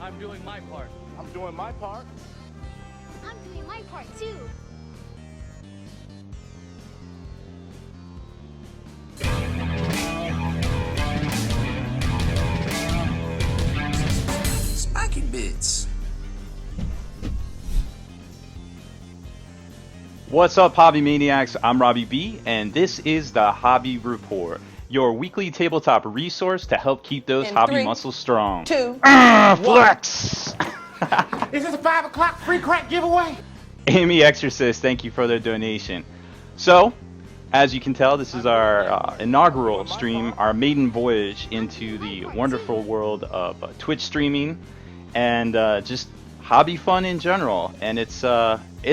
I'm doing my part. I'm doing my part. I'm doing my part too. Spiky Bits. What's up, Hobby Maniacs? I'm Robbie B, and this is the Hobby Report, your weekly tabletop resource to help keep those hobby muscles strong. 2, Flex! Is this a 5 o'clock free crack giveaway? Amy Exorcist, thank you for their donation. So, as you can tell, this is our inaugural stream, our maiden voyage into the wonderful world of Twitch streaming and just hobby fun in general. And it's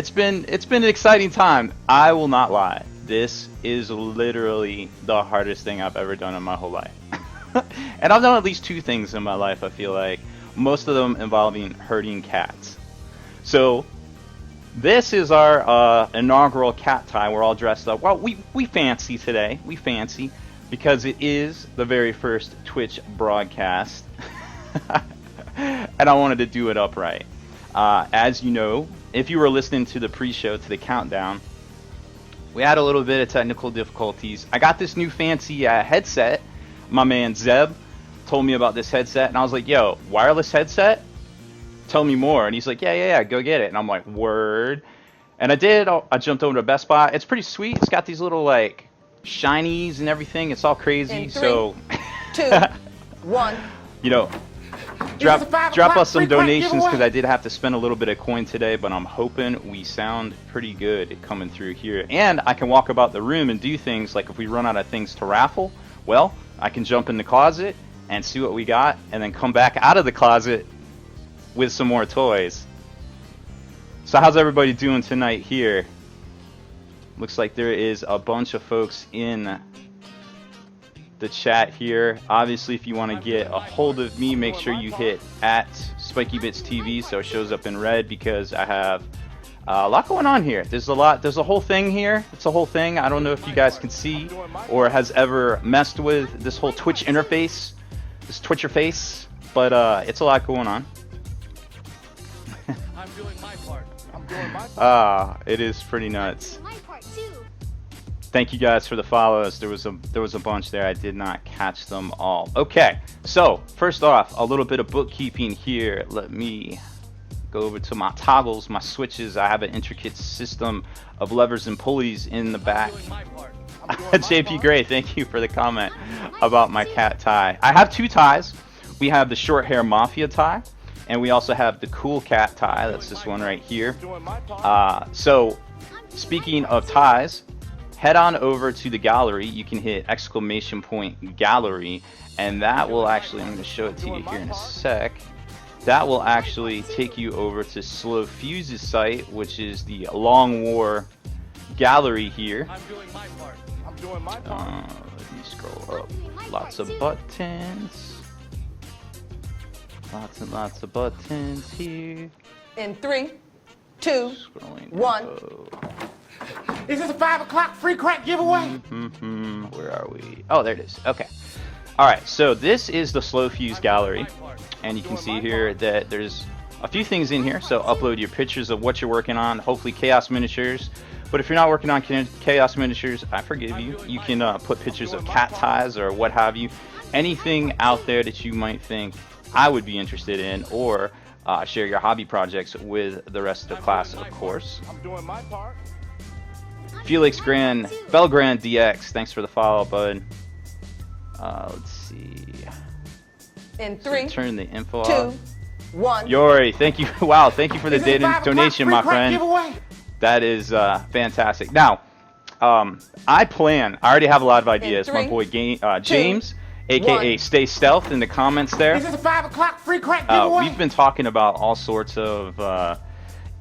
been an exciting time. I will not lie. This is literally the hardest thing I've ever done in my whole life. And I've done at least 2 things in my life, I feel like, most of them involving herding cats. So this is our inaugural cat tie. We're all dressed up. Well, we fancy today. We fancy because it is the very first Twitch broadcast. And I wanted to do it upright. As you know, if you were listening to the pre-show, to the countdown, we had a little bit of technical difficulties. I got this new fancy headset. My man Zeb told me about this headset, and I was like, yo, wireless headset? Tell me more. And he's like, yeah, go get it. And I'm like, word. And I did. I jumped over to Best Buy. It's pretty sweet. It's got these little, like, shinies and everything. It's all crazy. In 3, so 2, 1. you know, drop us some donations, because I did have to spend a little bit of coin today, but I'm hoping we sound pretty good coming through here. And I can walk about the room and do things like if we run out of things to raffle, well, I can jump in the closet and see what we got and then come back out of the closet with some more toys. So how's everybody doing tonight here? Looks like there is a bunch of folks in the chat here. Obviously, if you want to get a hold of me, make sure you hit at SpikyBits TV so it shows up in red, because I have a lot going on here. There's a whole thing here. It's a whole thing. I don't know if you guys can see or has ever messed with this whole Twitch interface, this Twitcher face, but it's a lot going on. I'm doing my part. I'm doing my part. It is pretty nuts. I'm doing my part too. Thank you guys for the follows. There was a bunch there. I did not catch them all. Okay, so first off, a little bit of bookkeeping here. Let me go over to my toggles, my switches. I have an intricate system of levers and pulleys in the back. I'm doing my part. JP Gray, thank you for the comment about my cat tie. I have 2 ties. We have the short hair mafia tie, and we also have the cool cat tie. That's this one right here. Doing my part. So speaking of ties, head on over to the gallery. You can hit !gallery, and that will actually, I'm going to show it to you here in a sec. That will actually take you over to Slow Fuse's site, which is the Long War gallery here. I'm doing my part. I'm doing my part. Let me scroll up. Lots of buttons. Lots and lots of buttons here. In 3, 2, Scrolling 1. info. Is this a 5 o'clock free crack giveaway? Where are we? Oh, there it is. Okay. All right. So this is the Slow Fuse gallery, and you can see here that there's a few things in here. So upload your pictures of what you're working on. Hopefully Chaos Miniatures. But if you're not working on Chaos Miniatures, I forgive you. You can put pictures of cat ties or what have you. Anything out there that you might think I would be interested in, or share your hobby projects with the rest of the class, of course. I'm doing my part. Felix Belgrand DX, thanks for the follow, bud. Let's see. In So 3, turn the info 2, off. 1. Yori, thank you. Wow, thank you for the Is this a 5 o'clock donation, free my crack friend. giveaway? That is fantastic. Now, I already have a lot of ideas. My 3, boy James, aka 1. Stay Stealth, in the comments there. Is this a 5 o'clock free crack giveaway? We've been talking about all sorts of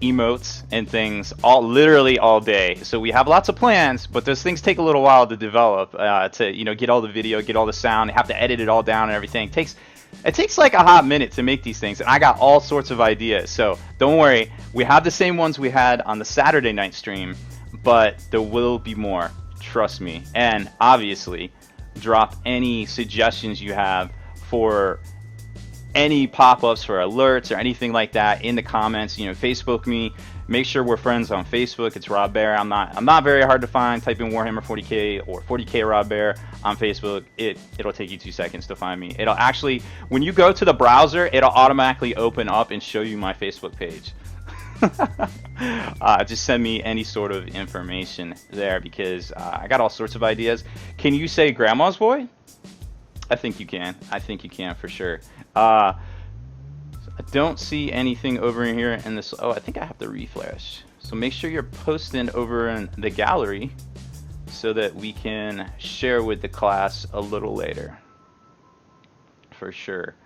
emotes and things literally all day. So we have lots of plans, but those things take a little while to develop, to get all the video, get all the sound, have to edit it all down and everything. It takes like a hot minute to make these things, and I got all sorts of ideas. So don't worry, we have the same ones we had on the Saturday night stream, but there will be more, trust me. And obviously, drop any suggestions you have for any pop-ups for alerts or anything like that in the comments. You know, Facebook me. Make sure we're friends on Facebook. It's Rob Baer. I'm not very hard to find. Type in Warhammer 40K or 40K Rob Baer on Facebook. It'll take you 2 seconds to find me. It'll actually, when you go to the browser, it'll automatically open up and show you my Facebook page. Just send me any sort of information there, because I got all sorts of ideas. Can you say Grandma's Boy? I think you can. I think you can for sure. I don't see anything over here in this. Oh, I think I have to refresh. So make sure you're posting over in the gallery so that we can share with the class a little later. For sure.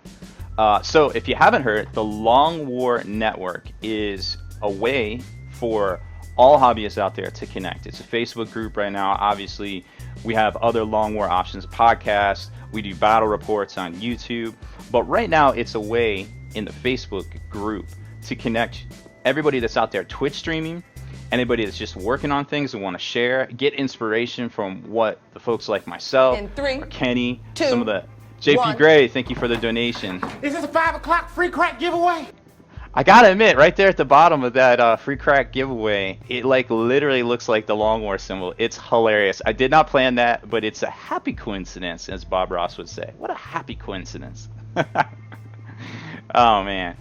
So if you haven't heard, the Long War Network is a way for all hobbyists out there to connect. It's a Facebook group right now. Obviously, we have other Long War Options podcasts. We do battle reports on YouTube. But right now, it's a way in the Facebook group to connect everybody that's out there Twitch streaming, anybody that's just working on things and want to share, get inspiration from what the folks like myself, or Kenny, some of the JP Gray, thank you for the donation. Is this a 5 o'clock free crack giveaway? I gotta admit, right there at the bottom of that free crack giveaway, it like literally looks like the Long War symbol. It's hilarious. I did not plan that, but it's a happy coincidence, as Bob Ross would say. What a happy coincidence. Oh man.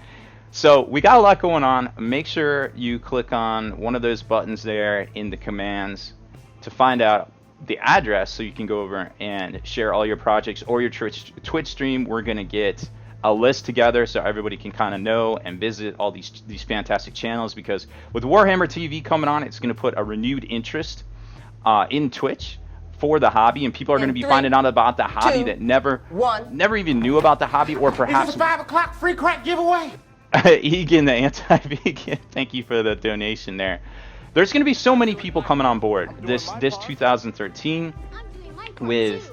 So we got a lot going on. Make sure you click on one of those buttons there in the commands to find out the address so you can go over and share all your projects or your Twitch stream. We're gonna get a list together so everybody can kind of know and visit all these fantastic channels, because with Warhammer TV coming on, it's going to put a renewed interest in Twitch for the hobby, and people are going to be finding out about the hobby that never even knew about the hobby, or perhaps Is this a 5 o'clock free crack giveaway? Egan, the anti-vegan, thank you for the donation there. There's going to be so many people coming on board this 2013 with,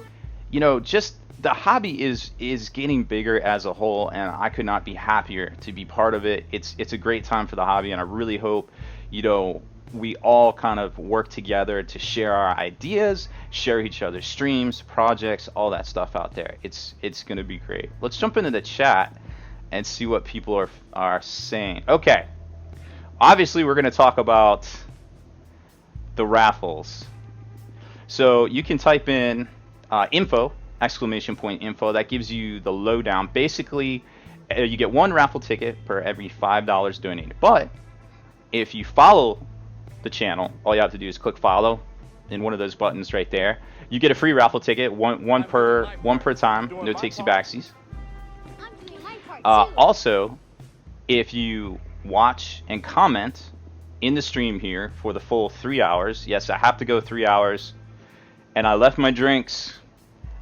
you know, just the hobby is getting bigger as a whole, and I could not be happier to be part of it. It's a great time for the hobby, and I really hope, you know, we all kind of work together to share our ideas, share each other's streams, projects, all that stuff out there. It's going to be great. Let's jump into the chat and see what people are saying. Okay. Obviously, we're going to talk about the raffles. So you can type in info, ! info. That gives you the lowdown. Basically, you get one raffle ticket per every $5 donated. But if you follow the channel, all you have to do is click follow in one of those buttons right there. You get a free raffle ticket, one per time. No takesy backsies. Also, if you watch and comment in the stream here for the full 3 hours, yes, I have to go 3 hours, and I left my drinks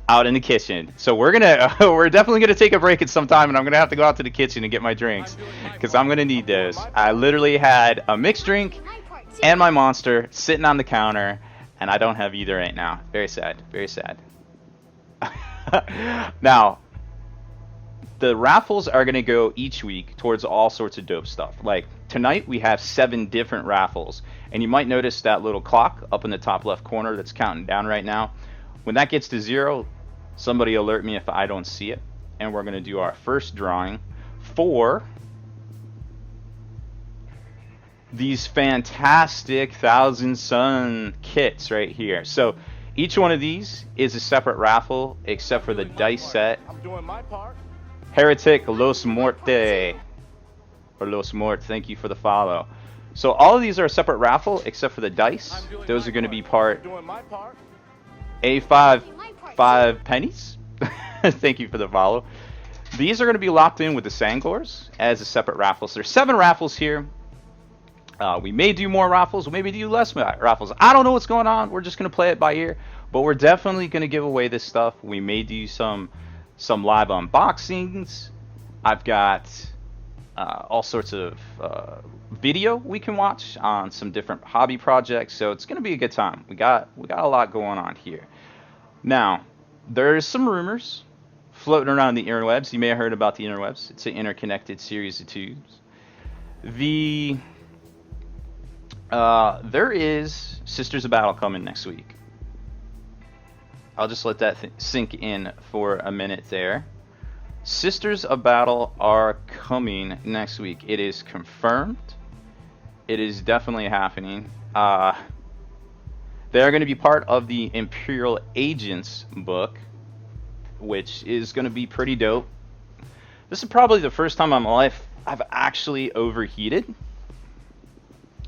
out in the kitchen, so we're definitely gonna take a break at some time, and I'm gonna have to go out to the kitchen and get my drinks, because I'm gonna need those. I literally had a mixed drink and my Monster sitting on the counter, and I don't have either right now. Very sad, very sad. Now, the raffles are gonna go each week towards all sorts of dope stuff. Like tonight we have 7 different raffles, and you might notice that little clock up in the top left corner that's counting down right now. When that gets to 0, somebody alert me if I don't see it. And we're going to do our first drawing for these fantastic Thousand Sun kits right here. So each one of these is a separate raffle except for the dice set. I'm doing my part. Heretic Los Morte. Or Los Mort, thank you for the follow. So all of these are a separate raffle except for the dice. Those are going to be part A5 pennies. Thank you for the follow. These are going to be locked in with the Sangors as a separate raffle. So there's 7 raffles here. We may do more raffles, maybe do less raffles. I don't know what's going on. We're just going to play it by ear. But we're definitely going to give away this stuff. We may do some live unboxings. I've got all sorts of video we can watch on some different hobby projects. So it's going to be a good time. We got a lot going on here. Now, there's some rumors floating around the interwebs. You may have heard about the interwebs. It's an interconnected series of tubes. There is Sisters of Battle coming next week. I'll just let that sink in for a minute there. Sisters of Battle are coming next week. It is confirmed. It is definitely happening. They're going to be part of the Imperial Agents book, which is going to be pretty dope. This is probably the first time in my life I've actually overheated.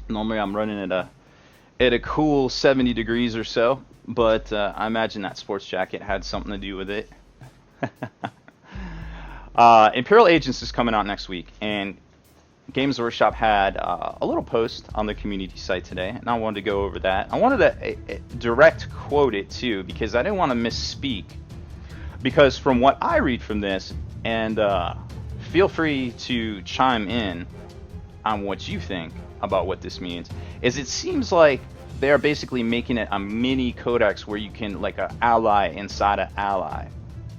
Normally I'm running at a cool 70 degrees or so, but I imagine that sports jacket had something to do with it. Imperial Agents is coming out next week, and Games Workshop had a little post on the community site today, and I wanted to go over that. I wanted to direct quote it too, because I didn't want to misspeak. Because from what I read from this, and feel free to chime in on what you think about what this means, is it seems like they're basically making it a mini codex where you can, like, an ally inside an ally,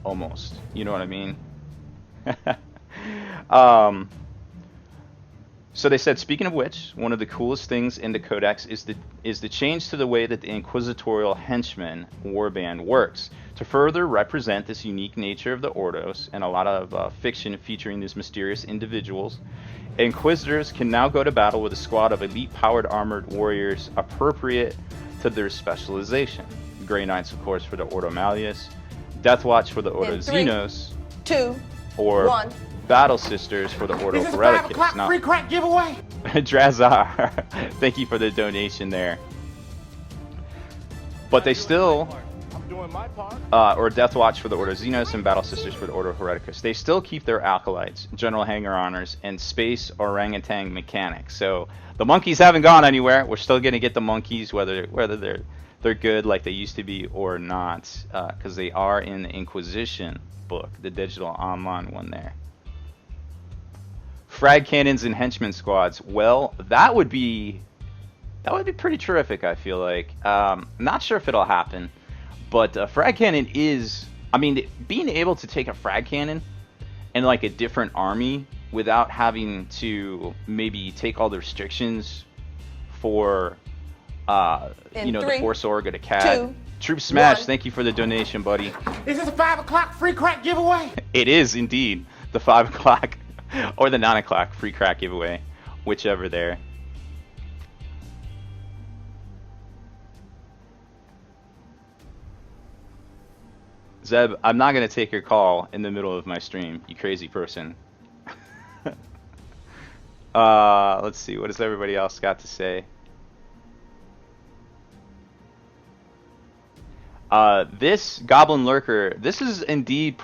almost. You know what I mean? So they said, speaking of which, one of the coolest things in the codex is the change to the way that the inquisitorial henchman warband works. To further represent this unique nature of the Ordos and a lot of fiction featuring these mysterious individuals, Inquisitors can now go to battle with a squad of elite-powered armored warriors appropriate to their specialization. Grey Knights, of course, for the Ordo Malleus, Death Watch for the Ordo Xenos, 2, or 1. Battle Sisters for the Ordo Is this a 5 Hereticus. o'clock Now, free crack giveaway? Drazar, thank you for the donation there. But they still, I'm doing my part. or Death Watch for the Ordo Xenos and Battle Sisters for the Ordo Hereticus, they still keep their acolytes, general hanger honors, and space orangutan mechanics. So the monkeys haven't gone anywhere. We're still gonna get the monkeys, whether they're good like they used to be or not, because they are in the Inquisition book, the digital online one there. Frag cannons and henchman squads. Well, that would be pretty terrific, I feel like. Not sure if it'll happen, but frag cannon is, I mean, being able to take a frag cannon and like a different army without having to maybe take all the restrictions for In the 3, Force Org or the CAD. 2, Troop Smash, 1. thank you for the donation, buddy. Is this a 5 o'clock free crack giveaway? It is indeed the 5 o'clock or the 9 o'clock free crack giveaway, whichever there. Zeb, I'm not going to take your call in the middle of my stream, you crazy person. Let's see, what does everybody else got to say? This Goblin Lurker, this is indeed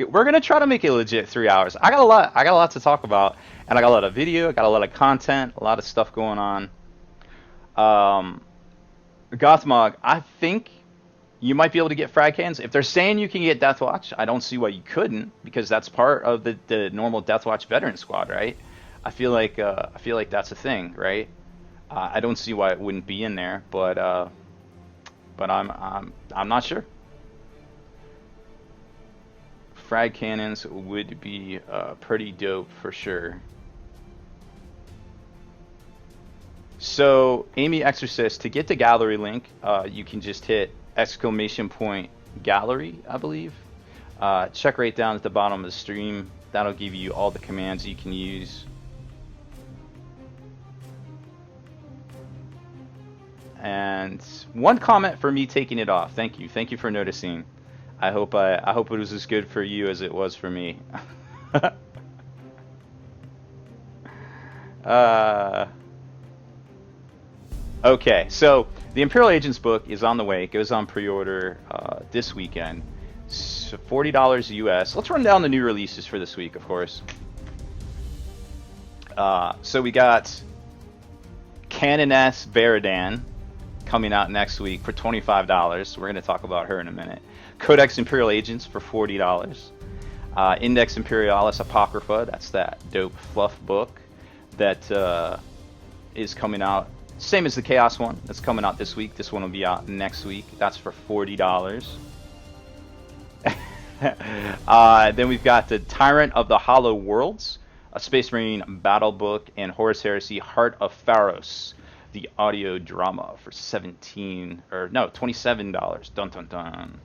we're gonna try to make it legit 3 hours. I got a lot to talk about, and I got a lot of video, I got a lot of content, a lot of stuff going on. Gothmog, I think you might be able to get frag cannons. If they're saying you can get Death Watch, I don't see why you couldn't, because that's part of the normal Death Watch veteran squad, right? I feel like that's a thing, right? I don't see why it wouldn't be in there, but I'm not sure. Frag cannons would be pretty dope for sure. So, Amy Exorcist, to get the gallery link, you can just hit !gallery, I believe. Check right down at the bottom of the stream. That'll give you all the commands you can use. And one comment for me taking it off. Thank you for noticing. I hope it was as good for you as it was for me. Okay, so the Imperial Agents book is on the way. It goes on pre-order this weekend. So $40 US. Let's run down the new releases for this week, of course. So we got Canoness Baradan coming out next week for $25. We're going to talk about her in a minute. Codex Imperial Agents for $40. Index Imperialis Apocrypha, that's that dope fluff book that is coming out. Same as the Chaos one, that's coming out this week. This one will be out next week. That's for $40. Then we've got the Tyrant of the Hollow Worlds, a Space Marine battle book, and Horus Heresy Heart of Pharos, the audio drama for $27. Dun dun dun.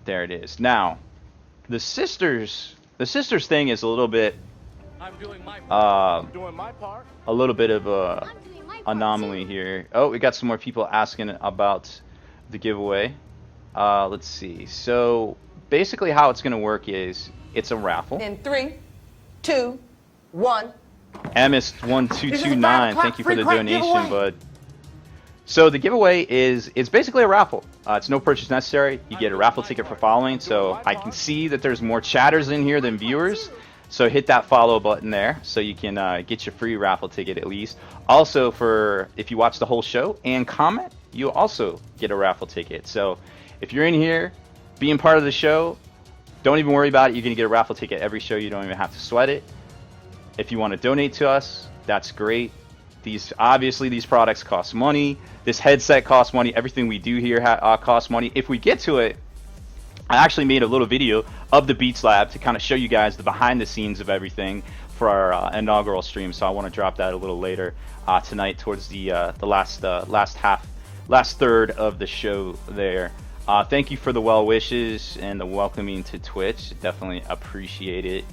There it is. Now, the Sisters The sisters thing is a little bit, I'm doing my part. Doing my part. a little bit of a I'm doing my part anomaly too. here. Oh, we got some more people asking about the giveaway. Let's see. So basically, how it's gonna work is it's a raffle. In 3, 2, 1. MS1229, thank you for the Free crack donation, giveaway. bud. So the giveaway is, it's basically a raffle. It's no purchase necessary. You get a raffle ticket for following. So I can see that there's more chatters in here than viewers. So hit that follow button there so you can get your free raffle ticket at least. Also, for if you watch the whole show and comment, you also get a raffle ticket. So if you're in here being part of the show, don't even worry about it. You're going to get a raffle ticket every show. You don't even have to sweat it. If you want to donate to us, that's great. Obviously these products cost money. This headset costs money. Everything we do here costs money. If we get to it, I actually made a little video of the Beats Lab to kind of show you guys the behind the scenes of everything for our inaugural stream. So I want to drop that a little later tonight towards the last third of the show there. Thank you for the well wishes and the welcoming to Twitch. Definitely appreciate it.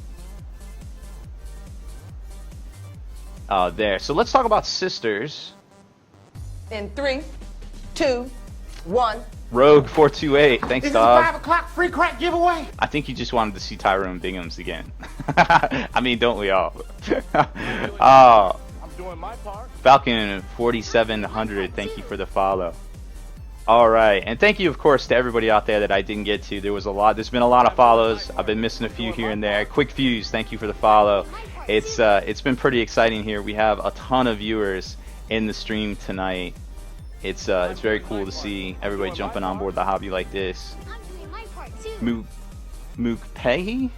There. So let's talk about sisters. In 3, 2, 1. Rogue 428. Thanks, This is a dog. 5 o'clock free crack giveaway. I think you just wanted to see Tyrone Bingham's again. I mean, don't we all? I'm doing my part. Falcon 4700. Thank you for the follow. All right, and thank you, of course, to everybody out there that I didn't get to. There's been a lot of follows. I've been missing a few here and there. Quick Fuse, thank you for the follow. It's been pretty exciting here. We have a ton of viewers in the stream tonight. It's very cool to see everybody jumping on board the hobby like this. I'm doing my part too. Mukpehi,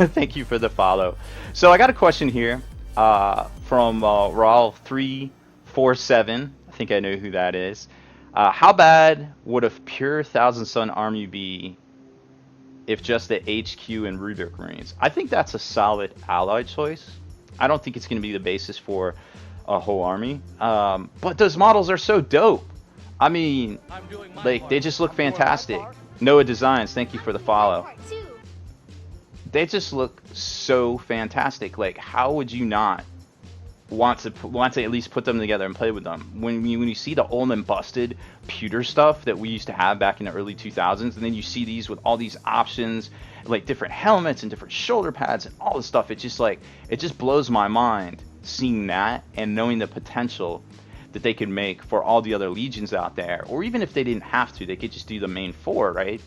thank you for the follow. So I got a question here from Raul347. I think I know who that is. How bad would a pure Thousand Sun army be if just the HQ and Rubik Marines? I think that's a solid ally choice. I don't think it's going to be the basis for a whole army. But those models are so dope. I mean, I'm doing my like, part. they just look fantastic. Noah Designs, thank you for the follow. My part too. They just look so fantastic. Like, how would you not want to at least put them together and play with them? When you see the old and busted pewter stuff that we used to have back in the early 2000s, and then you see these with all these options, like different helmets and different shoulder pads and all this stuff, it just blows my mind seeing that and knowing the potential that they could make for all the other legions out there. Or even if they didn't have to, they could just do the main four, right?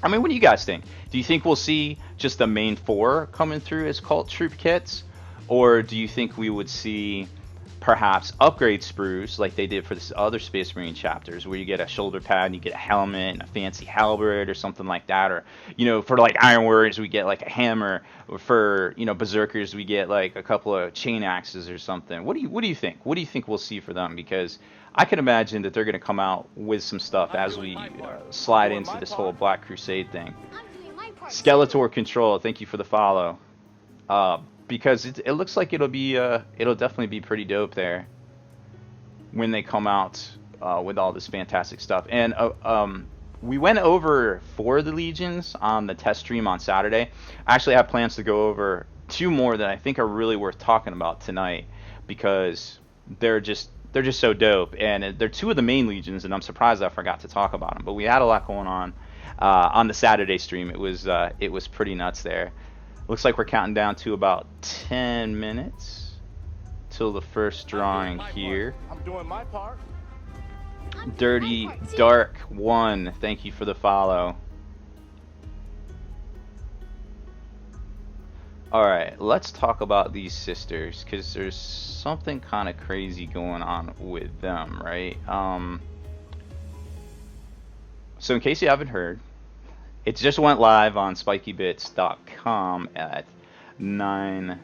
I mean, what do you guys think? Do you think we'll see just the main four coming through as cult troop kits? Or do you think we would see perhaps upgrade sprues like they did for the other Space Marine chapters, where you get a shoulder pad and you get a helmet and a fancy halberd or something like that? Or, you know, for like Iron Warriors, we get like a hammer. Or for, you know, Berserkers, we get like a couple of chain axes or something. What do you think? What do you think we'll see for them? Because I can imagine that they're going to come out with some stuff as we slide into this whole Black Crusade thing. I'm doing my part too. Skeletor Control, thank you for the follow. Because it looks like it'll definitely be pretty dope there when they come out with all this fantastic stuff. And we went over 4 of the legions on the test stream on Saturday. I actually have plans to go over 2 more that I think are really worth talking about tonight, because they're just so dope, and they're 2 of the main legions, and I'm surprised I forgot to talk about them. But we had a lot going on the Saturday stream. It was pretty nuts there. Looks like we're counting down to about 10 minutes till the first drawing here. I'm doing my part. I'm doing Dirty my part too. Dark 1, thank you for the follow. Alright, let's talk about these sisters, because there's something kind of crazy going on with them, right? So in case you haven't heard, it just went live on spikybits.com at 9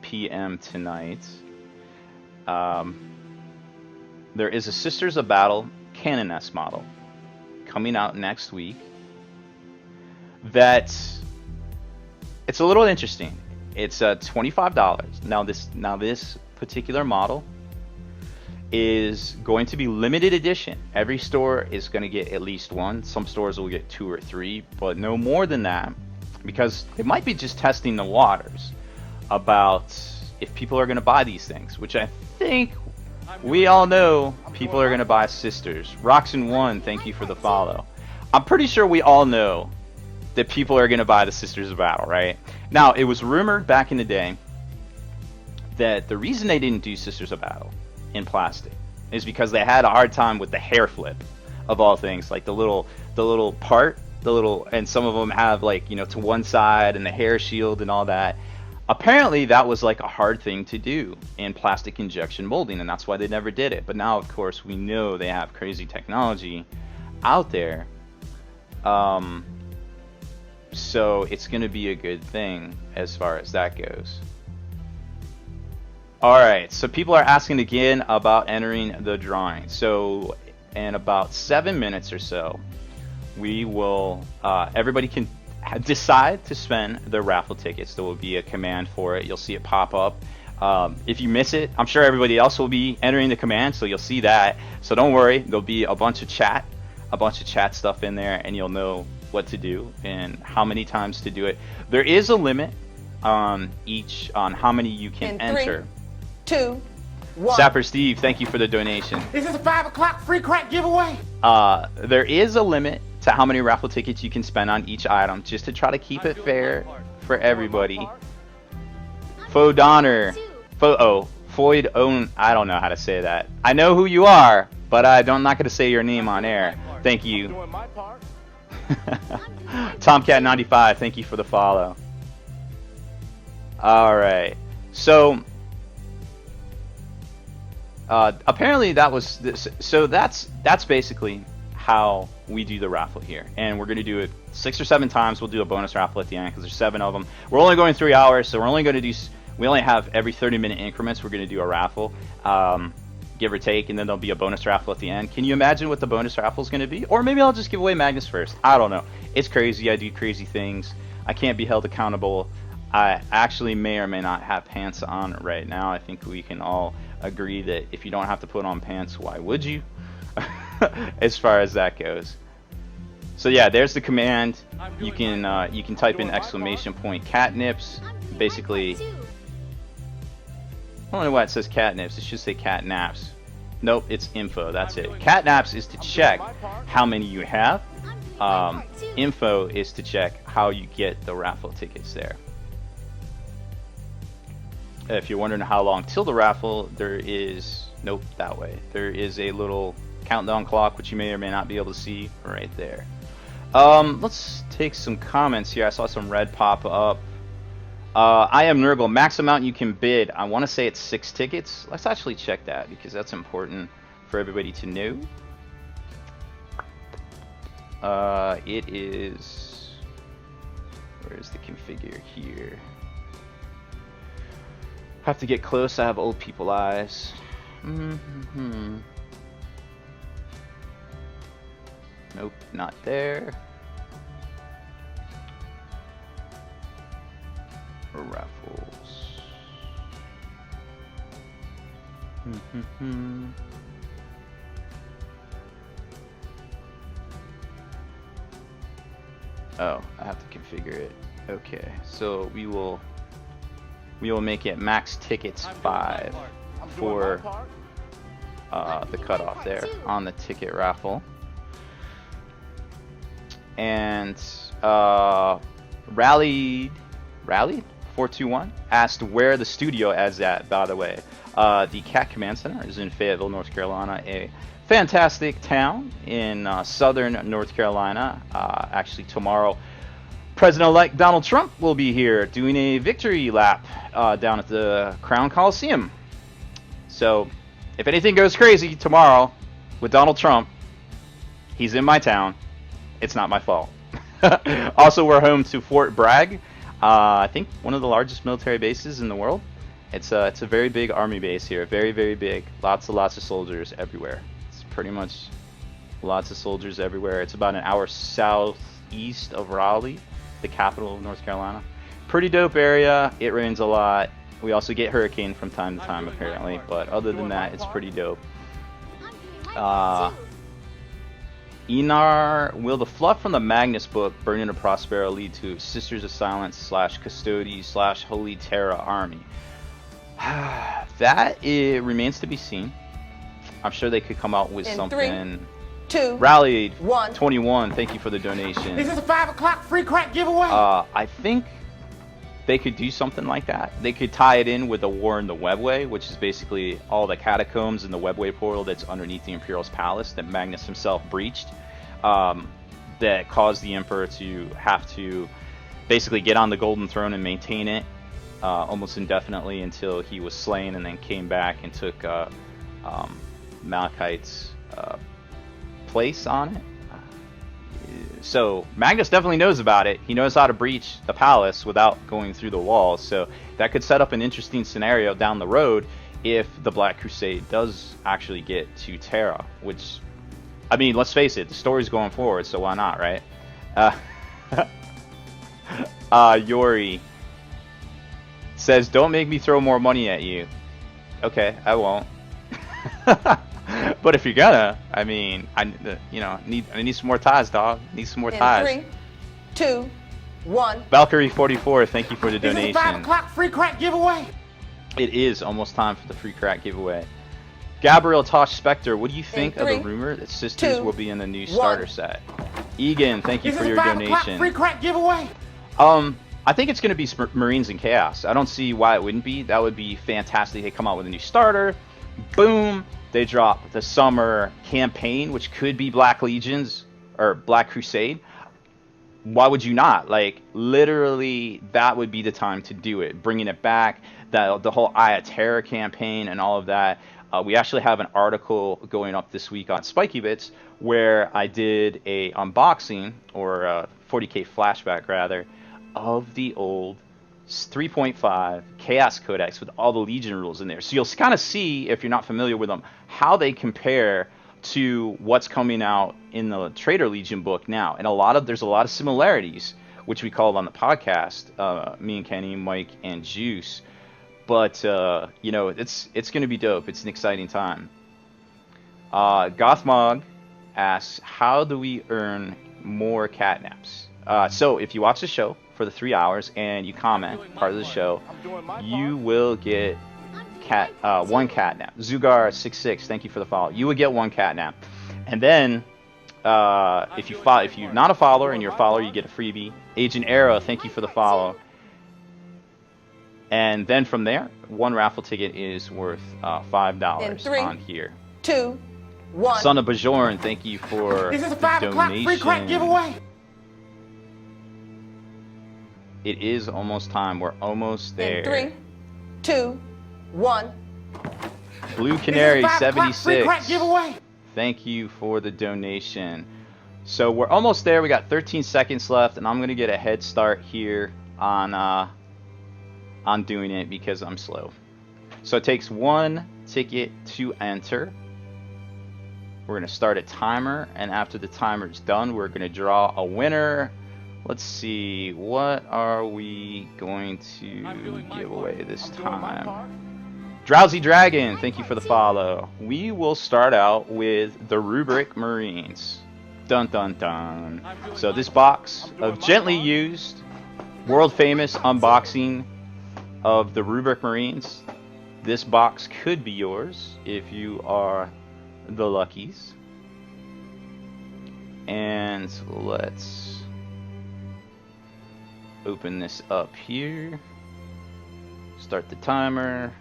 p.m. tonight. There is a Sisters of Battle Canoness model coming out next week that it's a little interesting. It's $25. Now this particular model is going to be limited edition. Every store is going to get at least one. Some stores will get 2 or 3, but no more than that. because they might be just testing the waters about if people are going to buy these things, which I think we all know people are going to buy sisters. Roxen1, thank you for the follow. I'm pretty sure we all know that people are going to buy the Sisters of Battle, right? Now, it was rumored back in the day that the reason they didn't do Sisters of Battle in plastic is because they had a hard time with the hair flip of all things, like the little part, and some of them have, like, you know, to one side and the hair shield and all that. Apparently that was like a hard thing to do in plastic injection molding, and that's why they never did it. But now, of course, we know they have crazy technology out there, so it's going to be a good thing as far as that goes. Alright, so people are asking again about entering the drawing. So in about 7 minutes or so, we will, everybody can decide to spend their raffle tickets. There will be a command for it. You'll see it pop up. If you miss it, I'm sure everybody else will be entering the command, so you'll see that. So don't worry, there'll be a bunch of chat stuff in there, and you'll know what to do and how many times to do it. There is a limit on how many you can enter. 3, 2, 1. Sapper Steve, thank you for the donation. Is this a 5 o'clock free crack giveaway? There is a limit to how many raffle tickets you can spend on each item, just to try to keep it fair for everybody. Foyd Own, I don't know how to say that. I know who you are, but I'm not going to say your name on air. Thank you. Tomcat95, thank you for the follow. Alright, so apparently that was this, so that's basically how we do the raffle here, and we're going to do it 6 or 7 times. We'll do a bonus raffle at the end because there's 7 of them. We're only going 3 hours, so we're only going to do, we only have every 30-minute increments. We're going to do a raffle, give or take, and then there'll be a bonus raffle at the end. Can you imagine what the bonus raffle is going to be? Or maybe I'll just give away Magnus first. I don't know. It's crazy. I do crazy things. I can't be held accountable. I actually may or may not have pants on right now. I think we can all agree that if you don't have to put on pants, why would you? As far as that goes. So yeah, there's the command. You can type in ! catnips. Basically, I don't know why it says catnips. It should say catnaps. Nope, it's info. That's it. Catnaps is to check how many you have. Info is to check how you get the raffle tickets there. If you're wondering how long till the raffle, there is, nope, that way. There is a little countdown clock, which you may or may not be able to see right there. Let's take some comments here. I saw some red pop up. I am Nurgle. Max amount you can bid. I want to say it's 6 tickets. Let's actually check that because that's important for everybody to know. It is, where's the configure here? Have to get close. I have old people eyes. Nope, not there. Raffles. Oh, I have to configure it. Okay, so we will make it max tickets 5 for the cutoff there on the ticket raffle. And rallied 421 asked where the studio is at. By the way, the CAT Command Center is in Fayetteville, North Carolina, a fantastic town in southern North Carolina. Actually, tomorrow, President-elect Donald Trump will be here doing a victory lap down at the Crown Coliseum. So, if anything goes crazy tomorrow with Donald Trump, he's in my town. It's not my fault. Also, we're home to Fort Bragg. I think one of the largest military bases in the world. It's a very big army base here. Very, very big. Lots of soldiers everywhere. It's pretty much lots of soldiers everywhere. It's about an hour southeast of Raleigh, the capital of North Carolina. Pretty dope area. It rains a lot. We also get hurricane from time to time, apparently. But other than that, it's pretty dope. Enar, will the fluff from the Magnus book, Burning of Prospero, lead to Sisters of Silence / Custody / Holy Terra army? That it remains to be seen. I'm sure they could come out with In something. 3, 2, Rallied 1. 21, thank you for the donation. Is this a 5 o'clock free crack giveaway? I think they could do something like that. They could tie it in with the war in the webway, which is basically all the catacombs in the webway portal that's underneath the Imperial's palace that Magnus himself breached, that caused the Emperor to have to basically get on the Golden Throne and maintain it almost indefinitely until he was slain and then came back and took Malachite's place on it. So Magnus definitely knows about it. He knows how to breach the palace without going through the walls. So that could set up an interesting scenario down the road if the Black Crusade does actually get to Terra. Which, I mean, let's face it, the story's going forward, so why not, right? Yori says, "Don't make me throw more money at you." Okay, I won't. But if you're gonna, I mean, I need some more ties, dog. Need some more ties. In 3, 2, 1. Valkyrie 44, thank you for the Is this a donation. 5 o'clock free crack giveaway? It is almost time for the free crack giveaway. Gabriel Tosh Spectre, what do you think of the 3, rumor that Sisters 2, will be in the new 1. starter set? Egan, thank you Is for this your a 5 o'clock donation. free crack giveaway? I think it's going to be Marines and Chaos. I don't see why it wouldn't be. That would be fantastic. They come out with a new starter. Boom. They drop the summer campaign, which could be Black Legions or Black Crusade. Why would you not? Like, literally, that would be the time to do it. Bringing it back, the whole Eye of Terror campaign and all of that. We actually have an article going up this week on Spiky Bits where I did a unboxing, or a 40k flashback rather, of the old 3.5 Chaos Codex with all the Legion rules in there. So you'll kind of see, if you're not familiar with them, how they compare to what's coming out in the Traitor Legion book now. And there's a lot of similarities, which we called on the podcast, me and Kenny, Mike, and Juice. But it's going to be dope. It's an exciting time. Gothmog asks, how do we earn more catnaps? So if you watch the show for the 3 hours and you comment part of the show, you will get one catnap. Zugar66, thank you for the follow. You would get one catnap. And then if you're not a follower and you're a follower, you get a freebie. Agent Arrow, thank you for the follow. And then from there, one raffle ticket is worth $5 on here. 2, 1. Son of Bajorn, thank you for Is this a the 5 o'clock free crack donation. giveaway? It is almost time. We're almost there. In 3, 2, 1. Blue Canary Is this a 5 o'clock free crack 76. giveaway? Thank you for the donation. So we're almost there. We got 13 seconds left, and I'm gonna get a head start here on doing it because I'm slow. So it takes one ticket to enter. We're gonna start a timer, and after the timer is done, we're gonna draw a winner. Let's see, what are we going to give away this time? Drowsy Dragon, thank you for the follow. We will start out with the Rubric Marines. Dun dun dun. So this box of gently used, world famous unboxing of the Rubric Marines. This box could be yours if you are the luckies. And let's open this up here. Start the timer.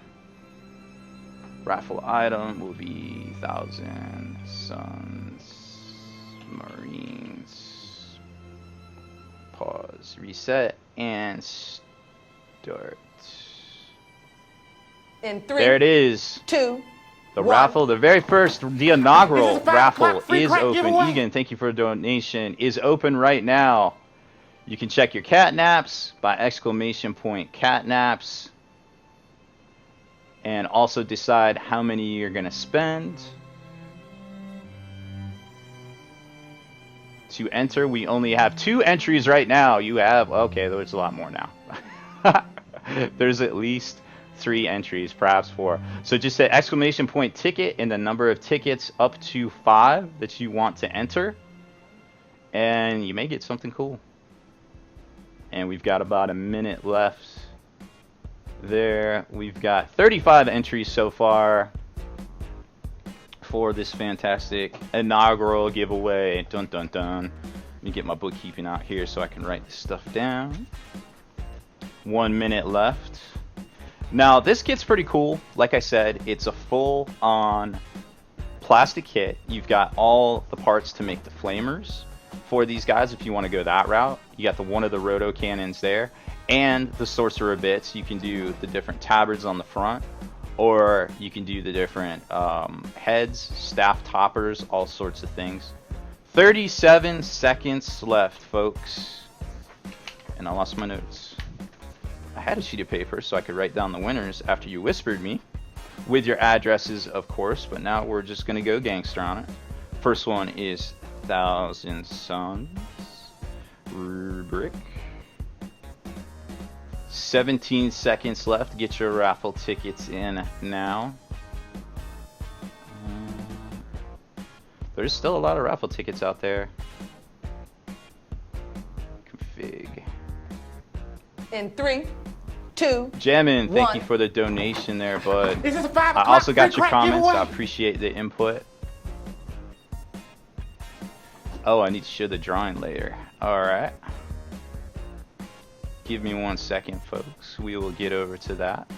Raffle item will be 1,000 Sons Marines. Pause, reset, and start. In 3, There it is. 2, The 1. raffle, the very first, the inaugural Is this a 5 raffle o'clock free is crack open. giveaway? Egan, thank you for a donation. Is open right now. You can check your catnaps by !catnaps, and also decide how many you're gonna spend to enter. We only have 2 entries right now. You have, okay, there's a lot more now. There's at least 3 entries, perhaps 4. So just say !ticket and the number of tickets up to 5 that you want to enter. and you may get something cool. And we've got about a minute left there. We've got 35 entries so far for this fantastic inaugural giveaway. Dun dun dun. Let me get my bookkeeping out here so I can write this stuff down. 1 minute left. Now this kit's pretty cool. Like I said, it's a full-on plastic kit. You've got all the parts to make the flamers for these guys if you want to go that route. You got one of the roto cannons there and the sorcerer bits. You can do the different tabards on the front, or you can do the different heads, staff toppers, all sorts of things. 37 seconds left, folks. And I lost my notes. I had a sheet of paper so I could write down the winners after you whispered me with your addresses, of course, but now we're just gonna go gangster on it. First one is Thousand Suns rubric. 17 seconds left. Get your raffle tickets in now. There's still a lot of raffle tickets out there. Config. In 3, 2, Jammin, thank 1. you for the donation there, bud. Is this a 5 I o'clock also got free your crack comments. giveaway? I appreciate the input. Oh, I need to show the drawing later. Alright. Give me 1 second, folks. We will get over to that.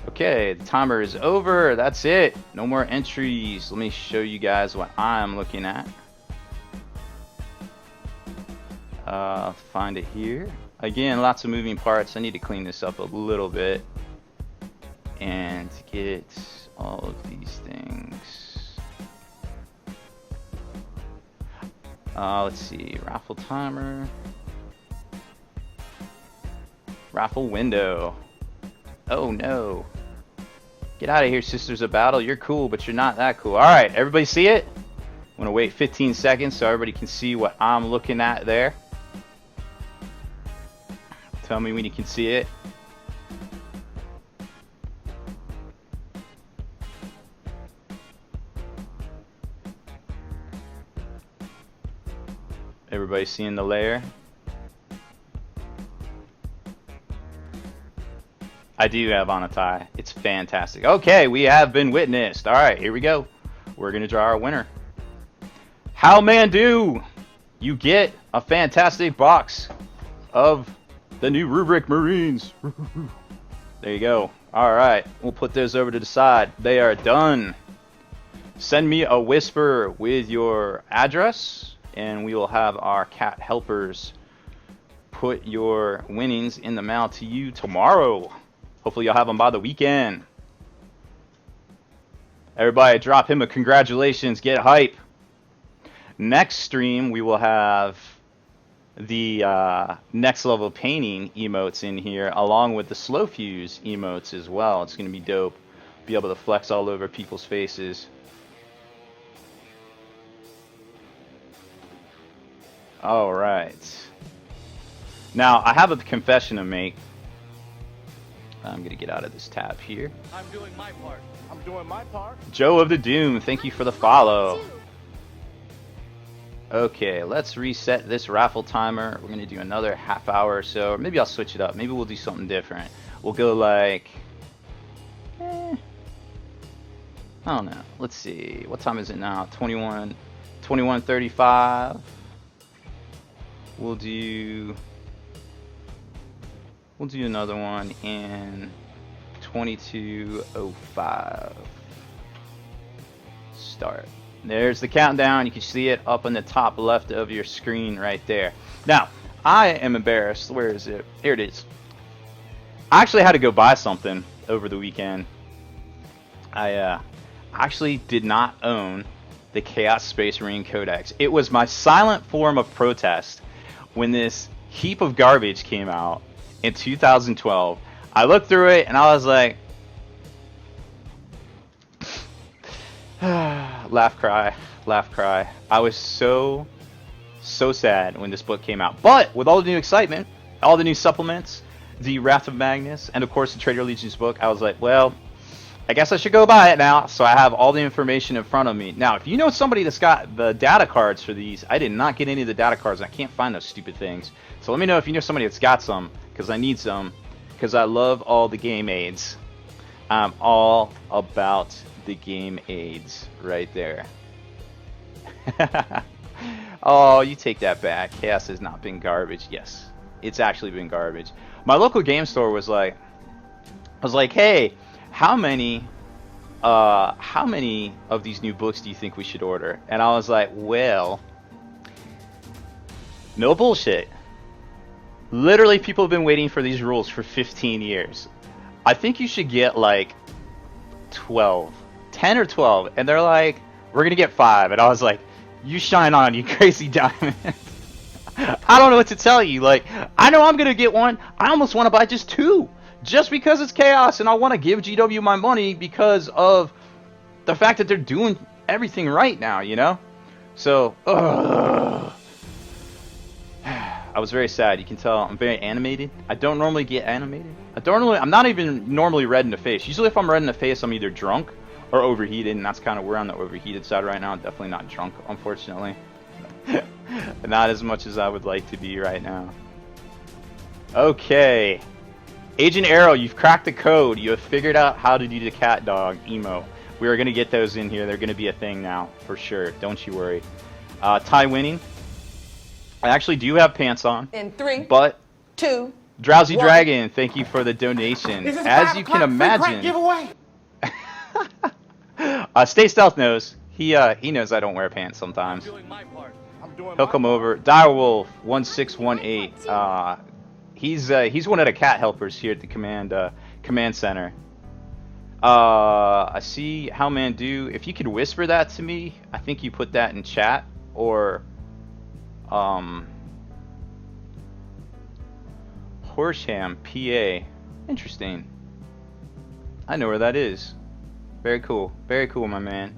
Okay, the timer is over. That's it. No more entries. Let me show you guys what I'm looking at. Find it here. Again, lots of moving parts. I need to clean this up a little bit and get all of these things. Let's see. Raffle timer. Raffle window. Oh no. Get out of here, Sisters of Battle. You're cool, but you're not that cool. Alright, everybody see it? I'm gonna wait 15 seconds so everybody can see what I'm looking at there. Tell me when you can see it. Everybody seeing the layer? I do have on a tie. It's fantastic. Okay, we have been witnessed. Alright, here we go. We're going to draw our winner. How man do? You get a fantastic box of the new Rubric Marines. There you go. Alright, we'll put those over to the side. They are done. Send me a whisper with your address, and we will have our cat helpers put your winnings in the mail to you tomorrow. Hopefully you'll have them by the weekend. Everybody drop him a congratulations. Get hype. Next stream we will have the next level painting emotes in here, along with the slow fuse emotes as well. It's going to be dope. Be able to flex all over people's faces. Alright. Now I have a confession to make. I'm going to get out of this tab here. I'm doing my part. I'm doing my part. Joe of the Doom, thank you for the follow. Okay, let's reset this raffle timer. We're going to do another half hour or so. Or maybe I'll switch it up. Maybe we'll do something different. We'll go like... I don't know. Let's see. What time is it now? 21:35. We'll do another one in 22:05. Start. There's the countdown. You can see it up on the top left of your screen right there. Now, I am embarrassed. Where is it? Here it is. I actually had to go buy something over the weekend. I actually did not own the Chaos Space Marine Codex. It was my silent form of protest when this heap of garbage came out in 2012. I looked through it and I was like, laugh, cry, laugh, cry. I was so sad when this book came out. But with all the new excitement, all the new supplements, the Wrath of Magnus, and of course the Traitor Legion's book, I was like, well, I guess I should go buy it now, so I have all the information in front of me. Now, if you know somebody that's got the data cards for these, I did not get any of the data cards. I can't find those stupid things. So let me know if you know somebody that's got some, because I need some, because I love all the game aids. I'm all about the game aids right there. Oh, you take that back. Chaos has not been garbage. Yes, it's actually been garbage. My local game store was like, hey, how many of these new books do you think we should order? And I was like, well, no bullshit. Literally, people have been waiting for these rules for 15 years. I think you should get like 12, 10 or 12. And they're like, we're gonna get 5. And I was like, you shine on, you crazy diamond. I don't know what to tell you. Like, I know I'm gonna get one. I almost want to buy just 2. Just because it's chaos, and I want to give GW my money because of the fact that they're doing everything right now, you know? So, I was very sad. You can tell I'm very animated. I don't normally get animated. I'm not even normally red in the face. Usually if I'm red in the face, I'm either drunk or overheated, and that's kind of where I'm on the overheated side right now. I'm definitely not drunk, unfortunately. Not as much as I would like to be right now. Okay. Agent Arrow, you've cracked the code. You have figured out how to do the cat dog emo. We are going to get those in here. They're going to be a thing now, for sure. Don't you worry. Ty winning. I actually do have pants on. In 3, but 2, Drowsy 1. Dragon, thank you for the donation. As you can imagine, Giveaway. Stay Stealth knows. He knows I don't wear pants sometimes. Doing my part. He'll come over. Direwolf 1618. He's one of the cat helpers here at the command center. I see how man do. If you could whisper that to me, I think you put that in chat or Horsham, PA. Interesting. I know where that is. Very cool. Very cool, my man.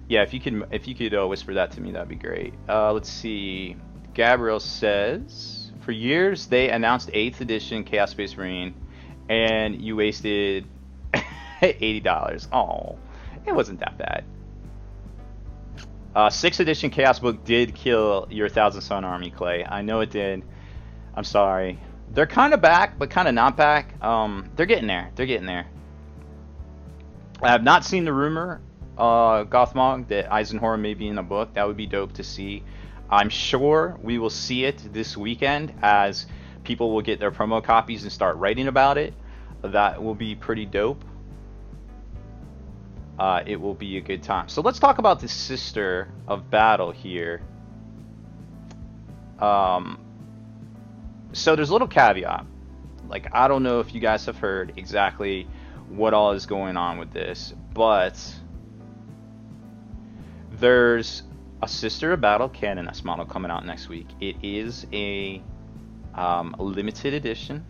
Yeah, if you could whisper that to me, that'd be great. Let's see. Gabriel says, for years they announced 8th edition Chaos Space Marine, and you wasted $80. Oh, it wasn't that bad. 6th edition Chaos book did kill your 1,000 Sun Army, Clay. I know it did. I'm sorry. They're kind of back, but kind of not back. They're getting there. They're getting there. I have not seen the rumor, Gothmog, that Eisenhower may be in the book. That would be dope to see. I'm sure we will see it this weekend as people will get their promo copies and start writing about it. That will be pretty dope. It will be a good time. So let's talk about the Sister of Battle here. So there's a little caveat. Like, I don't know if you guys have heard exactly what all is going on with this, but there's a Sister of Battle Canon S model coming out next week. It is a limited edition,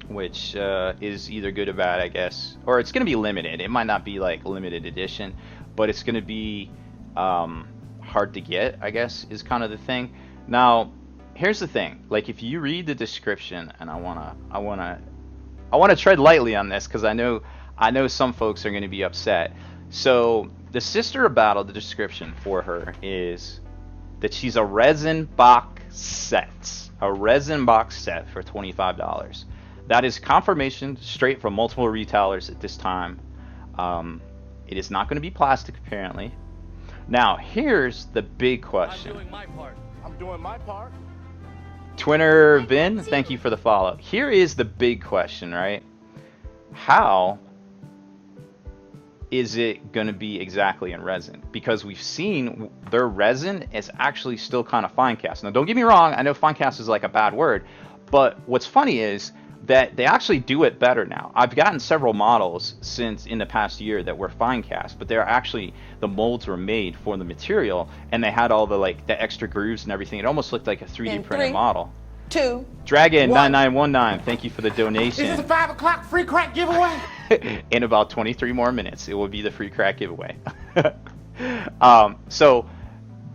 which is either good or bad, I guess. Or it's going to be limited. It might not be like limited edition, but it's going to be hard to get, I guess, is kind of the thing. Now, here's the thing. Like, if you read the description, and I wanna tread lightly on this because I know some folks are going to be upset. So the Sister of Battle, the description for her is that she's a resin box set. A resin box set for $25. That is confirmation straight from multiple retailers at this time. It is not going to be plastic, apparently. Now, here's the big question. I'm doing my part. I'm doing my part. Twinner Vin, thank you for the follow. Here is the big question, right? How is it going to be exactly in resin? Because we've seen their resin is actually still kind of fine cast. Now, don't get me wrong. I know fine cast is like a bad word, but what's funny is that they actually do it better now. I've gotten several models since in the past year that were fine cast, but they're actually, the molds were made for the material, and they had all the like the extra grooves and everything. It almost looked like a 3D printed model. 2, Dragon 9919, thank you for the donation. Is this a 5 o'clock free crack giveaway? In about 23 more minutes, it will be the free crack giveaway. So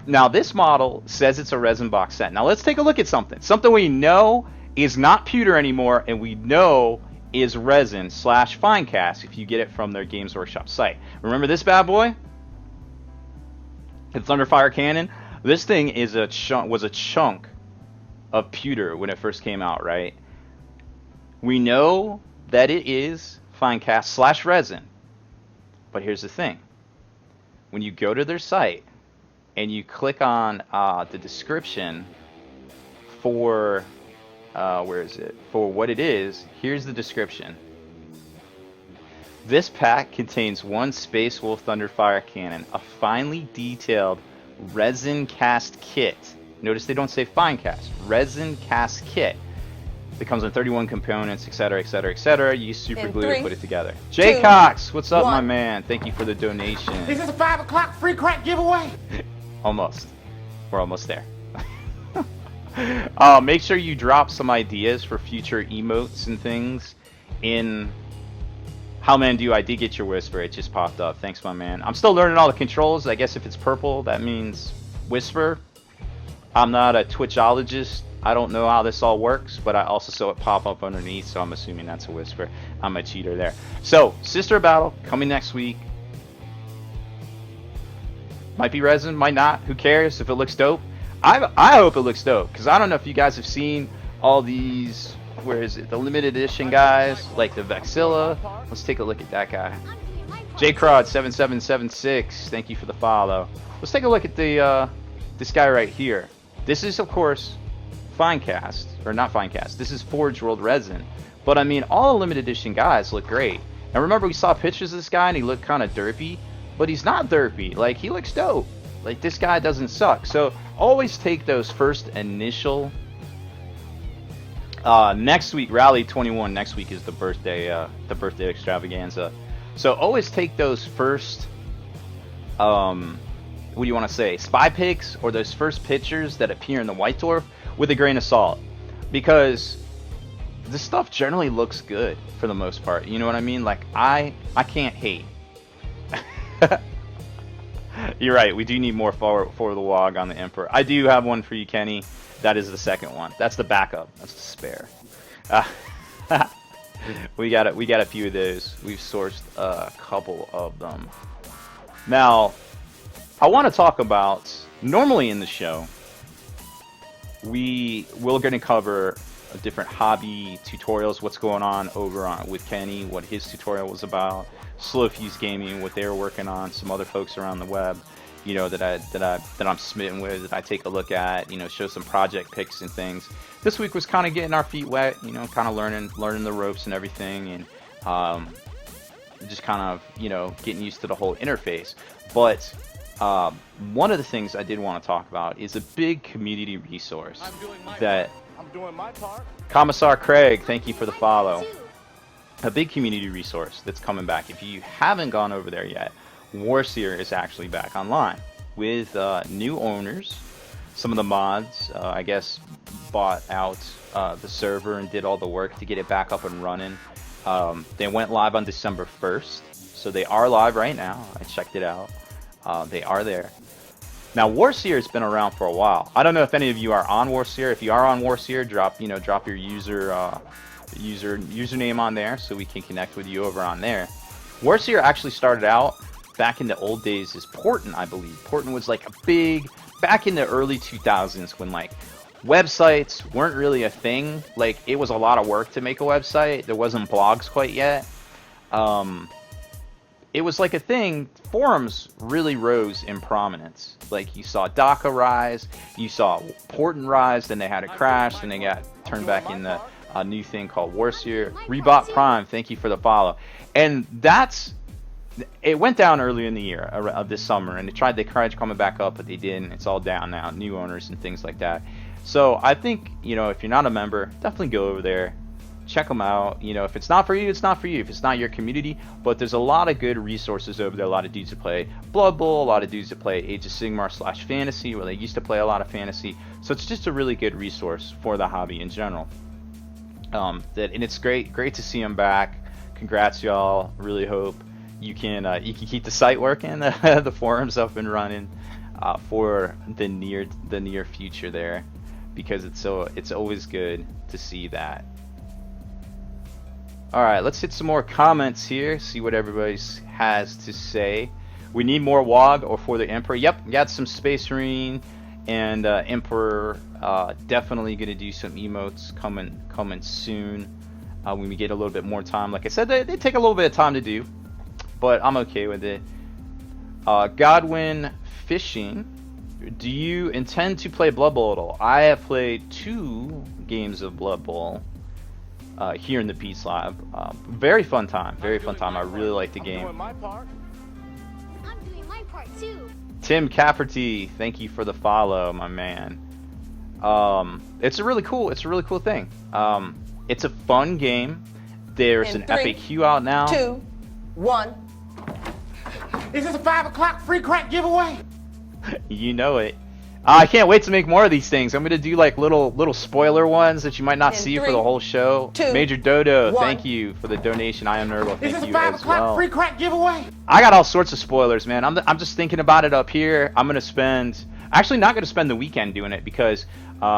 now this model says it's a resin box set. Now let's take a look at something we know is not pewter anymore, and we know is resin / fine cast if you get it from their Games Workshop site. Remember this bad boy? The Thunderfire Cannon. This thing is was a chunk of pewter when it first came out, right? We know that it is fine cast / resin. But here's the thing. When you go to their site and you click on the description for where is it? For what it is, here's the description. This pack contains one Space Wolf Thunderfire Cannon, a finely detailed resin cast kit. Notice they don't say fine cast. Resin cast kit. It comes in 31 components, etc., etc., etc. Use super glue to put it together. Jay 2, Cox, what's up, my 1. man? Thank you for the donation. Is this a 5 o'clock free crack giveaway? Almost. We're almost there. Make sure you drop some ideas for future emotes and things in How Man Do. I did get your whisper. It just popped up. Thanks, my man. I'm still learning all the controls. I guess if it's purple, that means whisper. I'm not a Twitchologist. I don't know how this all works, but I also saw it pop up underneath, so I'm assuming that's a whisper. I'm a cheater there. So, Sister Battle coming next week. Might be resin, might not. Who cares if it looks dope? I hope it looks dope, because I don't know if you guys have seen all these, where is it, the limited edition guys, like the Vexilla. Let's take a look at that guy. JCrod7776, thank you for the follow. Let's take a look at the this guy right here. This is, of course, fine cast, or not fine cast. This is Forge World resin. But I mean, all the limited edition guys look great. And remember, we saw pictures of this guy and he looked kind of derpy, but he's not derpy. Like, he looks dope. Like, this guy doesn't suck. So always take those first initial. Next week, Rally 21. Next week is the birthday extravaganza. So always take those first. What do you want to say? Spy pics or those first pictures that appear in the White Dwarf with a grain of salt, because this stuff generally looks good for the most part. You know what I mean? Like, I can't hate. You're right. We do need more for the WOG on the Emperor. I do have one for you, Kenny. That is the second one. That's the backup. That's the spare. We got a few of those. We've sourced a couple of them. Now, I want to talk about, normally in the show, we're going to cover different hobby tutorials, what's going on over on with Kenny, what his tutorial was about, Slow Fuse Gaming, what they were working on, some other folks around the web, you know, that I'm smitten with, that I take a look at, you know, show some project pics and things. This week was kind of getting our feet wet, you know, kind of learning the ropes and everything, and just kind of, you know, getting used to the whole interface. But one of the things I did want to talk about is a big community resource that I'm doing my part. Commissar Craig, thank you for the follow. A big community resource that's coming back. If you haven't gone over there yet, Warseer is actually back online with new owners. Some of the mods, I guess, bought out the server and did all the work to get it back up and running. They went live on December 1st, so they are live right now. I checked it out. They are there. Now, Warseer has been around for a while. I don't know if any of you are on Warseer. If you are on Warseer, drop your username on there so we can connect with you over on there. Warseer actually started out back in the old days as Portent, I believe. Portent was like a big, back in the early 2000s when like websites weren't really a thing. Like, it was a lot of work to make a website. There wasn't blogs quite yet. It was like a thing. Forums really rose in prominence. Like, you saw Daka rise, you saw Portent rise, then they had a crash, then they got turned back in the new thing called Warseer. Rebot Prime, thank you for the follow. And it went down earlier in the year of this summer, and they tried coming back up, but they didn't. It's all down now, new owners and things like that. So I think, you know, if you're not a member, definitely go over there. Check them out. You know, if it's not for you, it's not for you. If it's not your community, but there's a lot of good resources over there. A lot of dudes that play Blood Bowl, a lot of dudes that play Age of Sigmar / Fantasy, where they used to play a lot of Fantasy. So it's just a really good resource for the hobby in general. And it's great to see them back. Congrats, y'all. Really hope you can keep the site working, the forums up and running for the near future there. because it's always good to see that. All right, let's hit some more comments here, see what everybody has to say. We need more WOG or for the Emperor. Yep, got some Space Marine and Emperor. Definitely gonna do some emotes coming soon when we get a little bit more time. Like I said, they take a little bit of time to do, but I'm okay with it. Godwin Fishing, do you intend to play Blood Bowl at all? I have played 2 games of Blood Bowl here in the Peace Lab. Very fun time. Very fun time. I really like the game. Too. Tim Cafferty, thank you for the follow, my man. It's a really cool thing. It's a fun game. There's an 3, FAQ out now. 2, 1. Is this a 5 o'clock free crack giveaway? You know it. I can't wait to make more of these things. I'm gonna do like little spoiler ones that you might not see 3, for the whole show. 2, Major Dodo, 1. thank you for the donation. I am Nerdle, Is thank this a you 5 as o'clock well. free crack giveaway? I got all sorts of spoilers, man. I'm just thinking about it up here. I'm gonna spend, actually not gonna spend the weekend doing it because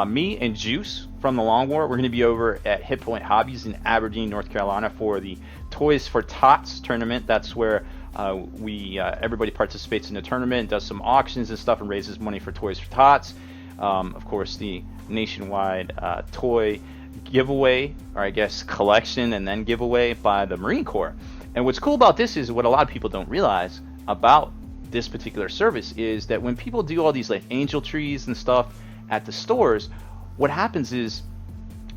me and Juice from the Long War, we're gonna be over at Hit Point Hobbies in Aberdeen, North Carolina for the Toys for Tots tournament. That's where everybody participates in the tournament, does some auctions and stuff, and raises money for Toys for Tots. Of course, the nationwide toy giveaway, or I guess collection and then giveaway by the Marine Corps. And what's cool about this is what a lot of people don't realize about this particular service is that when people do all these like angel trees and stuff at the stores, what happens is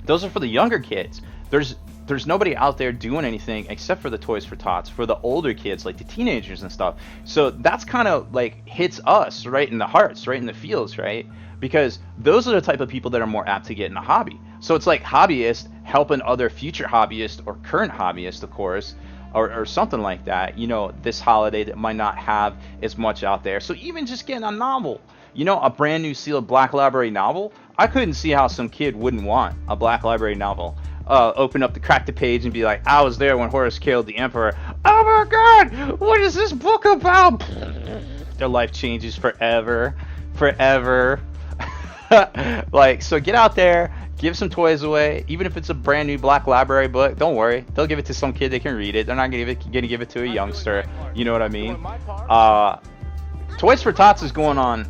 those are for the younger kids. There's nobody out there doing anything except for the Toys for Tots for the older kids, like the teenagers and stuff. So that's kind of like hits us right in the hearts, right in the feels, right? Because those are the type of people that are more apt to get in the hobby. So it's like hobbyists helping other future hobbyists or current hobbyists, of course, or something like that, you know, this holiday that might not have as much out there. So even just getting a novel, you know, a brand new sealed Black Library novel, I couldn't see how some kid wouldn't want a Black Library novel. Open up crack the page and be like, I was there when Horus killed the Emperor. Oh my god, what is this book about? Their life changes forever. Like, so get out there, give some toys away, even if it's a brand new Black Library book. Don't worry, they'll give it to some kid that can read it. They're not gonna give it to a youngster. You know what I mean? Toys for Tots is going on.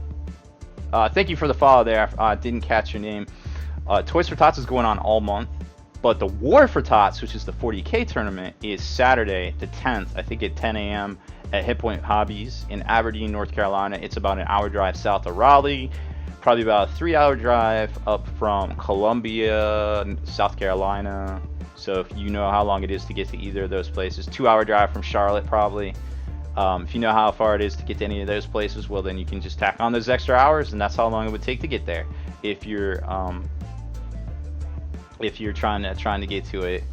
Thank you for the follow there. I didn't catch your name. Toys for Tots is going on all month, but the War for Tots, which is the 40K tournament, is Saturday the 10th, I think at 10 a.m. at Hit Point Hobbies in Aberdeen, North Carolina. It's about an hour drive south of Raleigh, probably about a 3-hour drive up from Columbia, South Carolina. So if you know how long it is to get to either of those places, 2-hour drive from Charlotte probably. If you know how far it is to get to any of those places, well then you can just tack on those extra hours, and that's how long it would take to get there. If you're trying to get to it.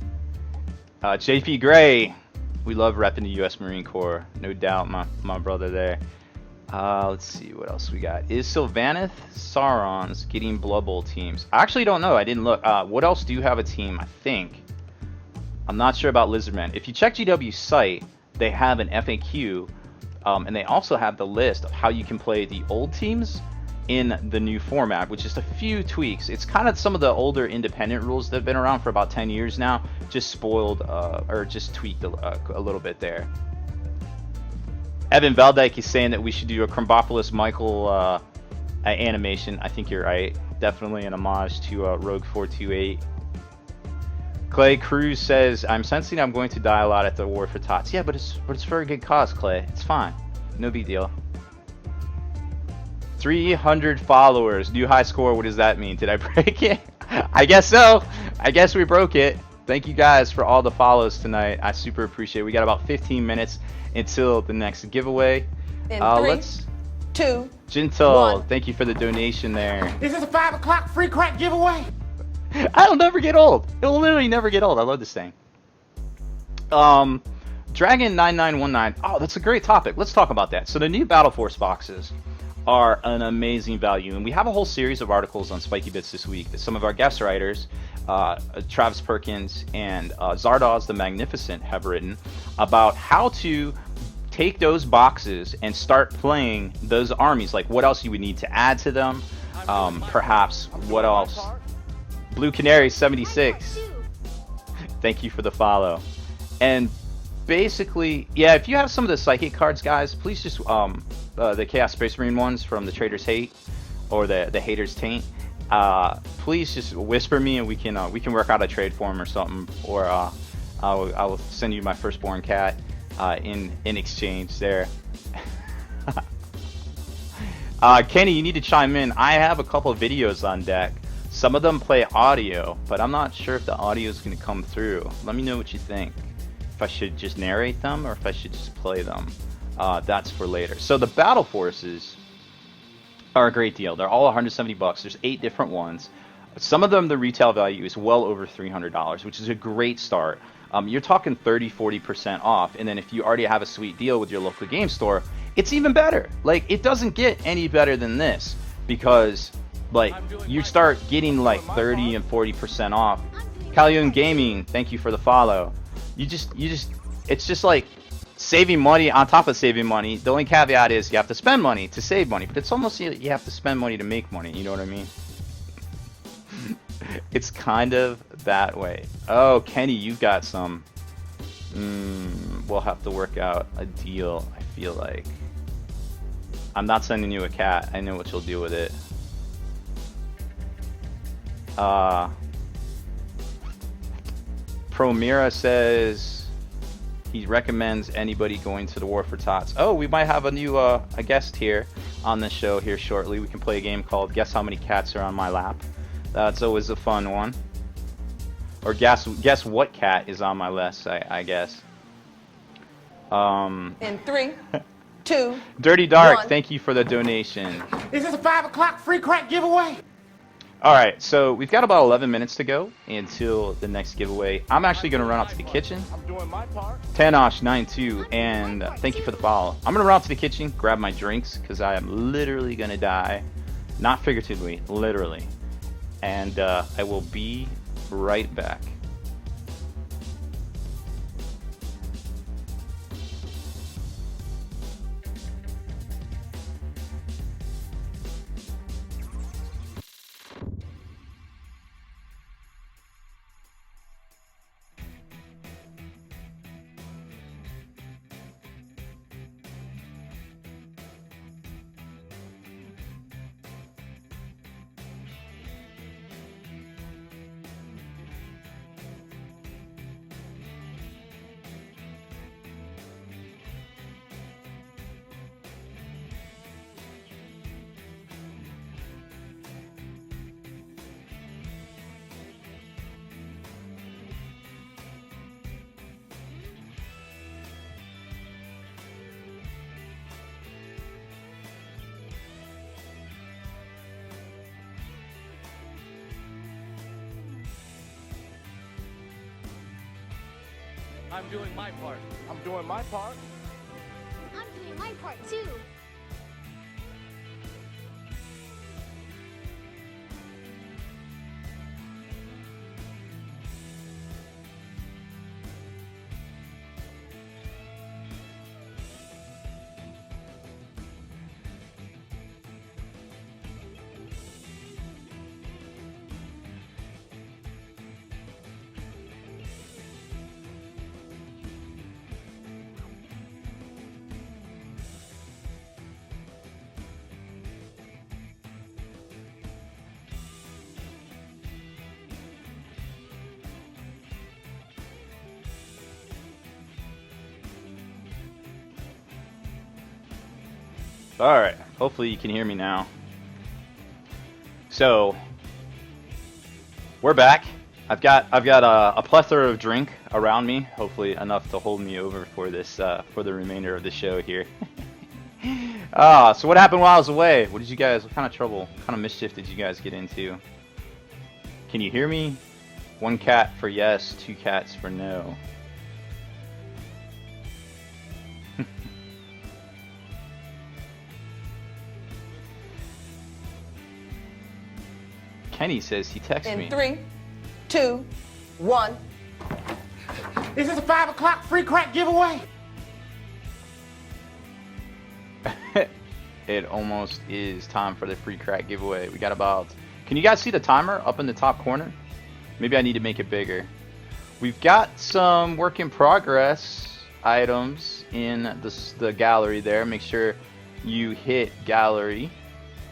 JP Gray, we love repping the U.S. Marine Corps, no doubt, my brother there. Let's see what else we got. Is Sylvaneth Saurons getting Blood Bowl teams? I actually don't know. I didn't look. What else do you have a team? I think. I'm not sure about Lizardman. If you check GW's site, they have an FAQ, and they also have the list of how you can play the old teams in the new format, which is a few tweaks. It's kind of some of the older independent rules that have been around for about 10 years now, just spoiled or just tweaked a little bit there. Evan Valdyke is saying that we should do a Krombopolis Michael animation. I think you're right. Definitely an homage to Rogue 428. Clay Cruz says, I'm sensing I'm going to die a lot at the War for Tots. Yeah, but it's for a good cause, Clay. It's fine. No big deal. 300 followers. New high score. What does that mean? Did I break it? I guess so. I guess we broke it. Thank you guys for all the follows tonight. I super appreciate it. We got about 15 minutes until the next giveaway. In 3, Let's 2, Gentle, 1. thank you for the donation there. Is this a 5 o'clock free crack giveaway? I'll never get old. It'll literally never get old. I love this thing. Dragon9919. Oh, that's a great topic. Let's talk about that. So the new Battle Force boxes are an amazing value, and we have a whole series of articles on Spiky Bits this week that some of our guest writers, Travis Perkins and Zardoz the Magnificent, have written about how to take those boxes and start playing those armies, like what else you would need to add to them, Perhaps, what else? Blue Canary 76. Thank you for the follow. And basically, yeah, if you have some of the psychic cards, guys, please just the Chaos Space Marine ones from the Trader's Hate or the Hater's Taint. Please just whisper me and we can work out a trade for 'em or something, or I will send you my firstborn cat in exchange there. Kenny, you need to chime in. I have a couple of videos on deck. Some of them play audio, but I'm not sure if the audio is going to come through. Let me know what you think. If I should just narrate them or if I should just play them. That's for later. So the battle forces are a great deal. They're all 170 bucks. There's 8 different ones. Some of them, the retail value is well over $300, which is a great start. You're talking 30-40% off, and then if you already have a sweet deal with your local game store, it's even better. Like, it doesn't get any better than this, because like you start getting like 30 and 40% off. Calhoun Gaming, thank you for the follow. It's just like saving money on top of saving money. The only caveat is you have to spend money to save money, but it's almost you have to spend money to make money. You know what I mean? It's kind of that way. Oh, Kenny, you've got some. We'll have to work out a deal, I feel like. I'm not sending you a cat. I know what you'll do with it. Promira says he recommends anybody going to the War for Tots. Oh, we might have a new a guest here on the show here shortly. We can play a game called Guess How Many Cats Are on My Lap. That's always a fun one. Or guess what cat is on my list, I guess. In 3, 2, Dirty Dark, 1. thank you for the donation. Is this a 5 o'clock free crack giveaway? Alright, so we've got about 11 minutes to go until the next giveaway. I'm actually going to run out to the kitchen. I'm doing my part. Tanosh92, and thank you for the follow. I'm going to run out to the kitchen, grab my drinks, because I am literally going to die. Not figuratively, literally. And I will be right back. I'm doing my part. I'm doing my part. I'm doing my part too. Alright, hopefully you can hear me now. So, we're back. I've got a plethora of drink around me, hopefully enough to hold me over for this for the remainder of the show here. So what happened while I was away? What kind of trouble, what kind of mischief did you guys get into? Can you hear me? 1 cat for yes, 2 cats for no. Kenny says he texted me. In 3, 2, 1. Is this a 5 o'clock free crack giveaway? It almost is time for the free crack giveaway. We got about... Can you guys see the timer up in the top corner? Maybe I need to make it bigger. We've got some work in progress items in the gallery there. Make sure you hit gallery,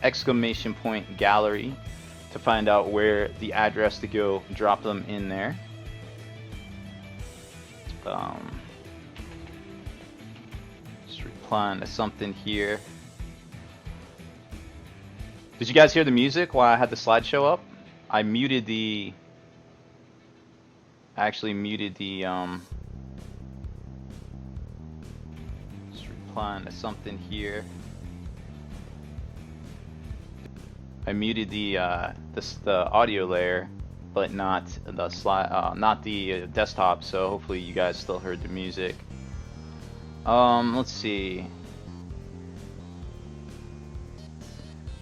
exclamation point gallery, to find out where the address to go drop them in there. Just replying to something here. Did you guys hear the music while I had the slideshow up? I muted the... I actually muted the... Just replying to something here. I muted the audio layer, but not the not the desktop. So hopefully you guys still heard the music. Let's see.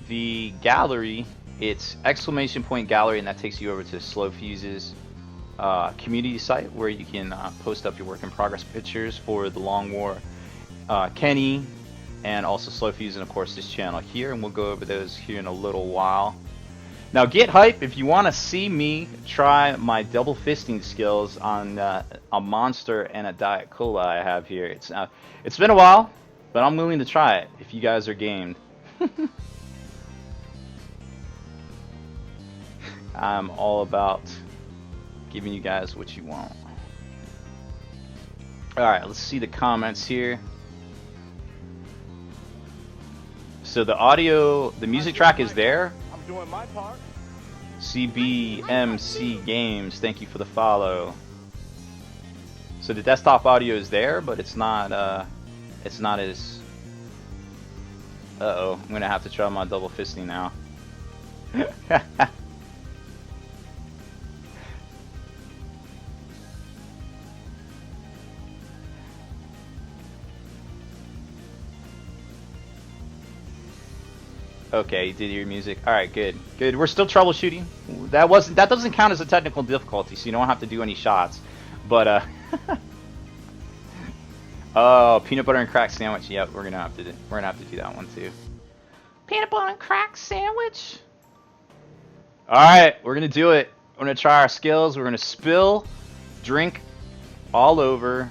The gallery, it's exclamation point gallery, and that takes you over to Slow Fuse's community site where you can post up your work in progress pictures for the Long War, Kenny, and also Slow Fuse, and of course this channel here, and we'll go over those here in a little while. Now get hype if you want to see me try my double fisting skills on a Monster and a Diet Cola I have here. It's been a while, but I'm willing to try it if you guys are gamed. I'm all about giving you guys what you want. Alright, let's see the comments here. So the audio, the music track is there. I'm doing my part. CBMC Games, thank you for the follow. So the desktop audio is there, but it's not as... Uh-oh, I'm gonna have to try my double fisting now. Okay, you did hear music. Alright, good. Good. We're still troubleshooting. That doesn't count as a technical difficulty, so you don't have to do any shots. But oh, peanut butter and crack sandwich. Yep, we're gonna have to do that one too. Peanut butter and crack sandwich. Alright, we're gonna do it. We're gonna try our skills. We're gonna spill drink all over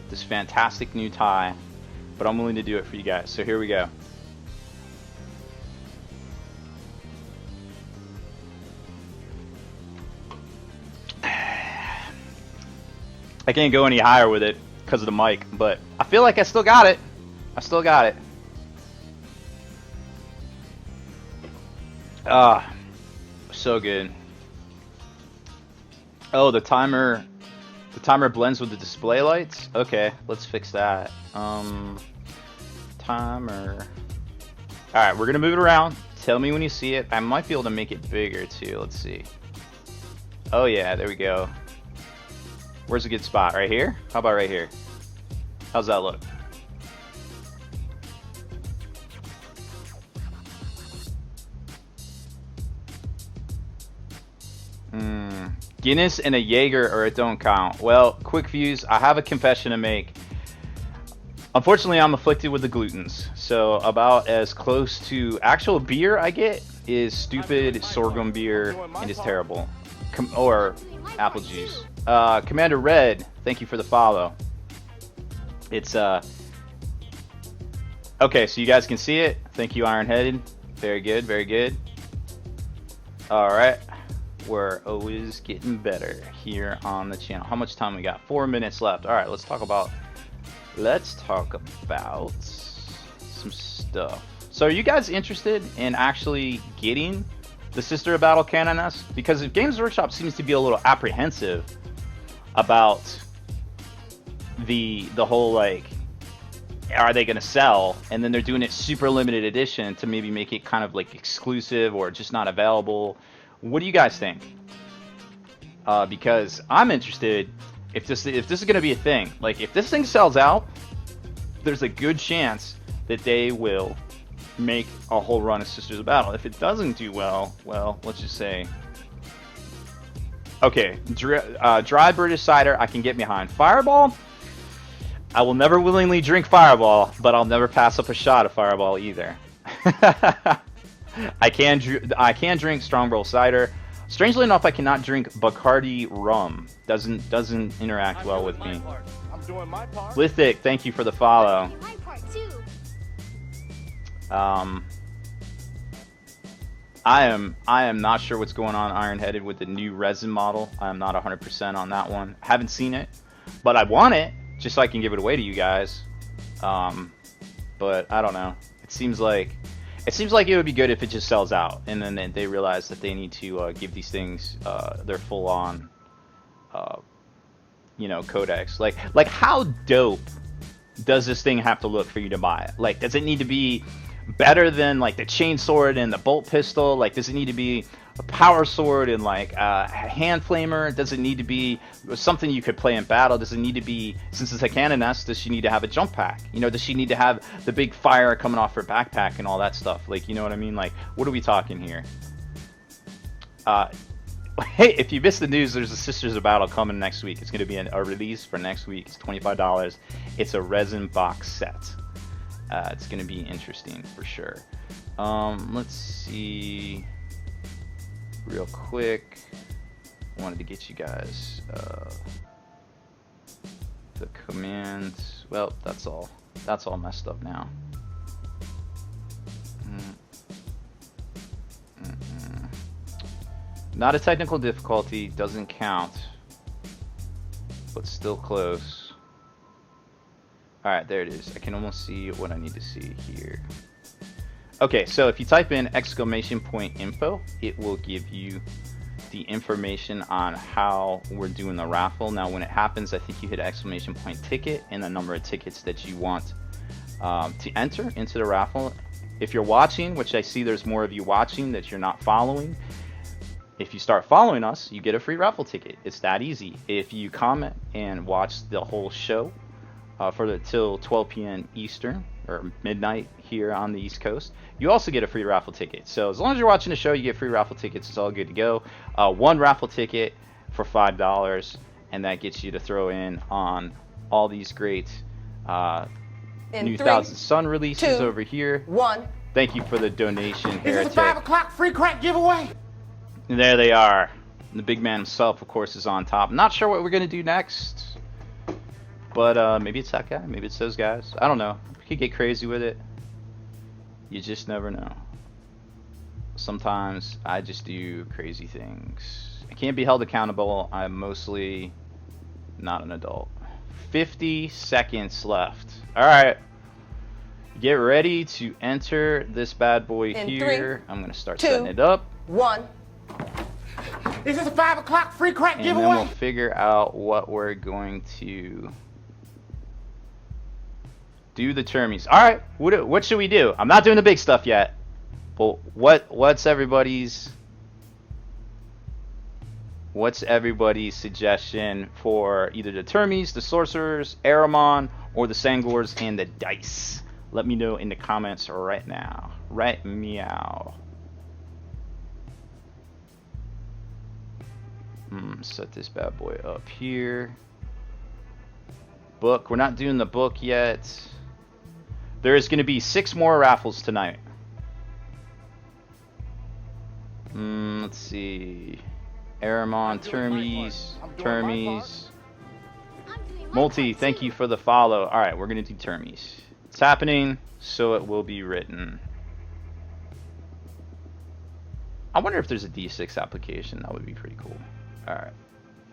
this fantastic new tie. But I'm willing to do it for you guys. So here we go. I can't go any higher with it because of the mic, but I feel like I still got it. I still got it. Ah, so good. Oh, the timer blends with the display lights? Okay, let's fix that. Timer. Alright, we're gonna move it around. Tell me when you see it. I might be able to make it bigger too. Let's see. Oh yeah, there we go. Where's a good spot? Right here? How about right here? How's that look? Guinness and a Jaeger or it don't count. Well, quick fuse, I have a confession to make. Unfortunately, I'm afflicted with the glutens. So about as close to actual beer I get is stupid sorghum beer, and it's terrible. Or apple juice. Commander Red, thank you for the follow. It's okay, so you guys can see it. Thank you, Ironheaded. Very good, very good. Alright. We're always getting better here on the channel. How much time we got? 4 minutes left. Alright, let's talk about some stuff. So are you guys interested in actually getting the Sister of Battle Canoness? Because Games Workshop seems to be a little apprehensive about the whole, like, are they gonna sell? And then they're doing it super limited edition to maybe make it kind of like exclusive or just not available. What do you guys think? Because I'm interested if this is gonna be a thing. Like, if this thing sells out, there's a good chance that they will make a whole run of Sisters of Battle. If it doesn't do well, let's just say, okay, dry British cider I can get behind. Fireball, I will never willingly drink Fireball, but I'll never pass up a shot of Fireball either. I can drink Strongbow cider. Strangely enough, I cannot drink Bacardi rum. Doesn't interact well with me. I'm doing my part. Lithic, thank you for the follow. I'm doing my part too. I am not sure what's going on Iron-Headed with the new resin model. I'm not 100% on that one. Haven't seen it, but I want it just so I can give it away to you guys. But I don't know. It seems like it would be good if it just sells out, and then they realize that they need to give these things their full-on, codex. Like how dope does this thing have to look for you to buy it? Like, does it need to be better than like the chain sword and the bolt pistol? Like, does it need to be a power sword and like a hand flamer? Does it need to be something you could play in battle? Does it need to be, since it's a canoness, does she need to have a jump pack? Does she need to have the big fire coming off her backpack and all that stuff? Like, you know what I mean? Like, what are we talking here? Hey, if you missed the news, there's a Sisters of Battle coming next week. It's going to be a release for next week. It's $25. It's a resin box set. It's going to be interesting for sure. Let's see real quick. I wanted to get you guys the commands. Well, that's all messed up now. Not a technical difficulty, doesn't count, but still close. Alright, there it is. I can almost see what I need to see here. Okay, so if you type in !info, it will give you the information on how we're doing the raffle. Now, when it happens, I think you hit !ticket and the number of tickets that you want to enter into the raffle. If you're watching, which I see there's more of you watching that you're not following, if you start following us, you get a free raffle ticket. It's that easy. If you comment and watch the whole show till 12 p.m. Eastern or midnight here on the East Coast, you also get a free raffle ticket. So as long as you're watching the show, you get free raffle tickets. It's all good to go. One raffle ticket for $5, and that gets you to throw in on all these great new 1000 Sun releases over here. 1. Thank you for the donation, Is Heretic. this a 5 o'clock free crack giveaway? And there they are. The big man himself, of course, is on top. Not sure what we're going to do next. But maybe it's that guy. Maybe it's those guys. I don't know. We could get crazy with it. You just never know. Sometimes I just do crazy things. I can't be held accountable. I'm mostly not an adult. 50 seconds left. Alright. Get ready to enter this bad boy here. 3, I'm going to start 2, setting it up. 1. Is this a 5 o'clock free crack And giveaway? then we'll figure out what we're going to do the termies. Alright, what should we do? I'm not doing the big stuff yet. But what's everybody's suggestion for either the termies, the sorcerers, Aramon, or the Sangors and the dice? Let me know in the comments right now. Right meow. Set this bad boy up here. Book. We're not doing the book yet. There is going to be 6 more raffles tonight. Let's see. Aramon, Termies. Multi, thank you for the follow. Alright, we're going to do Termies. It's happening, so it will be written. I wonder if there's a D6 application. That would be pretty cool. Alright.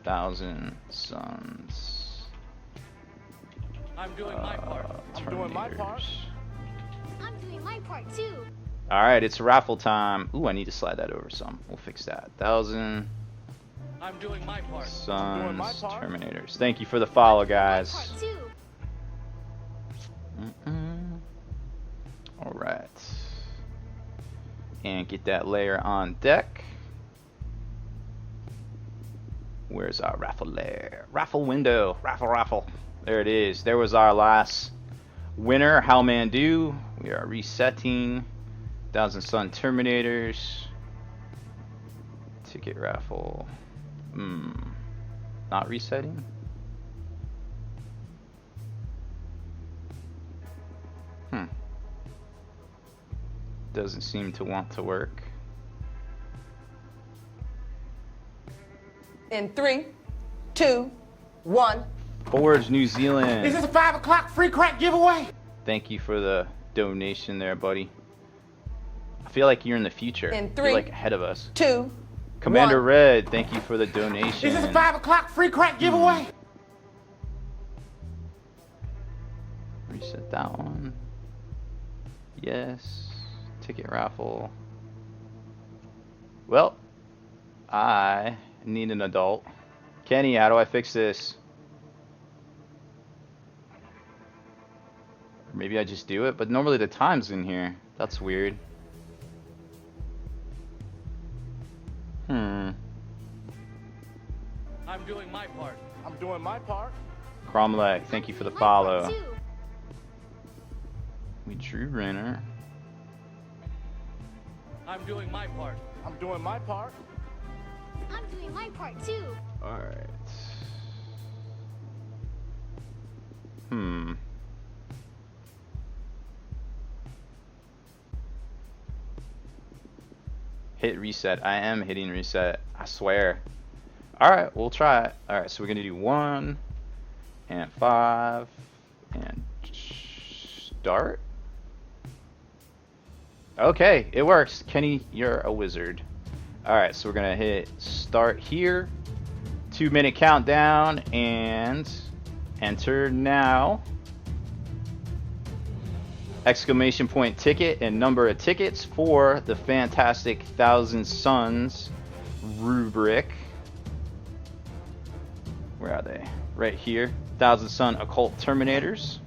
1000 Suns. I'm doing my part. I'm doing my part. I'm doing my part too. Alright, it's raffle time. Ooh, I need to slide that over some. We'll fix that. 1000 I'm doing my part. Suns Terminators. Thank you for the follow, guys. My part too. Alright. And get that layer on deck. Where's our raffle layer? Raffle window. Raffle. There it is. There was our last winner, Howmandu. We are resetting. 1000 Sun Terminators. Ticket raffle. Not resetting? doesn't seem to want to work. In 3, 2, 1. Forge, New Is Zealand. this a 5 o'clock free crack giveaway? Thank you for the donation there, buddy. I feel like you're in the future. In You're 3, like ahead of us. 2, Commander 1. Red, thank you for the donation. Is this a 5 o'clock free crack giveaway? Reset that one. Yes. Ticket raffle. Well, I need an adult. Kenny, how do I fix this? Or maybe I just do it, but normally the time's in here. That's weird. I'm doing my part. I'm doing my part. Cromlech, thank you for the My part follow. too. We drew Renner. I'm doing my part. I'm doing my part. I'm doing my part too. Alright. Hit reset. I am hitting reset. I swear. Alright, we'll try it. Alright, so we're gonna do 1 and 5 and start. Okay, it works. Kenny, you're a wizard. Alright, so we're gonna hit start here. 2-minute countdown and enter now. Exclamation point ticket and number of tickets for the fantastic Thousand Suns rubric. Where are they? Right here. Thousand Sun Occult Terminators.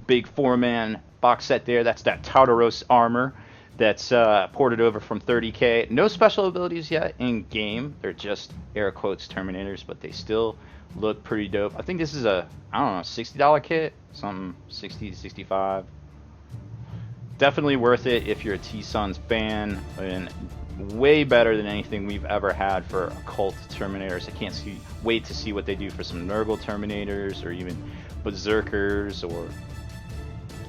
Big 4-man box set there. That's that Tartaros armor that's ported over from 30K. No special abilities yet in game. They're just air quotes Terminators, but they still look pretty dope. I think this is a, I don't know, $60 kit. Something 60 to 65. Definitely worth it if you're a T-Suns fan, and way better than anything we've ever had for occult Terminators. I can't wait to see what they do for some Nurgle Terminators, or even Berserkers, or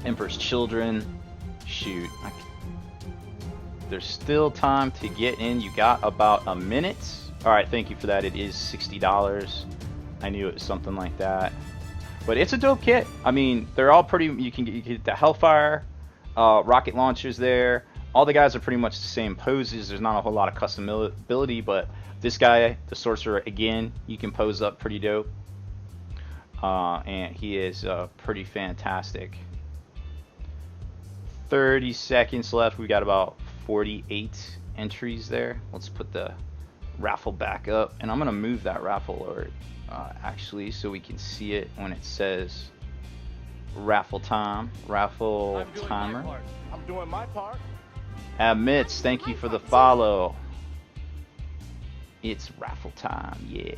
Emperor's Children. Shoot, there's still time to get in. You got about a minute. Alright, thank you for that. It is $60. I knew it was something like that. But it's a dope kit. I mean, they're all pretty, you can get the Hellfire, rocket launchers there. All the guys are pretty much the same poses. There's not a whole lot of customability, but this guy, the Sorcerer, again, you can pose up pretty dope. And he is pretty fantastic. 30 seconds left. We got about 48 entries there. Let's put the raffle back up, and I'm gonna move that raffle alert actually, so we can see it when it says raffle time, raffle I'm doing timer. my part. I'm doing my part. Admits, thank you for the follow. It's raffle time, yeah.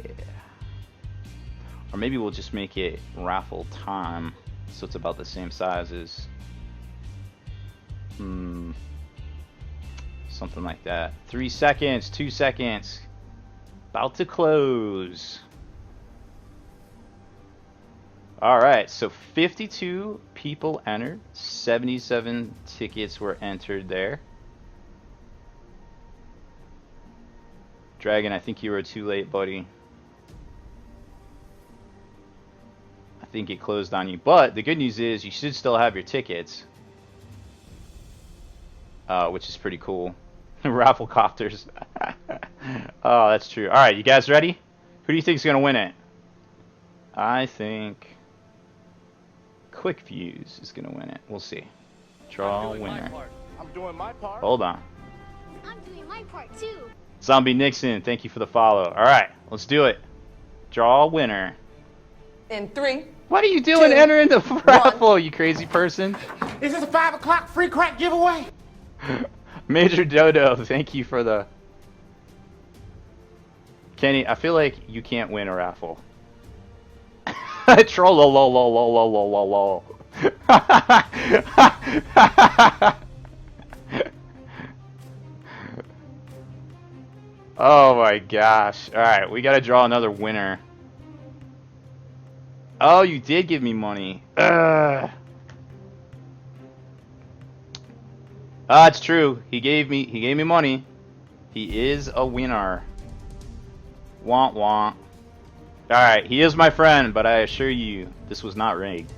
Or maybe we'll just make it raffle time, so it's about the same size as something like that. 3 seconds, 2 seconds. About to close. Alright, so 52 people entered. 77 tickets were entered there. Dragon, I think you were too late, buddy. I think it closed on you. But the good news is you should still have your tickets. Which is pretty cool. Raffle copters. Oh, that's true. Alright, you guys ready? Who do you think is going to win it? I think Quick Views is going to win it. We'll see. Draw I'm doing my winner. part. I'm doing my part. Hold on. I'm doing my part too. Zombie Nixon, thank you for the follow. Alright, let's do it. Draw winner. In 3, What are you doing 2, entering the raffle, you crazy person? Is this a 5 o'clock free crack giveaway? Major Dodo, thank you for the... Kenny, I feel like you can't win a raffle. Troll lol lol lol lol lol lol lol. Oh my gosh. Alright, we gotta draw another winner. Oh, you did give me money. Ugh. Ah, it's true. He gave me money. He is a winner. Want want. Alright, he is my friend, but I assure you, this was not rigged.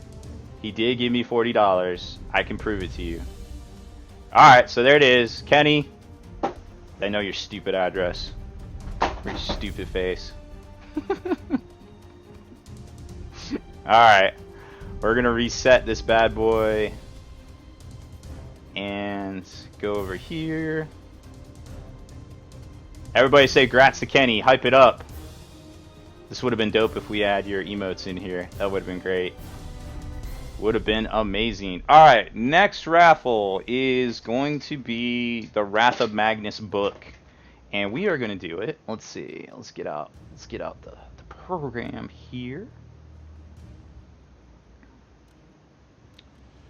He did give me $40. I can prove it to you. Alright, so there it is. Kenny, I know your stupid address. Your stupid face. Alright, we're gonna reset this bad boy. And go over here. Everybody say grats to Kenny. Hype it up. This would have been dope if we had your emotes in here. That would have been great. Would have been amazing. Alright, next raffle is going to be the Wrath of Magnus book. And we are going to do it. Let's see. Let's get out the program here.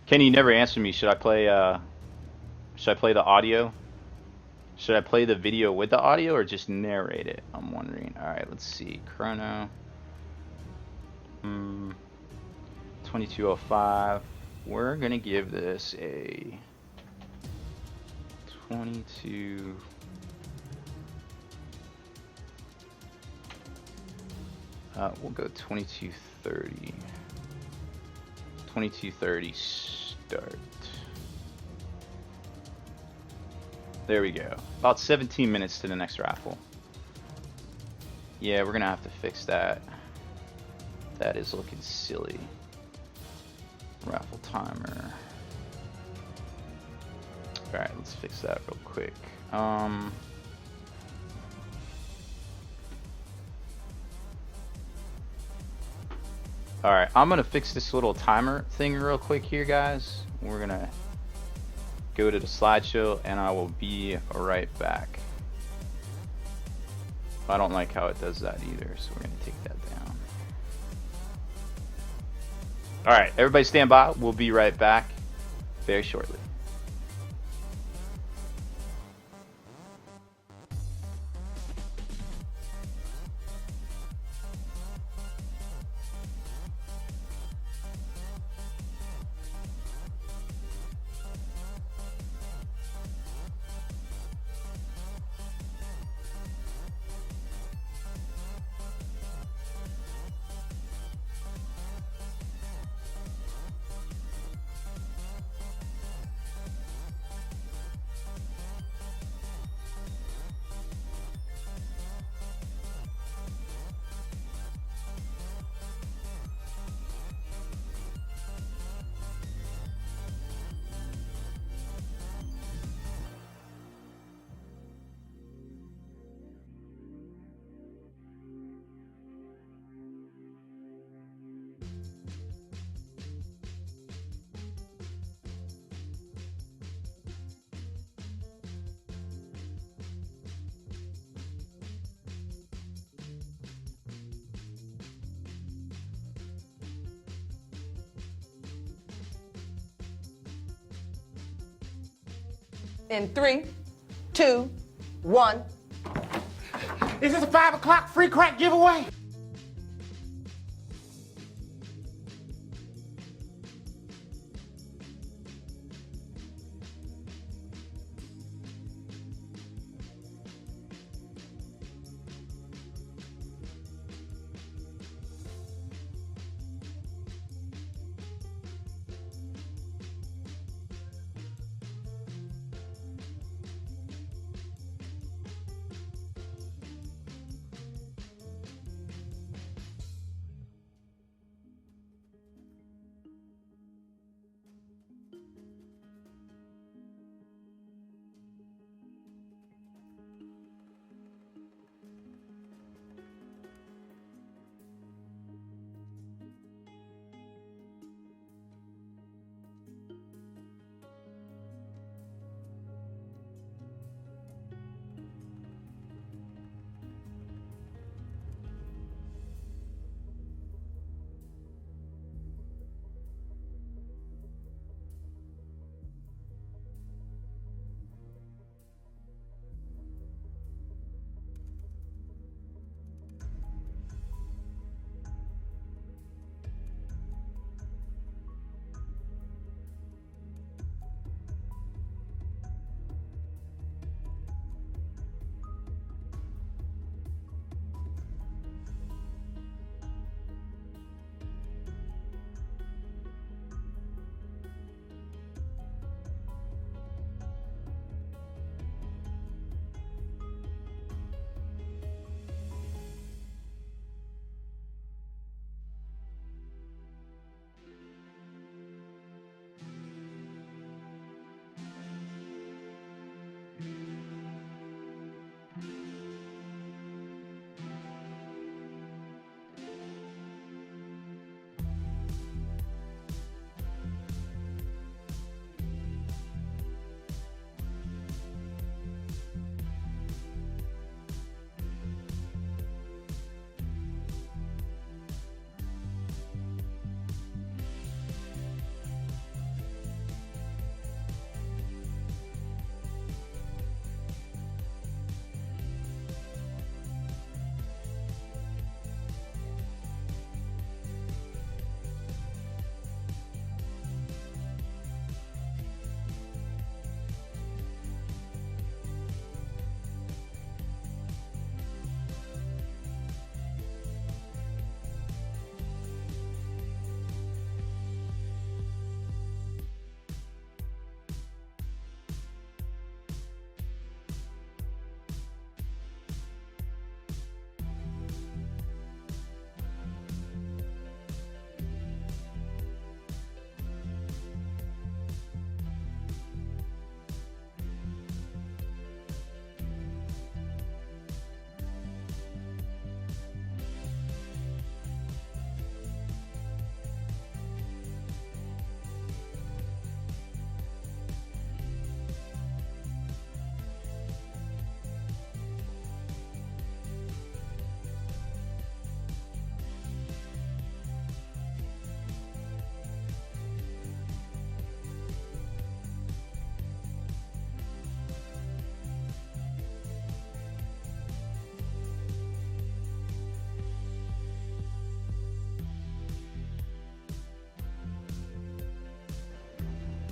Kenny, you never answered me. Should I play the audio? Should I play the video with the audio or just narrate it? I'm wondering. Alright, let's see. Chrono. 2205. We're going to give this a 22. We'll go 2230. 2230 start. There we go. About 17 minutes to the next raffle. Yeah, we're gonna have to fix that. That is looking silly. Raffle timer. Alright, let's fix that real quick. Alright, I'm gonna fix this little timer thing real quick here, guys. We're gonna go to the slideshow and I will be right back. I don't like how it does that either, so we're gonna take that down. Alright, everybody stand by. We'll be right back very shortly. In 3, 2, 1. Is this a 5 o'clock free crack giveaway?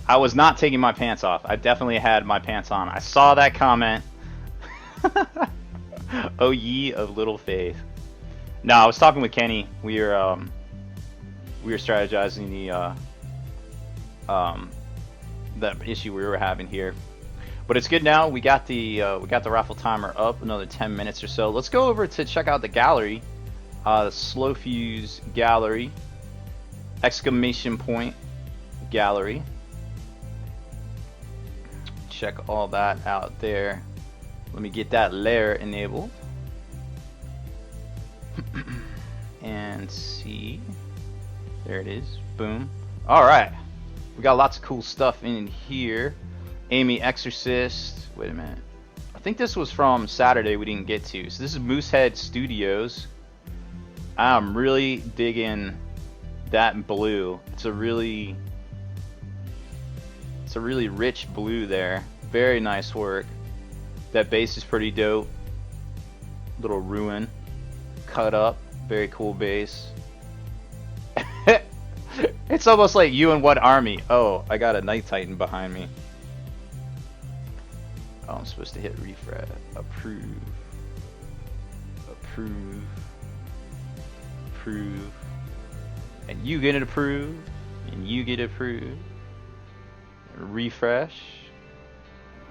I was not taking my pants off. I definitely had my pants on. I saw that comment. Oh ye of little faith. No, I was talking with Kenny. We were strategizing the issue we were having here. But it's good now. We got the raffle timer up another 10 minutes or so. Let's go over to check out the gallery. The Slow Fuse gallery. Exclamation point gallery. Check all that out there. Let me get that layer enabled. And see. There it is. Boom. Alright. We got lots of cool stuff in here. Amy Exorcist. Wait a minute. I think this was from Saturday we didn't get to. So this is Moosehead Studios. I'm really digging that blue. It's a really rich blue there. Very nice work. That bass is pretty dope. Little ruin. Cut up. Very cool bass. It's almost like you and what army? Oh, I got a Night Titan behind me. Oh, I'm supposed to hit refresh. Approve. Approve. Approve. And you get it approved. And you get it approved. Refresh.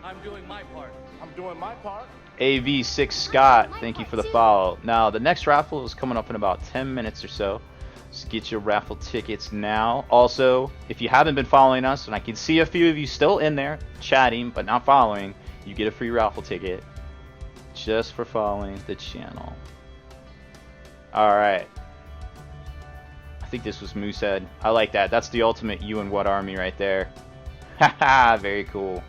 I'm doing my part. I'm doing my part. AV6 Scott, thank you for the follow. Now, the next raffle is coming up in about 10 minutes or so. So get your raffle tickets now. Also, if you haven't been following us, and I can see a few of you still in there chatting but not following, you get a free raffle ticket just for following the channel. Alright. I think this was Moosehead. I like that. That's the ultimate you and what army right there. Haha, very cool.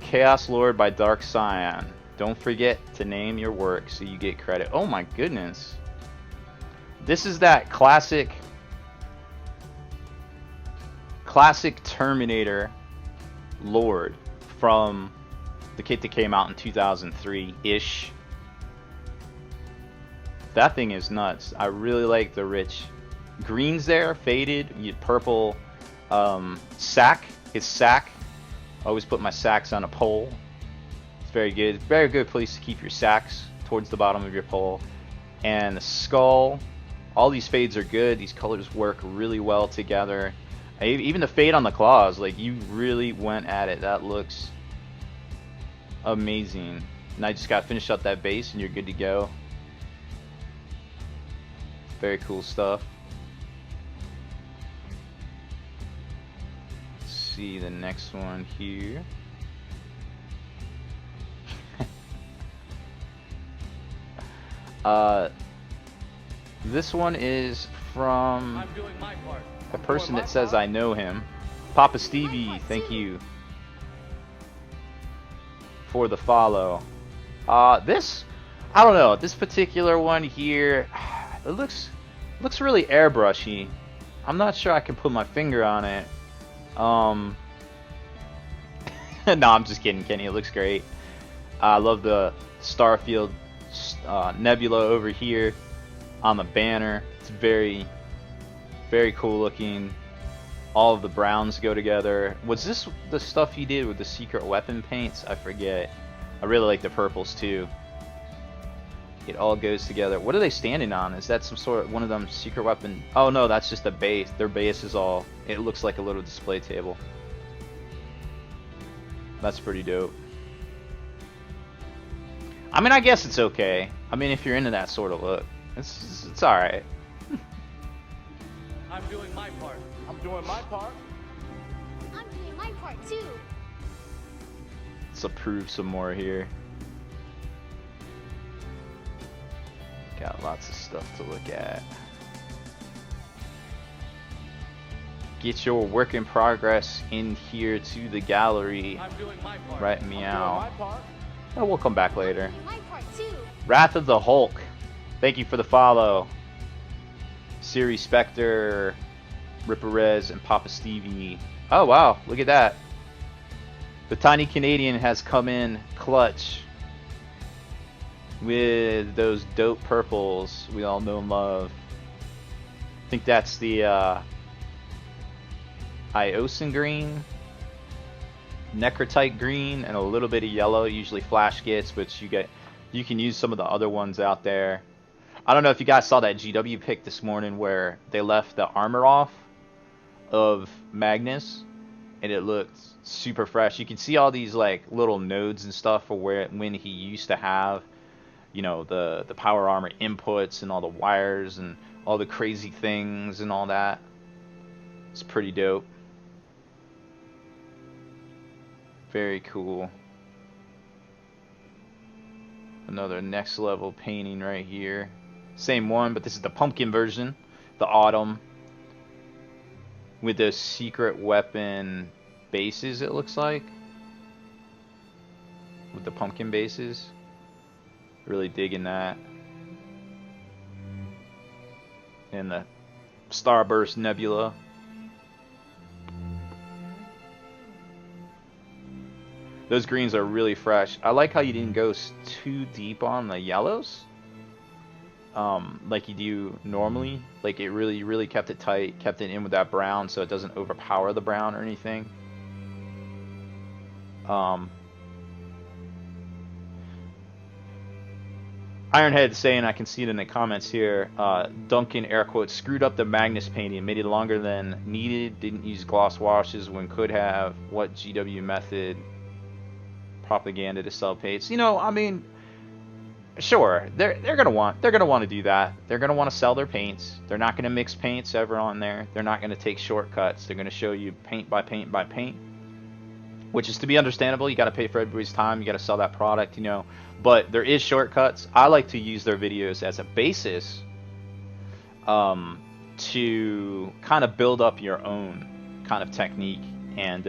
Chaos Lord by Dark Scion. Don't forget to name your work so you get credit. Oh my goodness. This is that classic Terminator Lord from the kit that came out in 2003-ish. That thing is nuts. I really like the rich greens there, faded, purple sack. His sack. I always put my sacks on a pole. It's very good. Very good place to keep your sacks towards the bottom of your pole. And the skull. All these fades are good. These colors work really well together. Even the fade on the claws, like you really went at it. That looks amazing. And I just got to finish up that base and you're good to go. Very cool stuff. Let's see the next one here. This one is from I'm doing my part. a person that says I know him. Papa Stevie, thank you for the follow. This, I don't know, this particular one here, it looks really airbrushy. I'm not sure I can put my finger on it. No, I'm just kidding, Kenny. It looks great. I love the Starfield nebula over here on the banner. It's very, very cool looking. All of the browns go together. Was this the stuff he did with the secret weapon paints? I forget. I really like the purples too. It all goes together. What are they standing on? Is that some sort of one of them secret weapon? Oh no, that's just a base. Their base is all, it looks like a little display table. That's pretty dope. I mean, I guess it's okay. I mean, if you're into that sort of look, it's alright. I'm doing my part. I'm doing my part. I'm doing my part too. Let's approve some more here. Got lots of stuff to look at. Get your work in progress in here to the gallery. I'm doing my part. Right, I'm doing meow. my part. Oh, we'll come back later. I'm doing my part too. Wrath of the Hulk. Thank you for the follow. Siri Spectre, Ripperez, and Papa Stevie. Oh wow, look at that. The Tiny Canadian has come in clutch with those dope purples we all know and love. I think that's the Iosin green, Necrotite green, and a little bit of yellow. Usually Flash gets, but you can use some of the other ones out there. I don't know if you guys saw that GW pick this morning where they left the armor off of Magnus, and it looked super fresh. You can see all these like little nodes and stuff for when he used to have, you know, the power armor inputs and all the wires and all the crazy things and all that. It's pretty dope. Very cool. Another next level painting right here. Same one, but this is the pumpkin version, the autumn, with those secret weapon bases, it looks like, with the pumpkin bases. Really digging that. And the Starburst Nebula. Those greens are really fresh. I like how you didn't go too deep on the yellows, like you do normally. Like it really kept it tight, kept it in with that brown so it doesn't overpower the brown or anything. Ironhead saying, I can see it in the comments here, Duncan, air quotes, screwed up the Magnus painting, made it longer than needed, didn't use gloss washes when could have. What GW method? Propaganda to sell paints. You know, I mean, sure, they're gonna want to do that. They're gonna want to sell their paints. They're not gonna mix paints ever on there. They're not gonna take shortcuts. They're gonna show you paint by paint by paint, which is to be understandable. You got to pay for everybody's time. You got to sell that product, you know. But there is shortcuts. I like to use their videos as a basis to kind of build up your own kind of technique and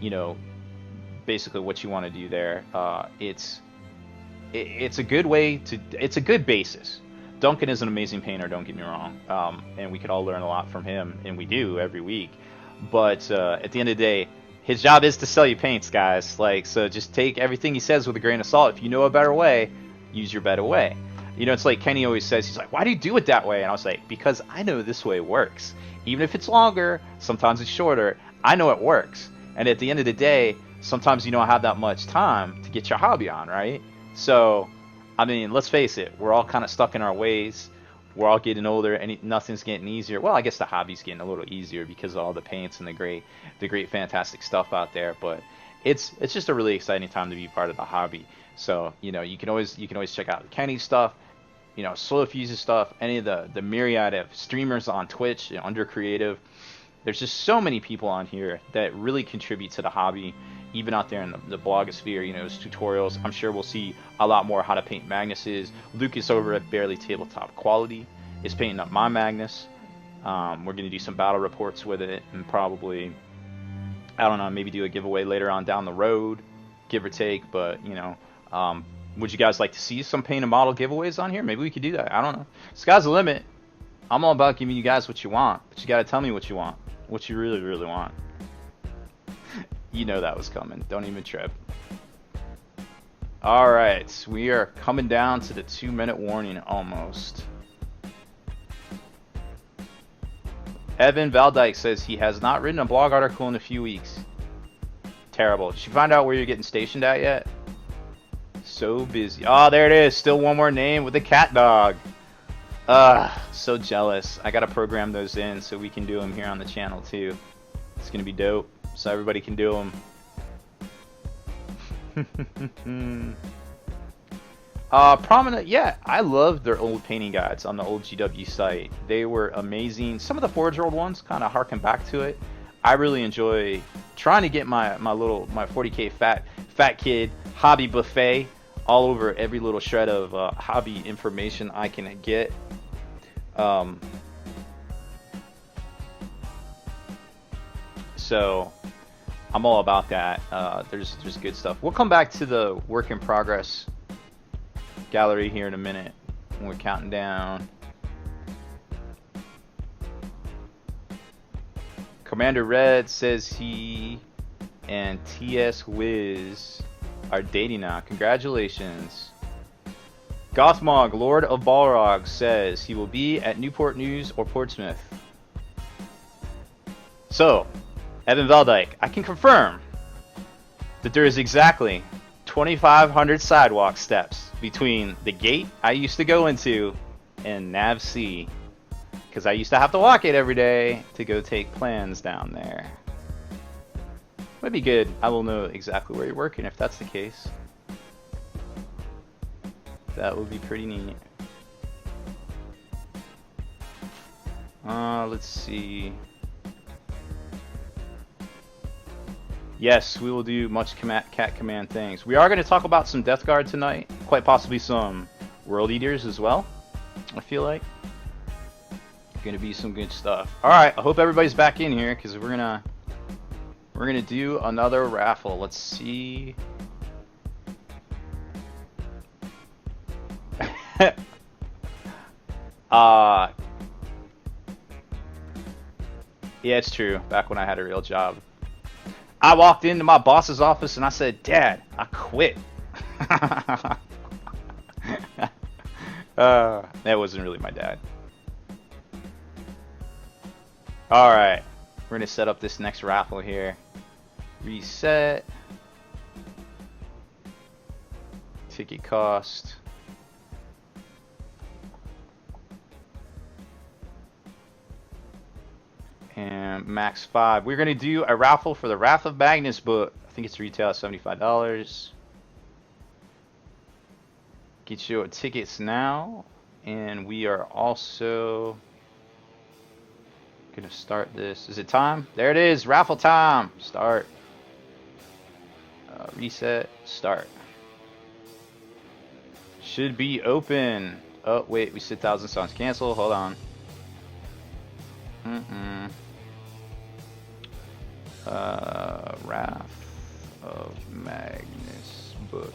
you know, basically what you want to do there. It's a good way to, it's a good basis. Duncan is an amazing painter, don't get me wrong, and we could all learn a lot from him, and we do every week. But at the end of the day, his job is to sell you paints, guys. Like, so just take everything he says with a grain of salt. If you know a better way, use your better way. You know, it's like Kenny always says, he's like, why do you do it that way? And I was like, because I know this way works. Even if it's longer, sometimes it's shorter, I know it works. And at the end of the day, sometimes you don't have that much time to get your hobby on, right? So, I mean, let's face it, we're all kind of stuck in our ways. We're all getting older, and nothing's getting easier. Well, I guess the hobby's getting a little easier because of all the paints and the great, fantastic stuff out there. But it's just a really exciting time to be part of the hobby. So, you know, you can always check out Kenny's stuff, you know, Slow Fuse's stuff, any of the myriad of streamers on Twitch, you know, under Creative. There's just so many people on here that really contribute to the hobby, even out there in the blogosphere. You know, there's tutorials. I'm sure we'll see a lot more how to paint Magnuses. Lucas over at Barely Tabletop Quality is painting up my Magnus. We're going to do some battle reports with it, and probably, I don't know, maybe do a giveaway later on down the road, give or take. But, you know, would you guys like to see some paint and model giveaways on here? Maybe we could do that. I don't know. Sky's the limit. I'm all about giving you guys what you want, but you got to tell me what you want, what you really, really want. You know that was coming. Don't even trip. Alright, we are coming down to the 2-minute warning almost. Evan Valdyke says he has not written a blog article in a few weeks. Terrible. Did you find out where you're getting stationed at yet? So busy. Oh, there it is. Still one more name with a cat dog. So jealous. I gotta program those in so we can do them here on the channel too. It's gonna be dope. So everybody can do them. Prominent, yeah, I love their old painting guides on the old GW site. They were amazing. Some of the 4-year-old ones kind of harken back to it. I really enjoy trying to get my 40K fat kid hobby buffet all over every little shred of hobby information I can get. So I'm all about that. There's good stuff. We'll come back to the work in progress gallery here in a minute when we're counting down. Commander Red says he and TS Wiz are dating now. Congratulations. Gothmog, Lord of Balrog, says he will be at Newport News or Portsmouth. So, Evan Veldyke, I can confirm that there is exactly 2,500 sidewalk steps between the gate I used to go into and Nav C, because I used to have to walk it every day to go take plans down there. Might be good. I will know exactly where you're working if that's the case. That would be pretty neat. Let's see. Yes, we will do much cat command things. We are going to talk about some Death Guard tonight. Quite possibly some World Eaters as well, I feel like. Going to be some good stuff. Alright, I hope everybody's back in here, because we're gonna do another raffle. Let's see. Yeah, it's true. Back when I had a real job. I walked into my boss's office and I said, "Dad, I quit." That wasn't really my dad. Alright. We're going to set up this next raffle here. Reset. Ticket cost. And max 5. We're going to do a raffle for the Wrath of Magnus book. I think it's retail at $75. Get your tickets now. And we are also going to start this. Is it time? There it is. Raffle time. Start. Reset. Start. Should be open. Oh, wait. We said 1,000 songs. Cancel. Hold on. Wrath of Magnus book.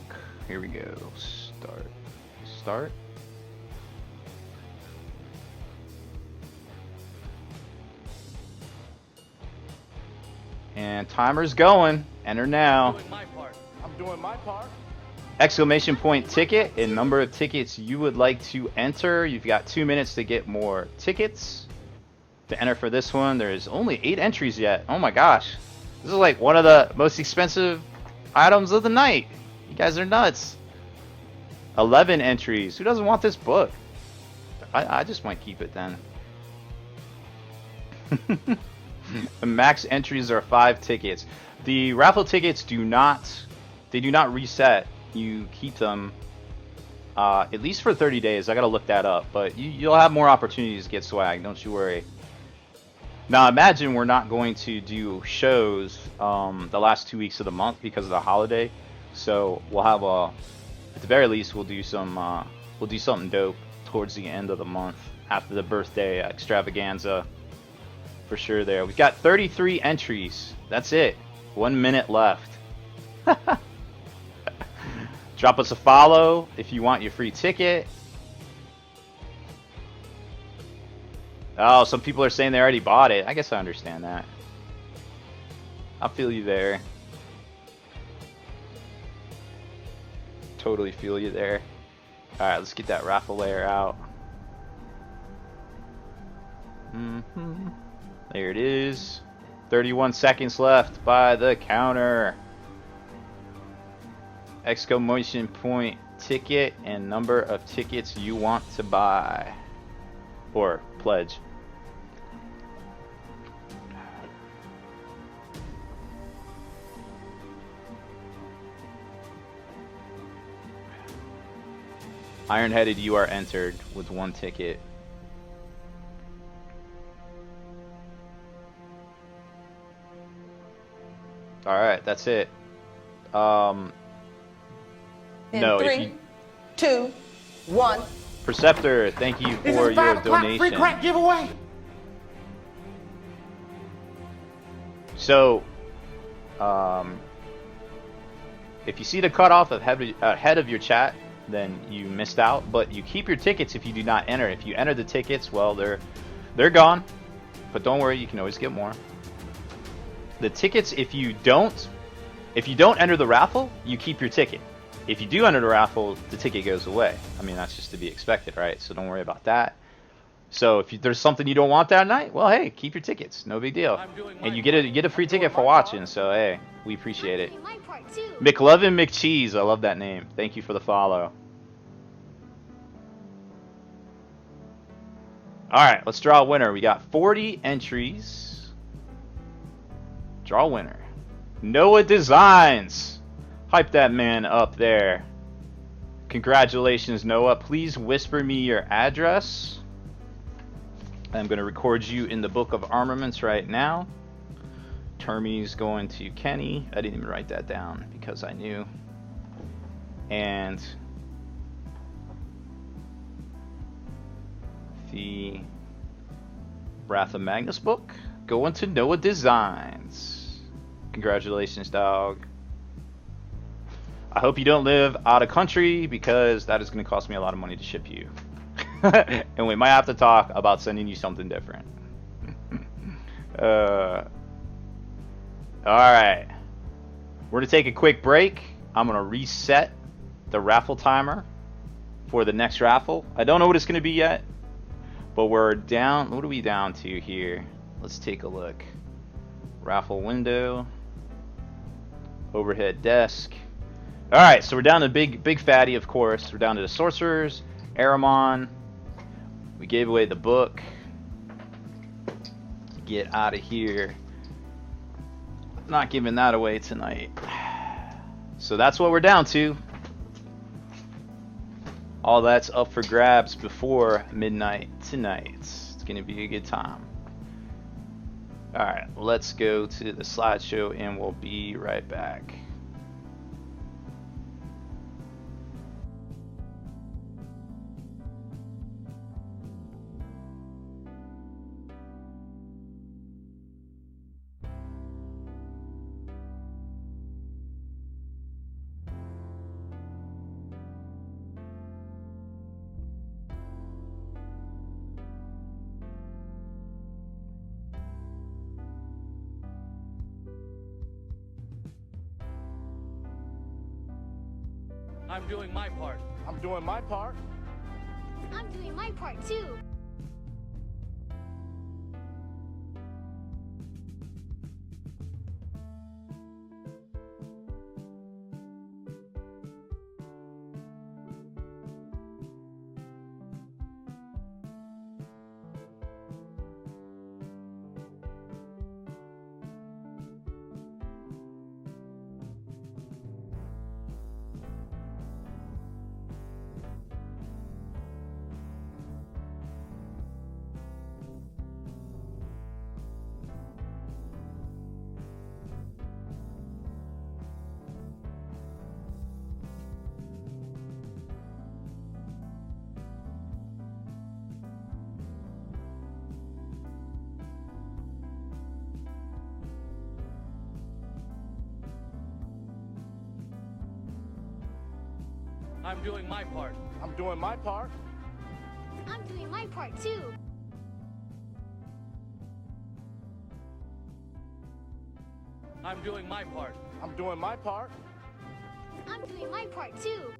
Here we go. Start. Start. And timer's going. Enter now. I'm doing my part. Exclamation point ticket and number of tickets you would like to enter. You've got 2 minutes to get more tickets. To enter for this one, there's only 8 entries yet. Oh my gosh. This is like one of the most expensive items of the night. You guys are nuts. 11 entries. Who doesn't want this book? I just might keep it then. The max entries are 5 tickets. The raffle tickets do not reset. You keep them at least for 30 days. I gotta look that up, but you'll have more opportunities to get swag. Don't you worry. Now imagine we're not going to do shows the last 2 weeks of the month because of the holiday. So we'll have at the very least we'll do something dope towards the end of the month after the birthday extravaganza. For sure there. We've got 33 entries. That's it. 1 minute left. Drop us a follow if you want your free ticket. Oh, some people are saying they already bought it. I guess I understand that. I feel you there. Totally feel you there. Alright, let's get that raffle layer out. There it is. 31 seconds left by the counter. Exclamation point ticket and number of tickets you want to buy. Or pledge. Iron-headed, you are entered with 1 ticket. Alright, that's it. In No, 3, 2, 1. Perceptor, thank you This for is your 5 o'clock free donation. crack giveaway. So, if you see the cutoff ahead of your chat, then you missed out. But you keep your tickets if you do not enter. If you enter the tickets, well, they're gone. But don't worry, you can always get more. The tickets, if you don't enter the raffle, you keep your ticket. If you do enter the raffle, the ticket goes away. I mean, that's just to be expected, right? So don't worry about that. So if there's something you don't want that night, well, hey, keep your tickets. No big deal. I'm doing And my you get a free ticket for watching. So hey, we appreciate I'm it. doing my part too. McLovin McCheese, I love that name. Thank you for the follow. All right, let's draw a winner. We got 40 entries. Draw a winner. Noah Designs. Hype that man up there. Congratulations, Noah. Please whisper me your address. I'm going to record you in the book of armaments right now. Termy's going to Kenny. I didn't even write that down because I knew. And the Wrath of Magnus book going to Noah Designs. Congratulations, dog. I hope you don't live out of country because that is going to cost me a lot of money to ship you. And we might have to talk about sending you something different. Alright. We're going to take a quick break. I'm going to reset the raffle timer for the next raffle. I don't know what it's going to be yet. But we're down. What are we down to here? Let's take a look. Raffle window. Overhead desk. Alright, so we're down to big fatty, of course. We're down to the sorcerers. Aramon. We gave away the book. Get out of here. Not giving that away tonight. So that's what we're down to. All that's up for grabs before midnight tonight. It's going to be a good time. Alright, let's go to the slideshow and we'll be right back. I'm doing my part. I'm doing my part. I'm doing my part too. I'm doing my part. I'm doing my part. I'm doing my part too. I'm doing my part. I'm doing my part. I'm doing my part too.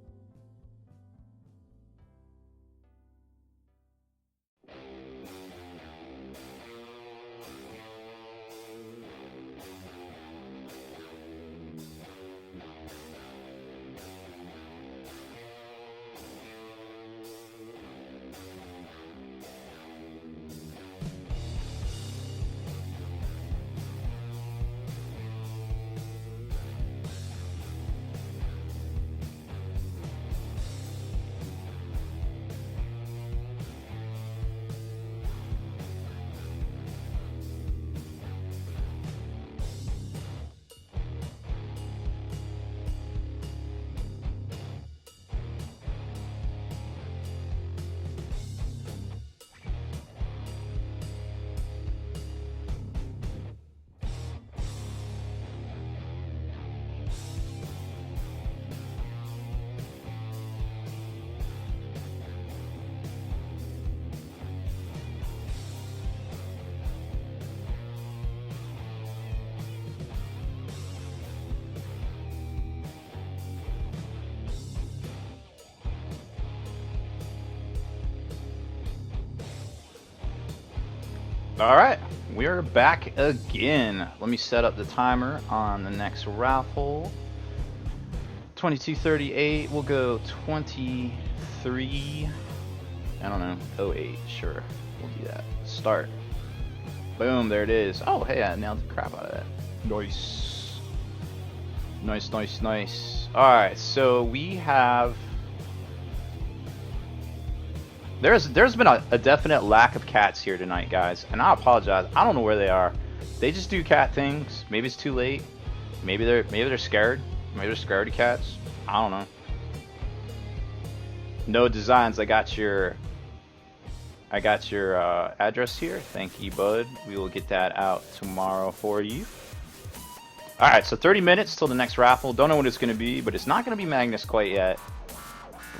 Alright, we're back again. Let me set up the timer on the next raffle. 2238, we'll go 23, I don't know, 08, sure. We'll do that. Start. Boom, there it is. Oh, hey, I nailed the crap out of that. Nice. Nice, nice, nice. Alright, so we have... There's been a definite lack of cats here tonight, guys, and I apologize. I don't know where they are. They just do cat things. Maybe it's too late. Maybe they're scared. Maybe they're scared of cats. I don't know. No designs. I got your address here. Thank you, bud. We will get that out tomorrow for you. All right, so 30 minutes till the next raffle. Don't know what it's going to be, but it's not going to be Magnus quite yet.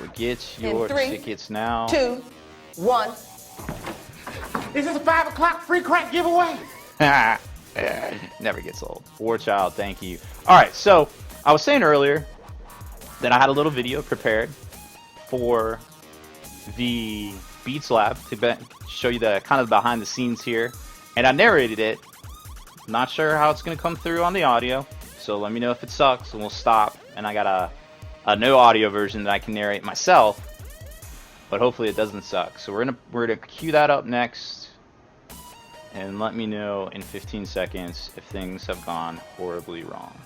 But get your tickets now. 2, 1. Is this a 5 o'clock free crack giveaway? Never gets old. War Child, thank you. All right, so I was saying earlier that I had a little video prepared for the Beats Lab to show you the kind of behind the scenes here, and I narrated it. Not sure how it's going to come through on the audio, so let me know if it sucks, and we'll stop. And I got a no audio version that I can narrate myself, but hopefully it doesn't suck. So we're gonna cue that up next, and let me know in 15 seconds if things have gone horribly wrong.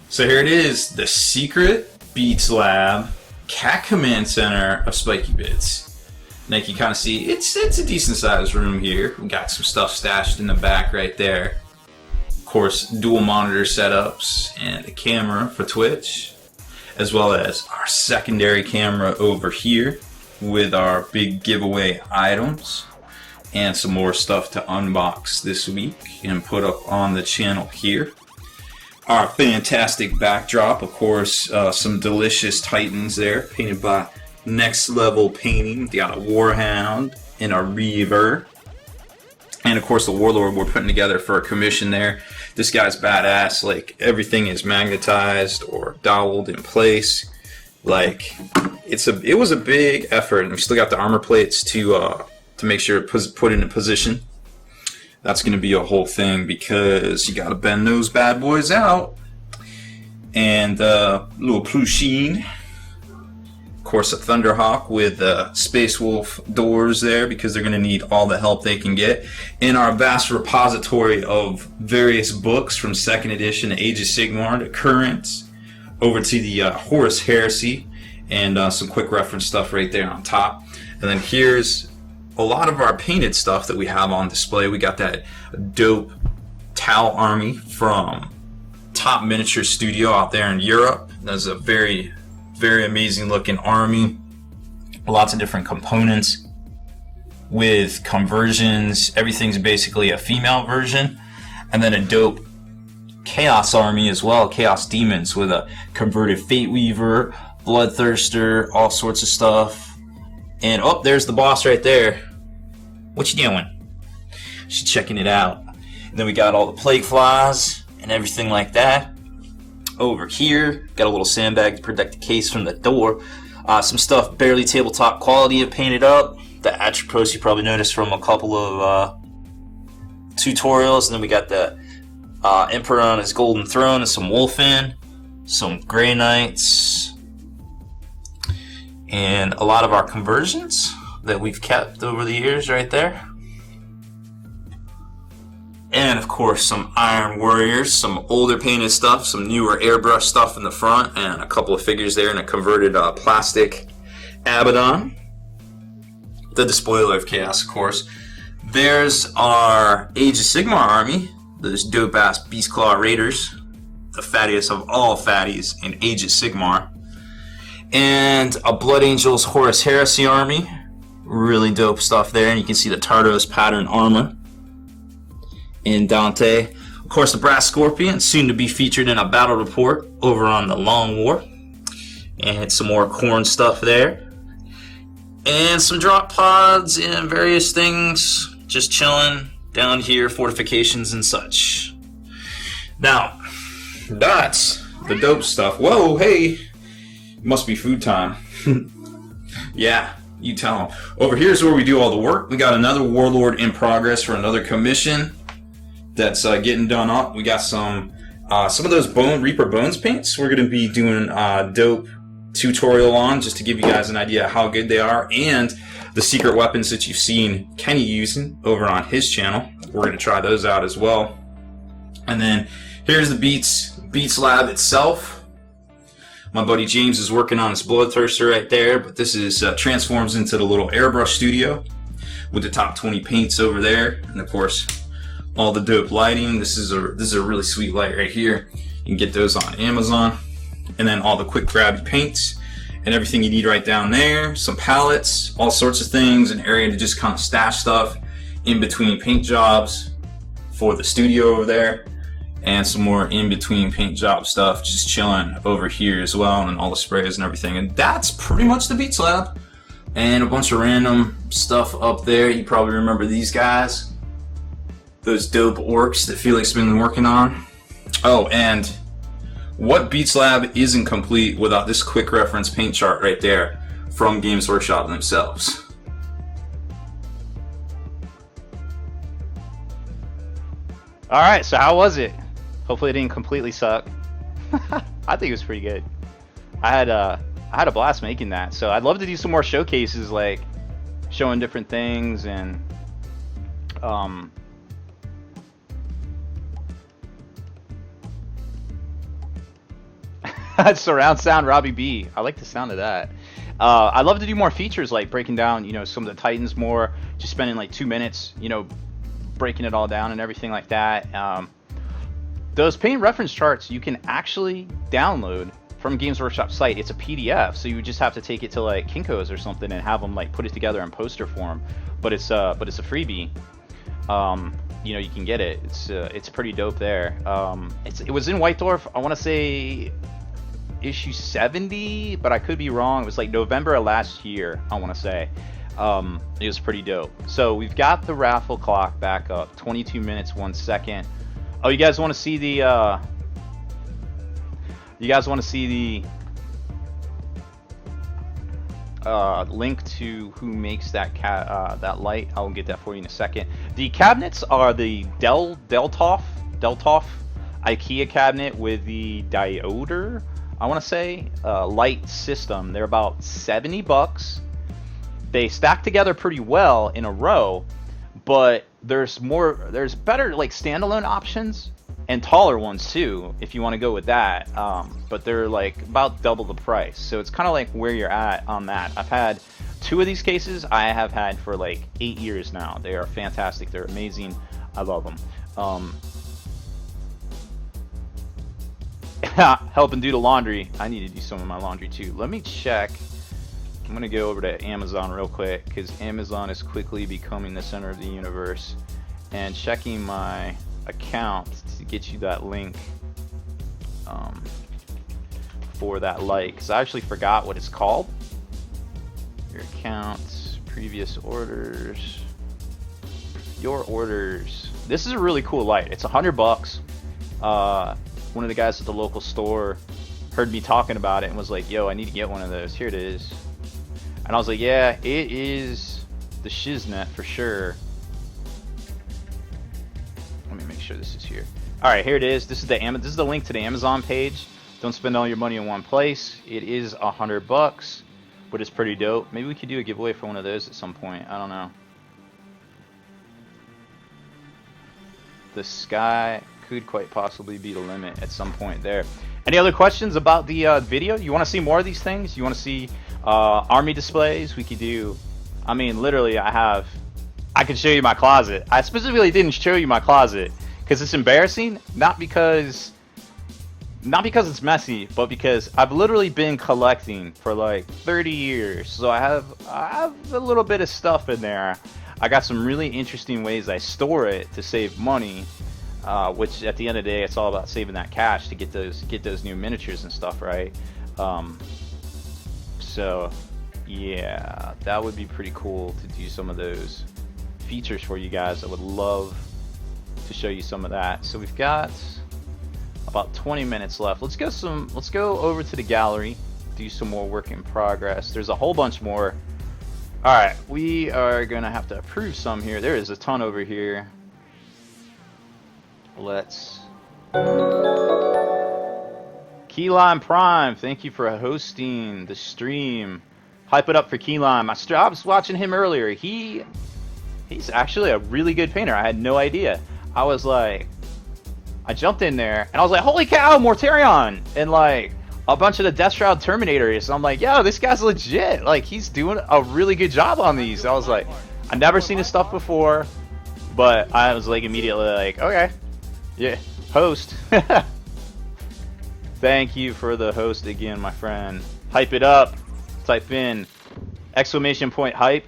So here it is, the secret Beats Lab Cat Command Center of Spiky Bits. Now you can kind of see it's a decent sized room here. We got some stuff stashed in the back right there. Of course, dual monitor setups and a camera for Twitch, as well as our secondary camera over here with our big giveaway items and some more stuff to unbox this week and put up on the channel here. Our fantastic backdrop, of course, some delicious Titans there painted by Next Level Painting. They got a Warhound and a Reaver. And of course the Warlord we're putting together for a commission there. This guy's badass. Like, everything is magnetized or doweled in place. Like, it was a big effort, and we still got the armor plates to make sure it's put into position. That's going to be a whole thing because you got to bend those bad boys out. And little Plusheen. Of course, a Thunderhawk with Space Wolf doors there because they're going to need all the help they can get. In our vast repository of various books from 2nd edition to Age of Sigmar to Currents, over to the Horus Heresy, and some quick reference stuff right there on top. And then here's a lot of our painted stuff that we have on display. We got that dope Tau army from Top Miniature Studio out there in Europe. That's a very amazing looking army. Lots of different components with conversions. Everything's basically a female version. And then a dope Chaos army as well. Chaos Demons with a converted Fate Weaver, Bloodthirster, all sorts of stuff. And oh, there's the boss right there. What you doing? She's checking it out. And then we got all the Plague Flies and everything like that. Over here, got a little sandbag to protect the case from the door. Some stuff barely tabletop quality of painted up. The Atropos you probably noticed from a couple of tutorials. And then we got the Emperor on his golden throne and some Wolfen, some Grey Knights, and a lot of our conversions that we've kept over the years right there. And of course some Iron Warriors, some older painted stuff, some newer airbrush stuff in the front, and a couple of figures there in a converted plastic Abaddon. The Despoiler of Chaos, of course. There's our Age of Sigmar army, those dope ass Beastclaw Raiders, the fattiest of all fatties in Age of Sigmar. And a Blood Angels Horus Heresy army, really dope stuff there, and you can see the Tardos pattern armor in Dante. Of course, the Brass Scorpion, soon to be featured in a battle report over on the Long War. And some more corn stuff there. And some drop pods and various things just chilling down here, fortifications and such. Now, that's the dope stuff. Whoa, hey, must be food time. Yeah, You tell them. Over here is where we do all the work. We got another Warlord in progress for another commission that's getting done up. We got some of those Reaper Bones paints we're going to be doing a dope tutorial on, just to give you guys an idea of how good they are, and the secret weapons that you've seen Kenny using over on his channel. We're going to try those out as well. And then here's the Beats Lab itself. My buddy James is working on his Bloodthirster right there, but this is transforms into the little airbrush studio with the top 20 paints over there, and of course all the dope lighting. This is a really sweet light right here. You can get those on Amazon. And then all the quick grabby paints and everything you need right down there. Some palettes, all sorts of things, an area to just kind of stash stuff in between paint jobs for the studio over there, and some more in between paint job stuff just chilling over here as well, and all the sprays and everything. And that's pretty much the Beats Lab, and a bunch of random stuff up there. You probably remember these guys, those dope orcs that Felix has been working on. Oh, and what Beats Lab isn't complete without this quick reference paint chart right there from Games Workshop themselves. Alright, so how was it? Hopefully it didn't completely suck. I think it was pretty good. I had a blast making that, so I'd love to do some more showcases, like showing different things and surround sound Robbie B. I like the sound of that. I'd love to do more features, like breaking down, some of the Titans more, just spending like 2 minutes, breaking it all down and everything like that. Those paint reference charts you can actually download from Games Workshop site. It's a PDF, so you just have to take it to like Kinko's or something and have them like put it together in poster form. But it's a freebie. You can get it. It's pretty dope there. It was in White Dwarf. I want to say issue 70, but I could be wrong. It was like November of last year, I want to say. It was pretty dope. So we've got the raffle clock back up, 22 minutes 1 second. Oh, you guys want to see the link to who makes that that light? I'll get that for you in a second. The cabinets are the Deltoff IKEA cabinet with the dioder, I want to say, light system. They're about $70. They stack together pretty well in a row, but there's better like standalone options and taller ones too if you want to go with that. But they're like about double the price, so it's kind of like where you're at on that. I've had 2 of these cases. I have had for like 8 years now. They are fantastic. They're amazing. I love them. Helping do the laundry. I need to do some of my laundry too. Let me check. I'm going to go over to Amazon real quick, because Amazon is quickly becoming the center of the universe, and checking my account to get you that link for that light, because I actually forgot what it's called. Your accounts, previous orders, your orders. This is a really cool light. It's $100. One of the guys at the local store heard me talking about it and was like, yo, I need to get one of those. Here it is. And I was like, yeah, it is the shiznit for sure. Let me make sure this is here. All right, here it is. This is the link to the Amazon page. Don't spend all your money in one place. It is $100, but it's pretty dope. Maybe we could do a giveaway for one of those at some point. I don't know. The sky could quite possibly be the limit at some point there. Any other questions about the video? You want to see more of these things? You want to see army displays? We could do, I mean, literally I could show you my closet. I specifically didn't show you my closet because it's embarrassing, not because it's messy, but because I've literally been collecting for like 30 years. So I have a little bit of stuff in there. I got some really interesting ways I store it to save money, which at the end of the day, it's all about saving that cash to get those new miniatures and stuff, right? So yeah, that would be pretty cool to do some of those features for you guys. I would love to show you some of that. So we've got about 20 minutes left. Let's go over to the gallery, do some more work in progress. There's a whole bunch more Alright, we are gonna have to approve some here. There is a ton over here. Let's... Keyline Prime, thank you for hosting the stream. Hype it up for Keyline. I was watching him earlier. He's actually a really good painter. I had no idea. I was like... I jumped in there, and I was like, holy cow, Mortarion! And like... a bunch of the Death Shroud Terminators. I'm like, yo, this guy's legit. Like, he's doing a really good job on these. I was like, I've never seen his stuff before, but I was like immediately like, okay, yeah, host. Thank you for the host again, my friend. Hype it up. Type in exclamation point hype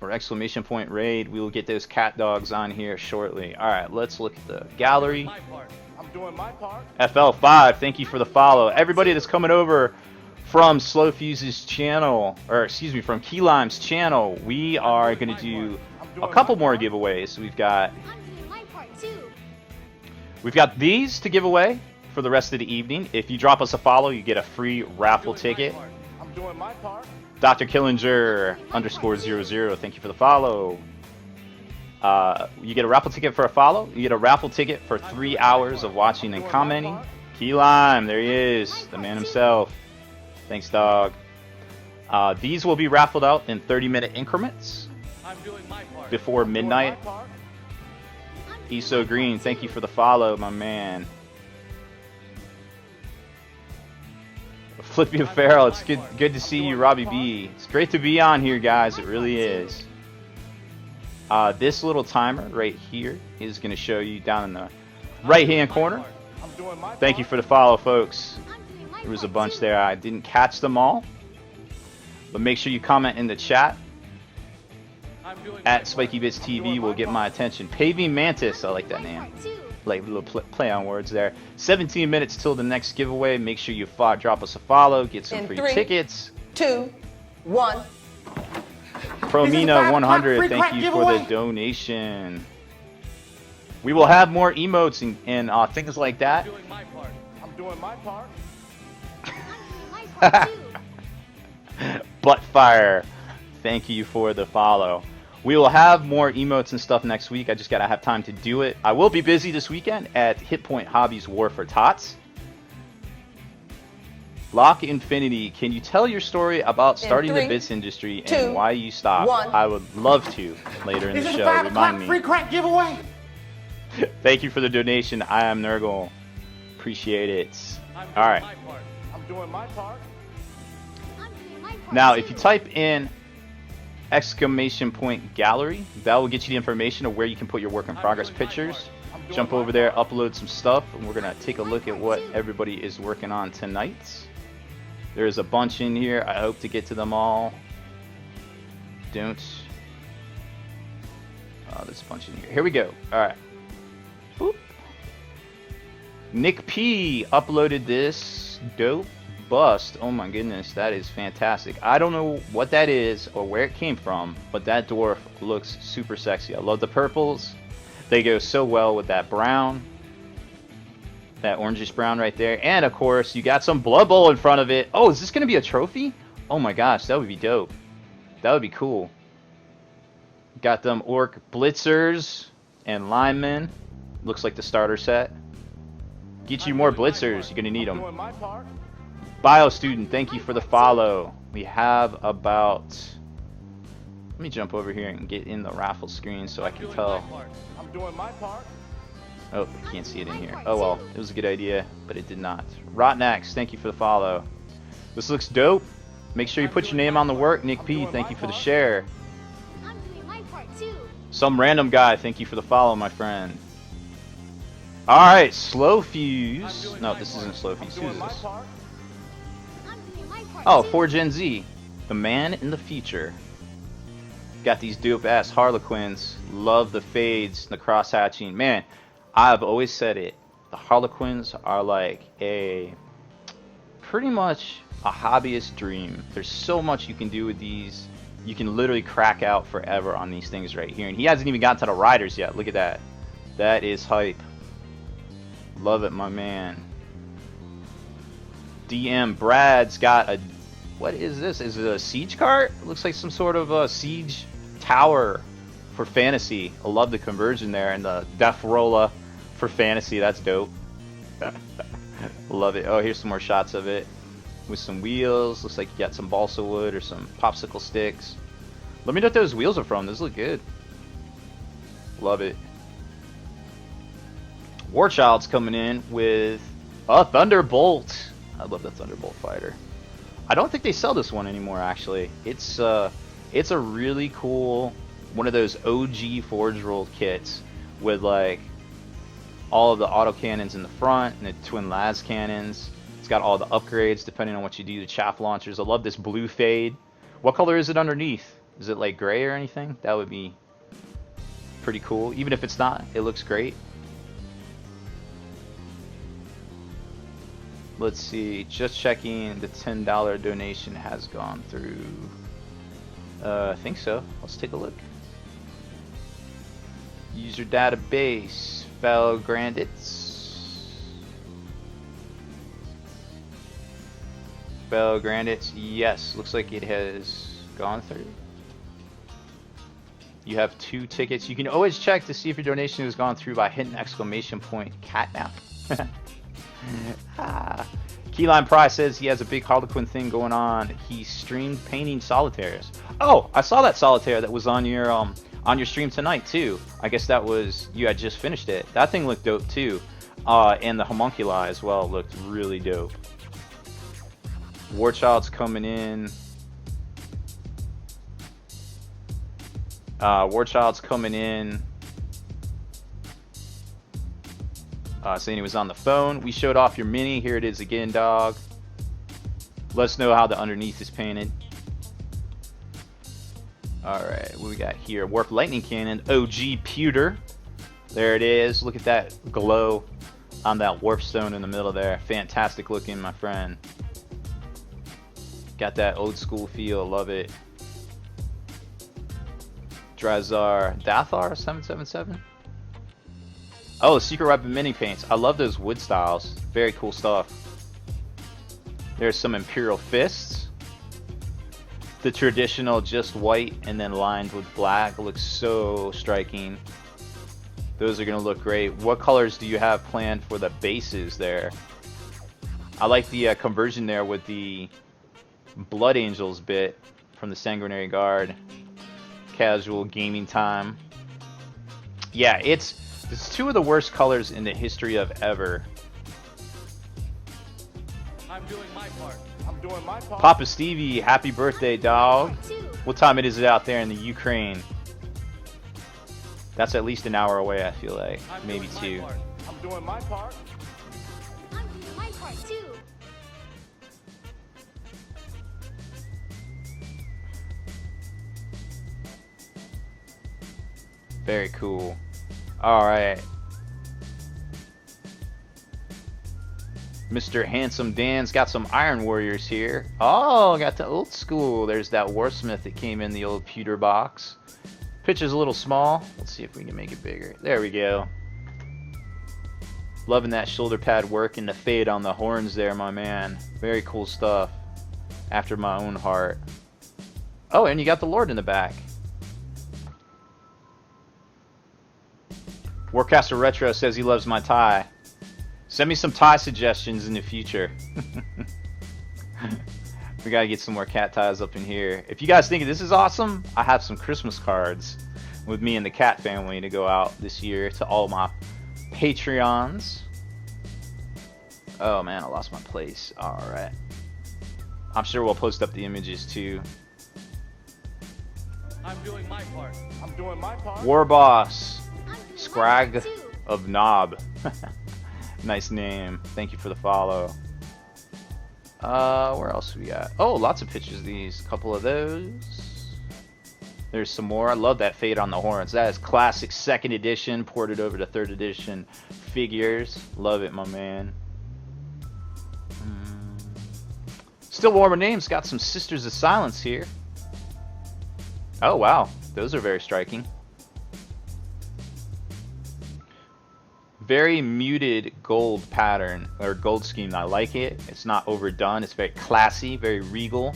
or exclamation point raid. We will get those cat dogs on here shortly. All right, let's look at the gallery. I'm doing my part. FL5, thank you for the follow. Everybody that's coming over from Slow Fuse's channel, or excuse me, from Keylime's channel, we are going to do a couple more giveaways. I'm doing my part too. We've got these to give away for the rest of the evening. If you drop us a follow, you get a free raffle ticket. I'm doing my part. Dr. Killinger _00, thank you for the follow. You get a raffle ticket for a follow. You get a raffle ticket for 3 hours of watching and commenting. Keylime, there he is, the man himself. Thanks, dog. These will be raffled out in 30-minute increments before midnight. Eso Green, thank you for the follow, my man. Flippy Farrell, it's good to see you, Robbie B. It's great to be on here, guys. It really is. This little timer right here is going to show you down in the right-hand corner. Thank you for the follow, folks. There was a bunch there. I didn't catch them all. But make sure you comment in the chat. At SpikyBits TV will get my attention. Paving Mantis, I like that name. Like a little play on words there. 17 minutes till the next giveaway. Make sure you drop us a follow. Get some free tickets. 2, 1. Promina 100, thank you for the donation. We will have more emotes and things like that. I'm doing my part. Buttfire, thank you for the follow. We will have more emotes and stuff next week. I just gotta have time to do it. I will be busy this weekend at Hit Point Hobbies War for Tots. Lock Infinity, can you tell your story about starting the bits industry and why you stopped? I would love to later in the show. Remind me. Free crack giveaway. Thank you for the donation. I am Nurgle. Appreciate it. All right. I'm doing my part. Now, if you type in exclamation point gallery, that will get you the information of where you can put your work in progress pictures. Jump over there, upload some stuff, and we're gonna take a look at what everybody is working on tonight. There's a bunch in here. I hope to get to them all. Don't. Oh, there's a bunch in here. Here we go. All right. Boop. Nick P uploaded this dope bust. Oh my goodness, that is fantastic. I don't know what that is or where it came from, but that dwarf looks super sexy. I love the purples. They go so well with that brown. That orangish brown right there. And of course, you got some Blood Bowl in front of it. Oh, is this going to be a trophy? Oh my gosh, that would be dope. That would be cool. Got them Orc Blitzers and Linemen. Looks like the starter set. Get you more Blitzers. You're going to need them. Bio Student, thank you for the follow. We have about... Let me jump over here and get in the raffle screen so I can tell. I'm doing my part. Oh, I can't see it in here. Oh well, it was a good idea, but it did not. Rotnax, thank you for the follow. This looks dope. Make sure you put your name on the work. Nick P, thank you for the share. I'm doing my part too. Some random guy, thank you for the follow, my friend. Alright, Slow Fuse. No, this isn't Slow Fuse. Who is this? Oh, 4Gen Z. The man in the future. Got these dope ass Harlequins. Love the fades, the cross hatching. Man, I've always said it. The Harlequins are like pretty much a hobbyist dream. There's so much you can do with these. You can literally crack out forever on these things right here. And he hasn't even gotten to the riders yet. Look at that. That is hype. Love it, my man. DM Brad's got a What is this? Is it a siege cart? It looks like some sort of a siege tower for fantasy. I love the conversion there, and the Def Rolla for fantasy. That's dope. Love it. Oh, here's some more shots of it with some wheels. Looks like you got some balsa wood or some popsicle sticks. Let me know what those wheels are from. Those look good. Love it. Warchild's coming in with a Thunderbolt. I love the Thunderbolt fighter. I don't think they sell this one anymore, actually. It's a really cool, one of those OG Forge World kits with like all of the autocannons in the front and the twin las cannons. It's got all the upgrades depending on what you do to chaff launchers. I love this blue fade. What color is it underneath? Is it like gray or anything? That would be pretty cool. Even if it's not, it looks great. Let's see, just checking, the $10 donation has gone through. I think so. Let's take a look. User database, fellow Grandits. Fellow Grandits, yes, looks like it has gone through. You have 2 tickets. You can always check to see if your donation has gone through by hitting exclamation point catnap. Keyline Price says he has a big Harlequin thing going on. He streamed painting solitaires. Oh, I saw that solitaire that was on your stream tonight too. I guess that was, you had just finished it. That thing looked dope too. And the homunculi as well looked really dope. Warchild's coming in. Warchild's coming in. Saying he was on the phone. We showed off your mini. Here it is again, dog. Let us know how the underneath is painted. Alright, what we got here? Warp Lightning Cannon, OG Pewter. There it is. Look at that glow on that warp stone in the middle there. Fantastic looking, my friend. Got that old school feel. Love it. Drazar Dathar 777. Oh, Secret Weapon mini paints. I love those wood styles. Very cool stuff. There's some Imperial Fists. The traditional just white and then lined with black. It looks so striking. Those are going to look great. What colors do you have planned for the bases there? I like the conversion there with the Blood Angels bit from the Sanguinary Guard. Casual gaming time. Yeah, it's 2 of the worst colors in the history of ever. I'm doing my part. I'm doing my part. Papa Stevie, happy birthday, dog. What time is it out there in the Ukraine? That's at least an hour away, I feel like. Maybe 2. I'm doing my part. I'm doing my part too. Very cool. Alright. Mr. Handsome Dan's got some Iron Warriors here. Oh, got the old school. There's that Warsmith that came in the old pewter box. Picture's a little small. Let's see if we can make it bigger. There we go. Loving that shoulder pad work and the fade on the horns there, my man. Very cool stuff. After my own heart. Oh, and you got the Lord in the back. Warcaster Retro says he loves my tie. Send me some tie suggestions in the future. We gotta get some more cat ties up in here. If you guys think this is awesome, I have some Christmas cards with me and the cat family to go out this year to all my Patreons. Oh man, I lost my place. Alright. I'm sure we'll post up the images too. I'm doing my part. I'm doing my part. War Boss. I'm doing my Scrag part too. of Knob. Nice name. Thank you for the follow. Where else we got? Oh, lots of pictures of these. A couple of those. There's some more. I love that fade on the horns. That is classic 2nd edition, ported over to 3rd edition figures. Love it, my man. Still Warmer Names got some Sisters of Silence here. Oh, wow. Those are very striking. Very muted gold pattern or gold scheme. I like it. It's not overdone. It's very classy, very regal.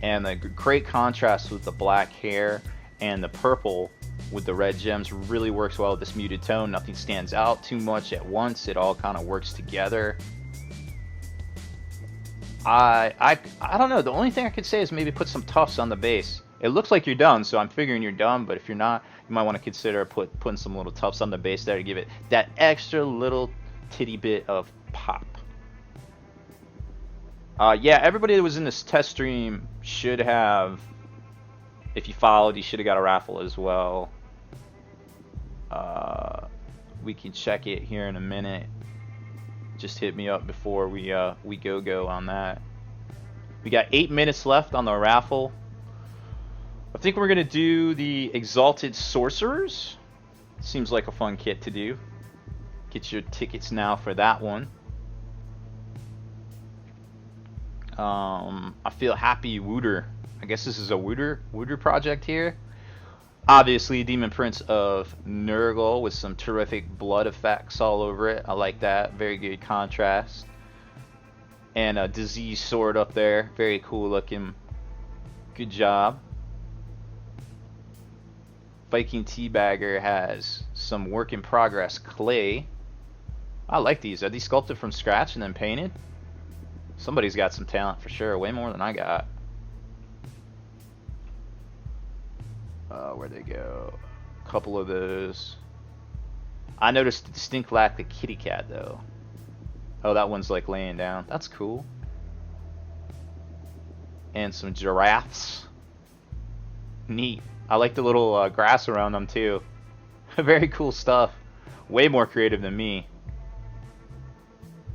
And the great contrast with the black hair and the purple with the red gems really works well with this muted tone. Nothing stands out too much at once. It all kind of works together. I don't know. The only thing I could say is maybe put some tufts on the base. It looks like you're done, so I'm figuring you're done. But if you're not, you might want to consider putting some little tufts on the base there to give it that extra little titty bit of pop. Yeah, everybody that was in this test stream should have, if you followed, you should have got a raffle as well. We can check it here in a minute. Just hit me up before we go on that. We got 8 minutes left on the raffle. I think we're gonna do the Exalted Sorcerers. Seems like a fun kit to do. Get your tickets now for that one. I feel happy Wooter. I guess this is a Wooter project here. Obviously, Demon Prince of Nurgle with some terrific blood effects all over it. I like that. Very good contrast. And a disease sword up there. Very cool looking. Good job. Viking Teabagger has some work in progress clay. I like these. Are these sculpted from scratch and then painted? Somebody's got some talent for sure. Way more than I got. Where'd they go? A couple of those. I noticed the distinct lack of kitty cat though. Oh, that one's like laying down. That's cool. And some giraffes. Neat. I like the little grass around them too. Very cool stuff. Way more creative than me.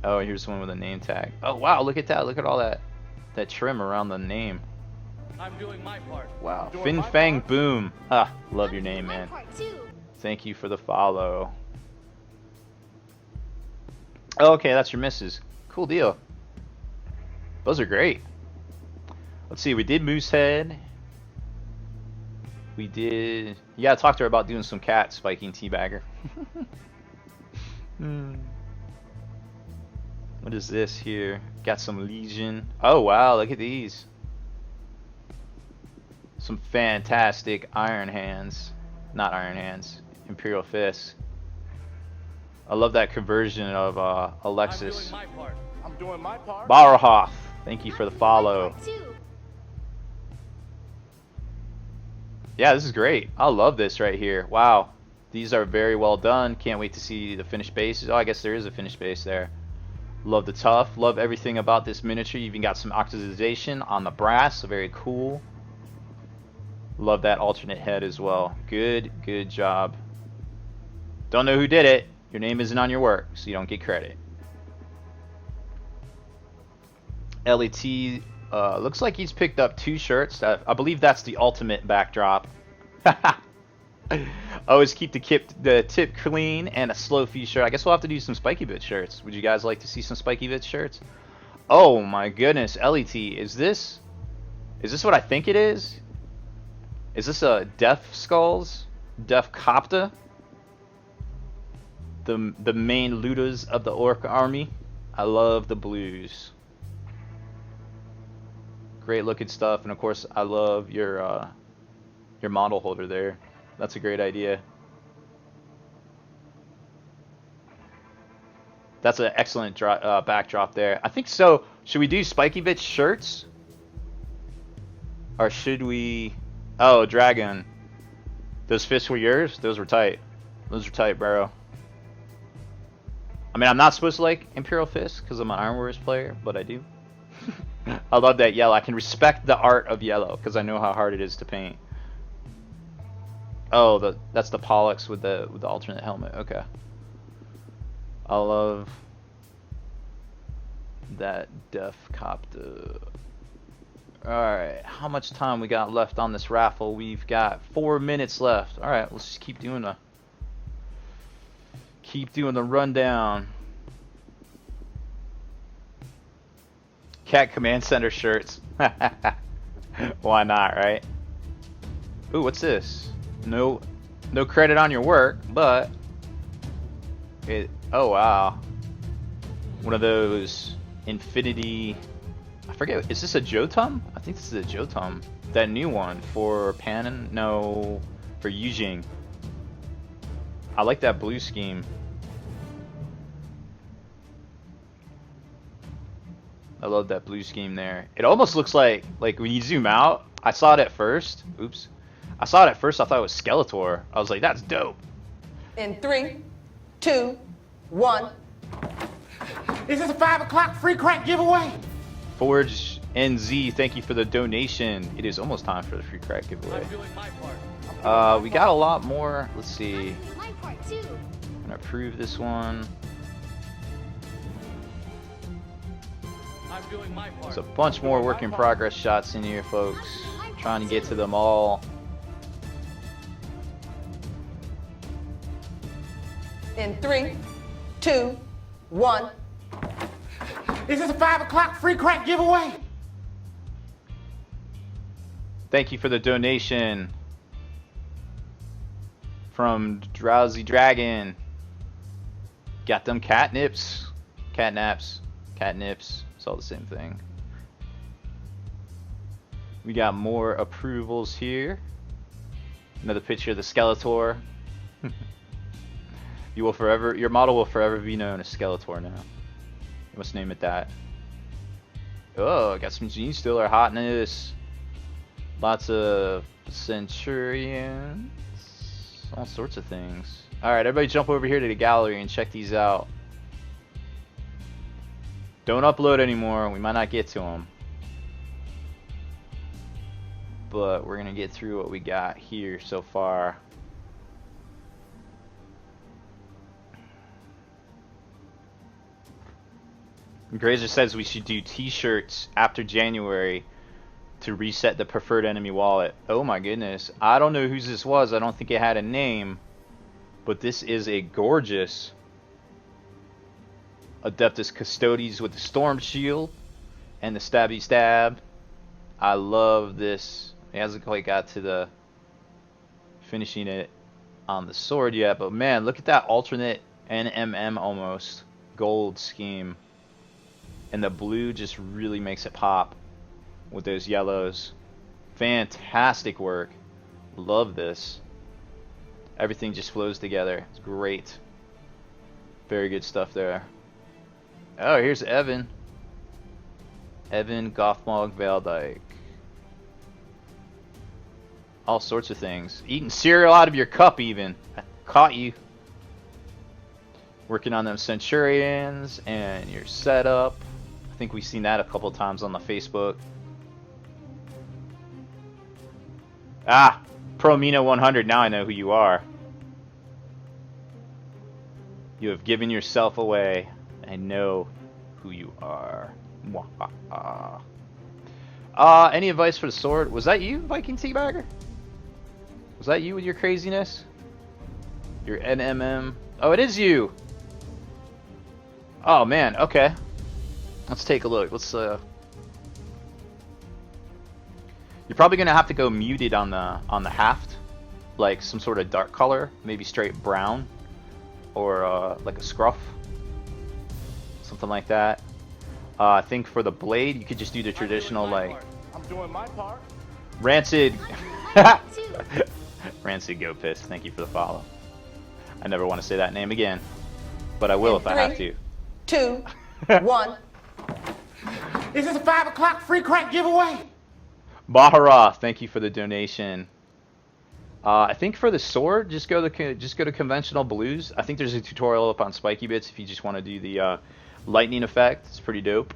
Oh, here's one with a name tag. Oh wow, look at that. Look at all that trim around the name. I'm doing my part. Wow. Fin Fang Boom. Ah, love your name, man. My part too. Thank you for the follow. Oh, okay, that's your misses. Cool deal. Those are great. Let's see, we did Moosehead. We did... You gotta talk to her about doing some cat spiking Teabagger. What is this here? Got some Legion. Oh wow, look at these. Some fantastic Iron Hands. Not Iron Hands. Imperial Fists. I love that conversion of Alexis. I'm doing my part. Barahoth, thank you for the follow. Yeah, this is great. I love this right here. Wow. These are very well done. Can't wait to see the finished bases. Oh, I guess there is a finished base there. Love the tough. Love everything about this miniature. You even got some oxidization on the brass. So very cool. Love that alternate head as well. Good job. Don't know who did it. Your name isn't on your work, so you don't get credit. LET looks like he's picked up 2 shirts. I believe that's the ultimate backdrop. Always keep the tip clean and a slow feed shirt. I guess we'll have to do some Spiky Bit shirts. Would you guys like to see some Spiky Bit shirts? Oh my goodness, LET, is this what I think it is? Is this a Death Skulls? Death Copta? The main looters of the Orc army? I love the blues. Great looking stuff, and of course I love your model holder there. That's a great idea. That's an excellent backdrop there. I think so. Should we do Spiky Bit shirts? Or should we... Oh, Dragon. Those fists were yours? Those were tight. Those were tight, bro. I mean, I'm not supposed to like Imperial Fist because I'm an Iron Warriors player, but I do. I love that yellow. I can respect the art of yellow because I know how hard it is to paint. Oh, that's the Pollux with the alternate helmet. Okay. I love that Def Copta. Alright, how much time we got left on this raffle? We've got 4 minutes left. Alright, let's just keep doing the rundown. Cat Command Center shirts. Why not, right? Ooh, what's this? No credit on your work, but oh wow. One of those infinity, I forget, is this a Jotun? I think this is a Jotun. That new one for Panon? No, for Yujing. I like that blue scheme. I love that blue scheme there. It almost looks like when you zoom out, I saw it at first. Oops. I saw it at first, I thought it was Skeletor. I was like, that's dope. In 3, 2, 1. Is this a 5 o'clock free crack giveaway? Forge NZ, thank you for the donation. It is almost time for the free crack giveaway. I'm doing my part. We got a lot more. Let's see. I'm doing my part too. I'm gonna approve this one. I'm doing my part. There's a bunch more work in progress shots in here, folks. Trying to get to them all. In 3, 2, 1. Is this a 5 o'clock free crack giveaway? Thank you for the donation from Drowsy Dragon. Got them catnips. Catnaps. Catnips. It's all the same thing. We got more approvals here. Another picture of the Skeletor. Your model will forever be known as Skeletor now. You must name it that. Oh, I got some Gene Stealer hotness. Lots of Centurions. All sorts of things. Alright, everybody jump over here to the gallery and check these out. Don't upload anymore. We might not get to them. But we're going to get through what we got here so far. Grazer says we should do t-shirts after January to reset the preferred enemy wallet. Oh my goodness. I don't know whose this was. I don't think it had a name. But this is a gorgeous Adeptus Custodes with the Storm Shield and the Stabby Stab. I love this. It hasn't quite got to the finishing it on the sword yet. But man, look at that alternate NMM almost gold scheme. And the blue just really makes it pop with those yellows. Fantastic work. Love this. Everything just flows together. It's great. Very good stuff there. Oh, here's Evan. Evan Gothmog Valdyke. All sorts of things. Eating cereal out of your cup even. I caught you. Working on them Centurions and your setup. I think we've seen that a couple times on the Facebook. Ah, Promina 100. Now I know who you are. You have given yourself away. I know who you are. Any advice for the sword? Was that you, Viking Teabagger? Was that you with your craziness? Your NMM? Oh, it is you. Oh man. Okay. Let's take a look. Let's You're probably gonna have to go muted on the haft, like some sort of dark color, maybe straight brown, or like a scruff, something like that. I think for the blade, you could just do the traditional like I'm doing my part. Rancid. I'm doing my part too. Rancid Go Piss. Thank you for the follow. I never want to say that name again, but I will if I have to. 2, 1. Is this a 5 o'clock free crack giveaway? Bahara, thank you for the donation. I think for the sword, just go to conventional blues. I think there's a tutorial up on Spiky Bits if you just want to do the lightning effect. It's pretty dope.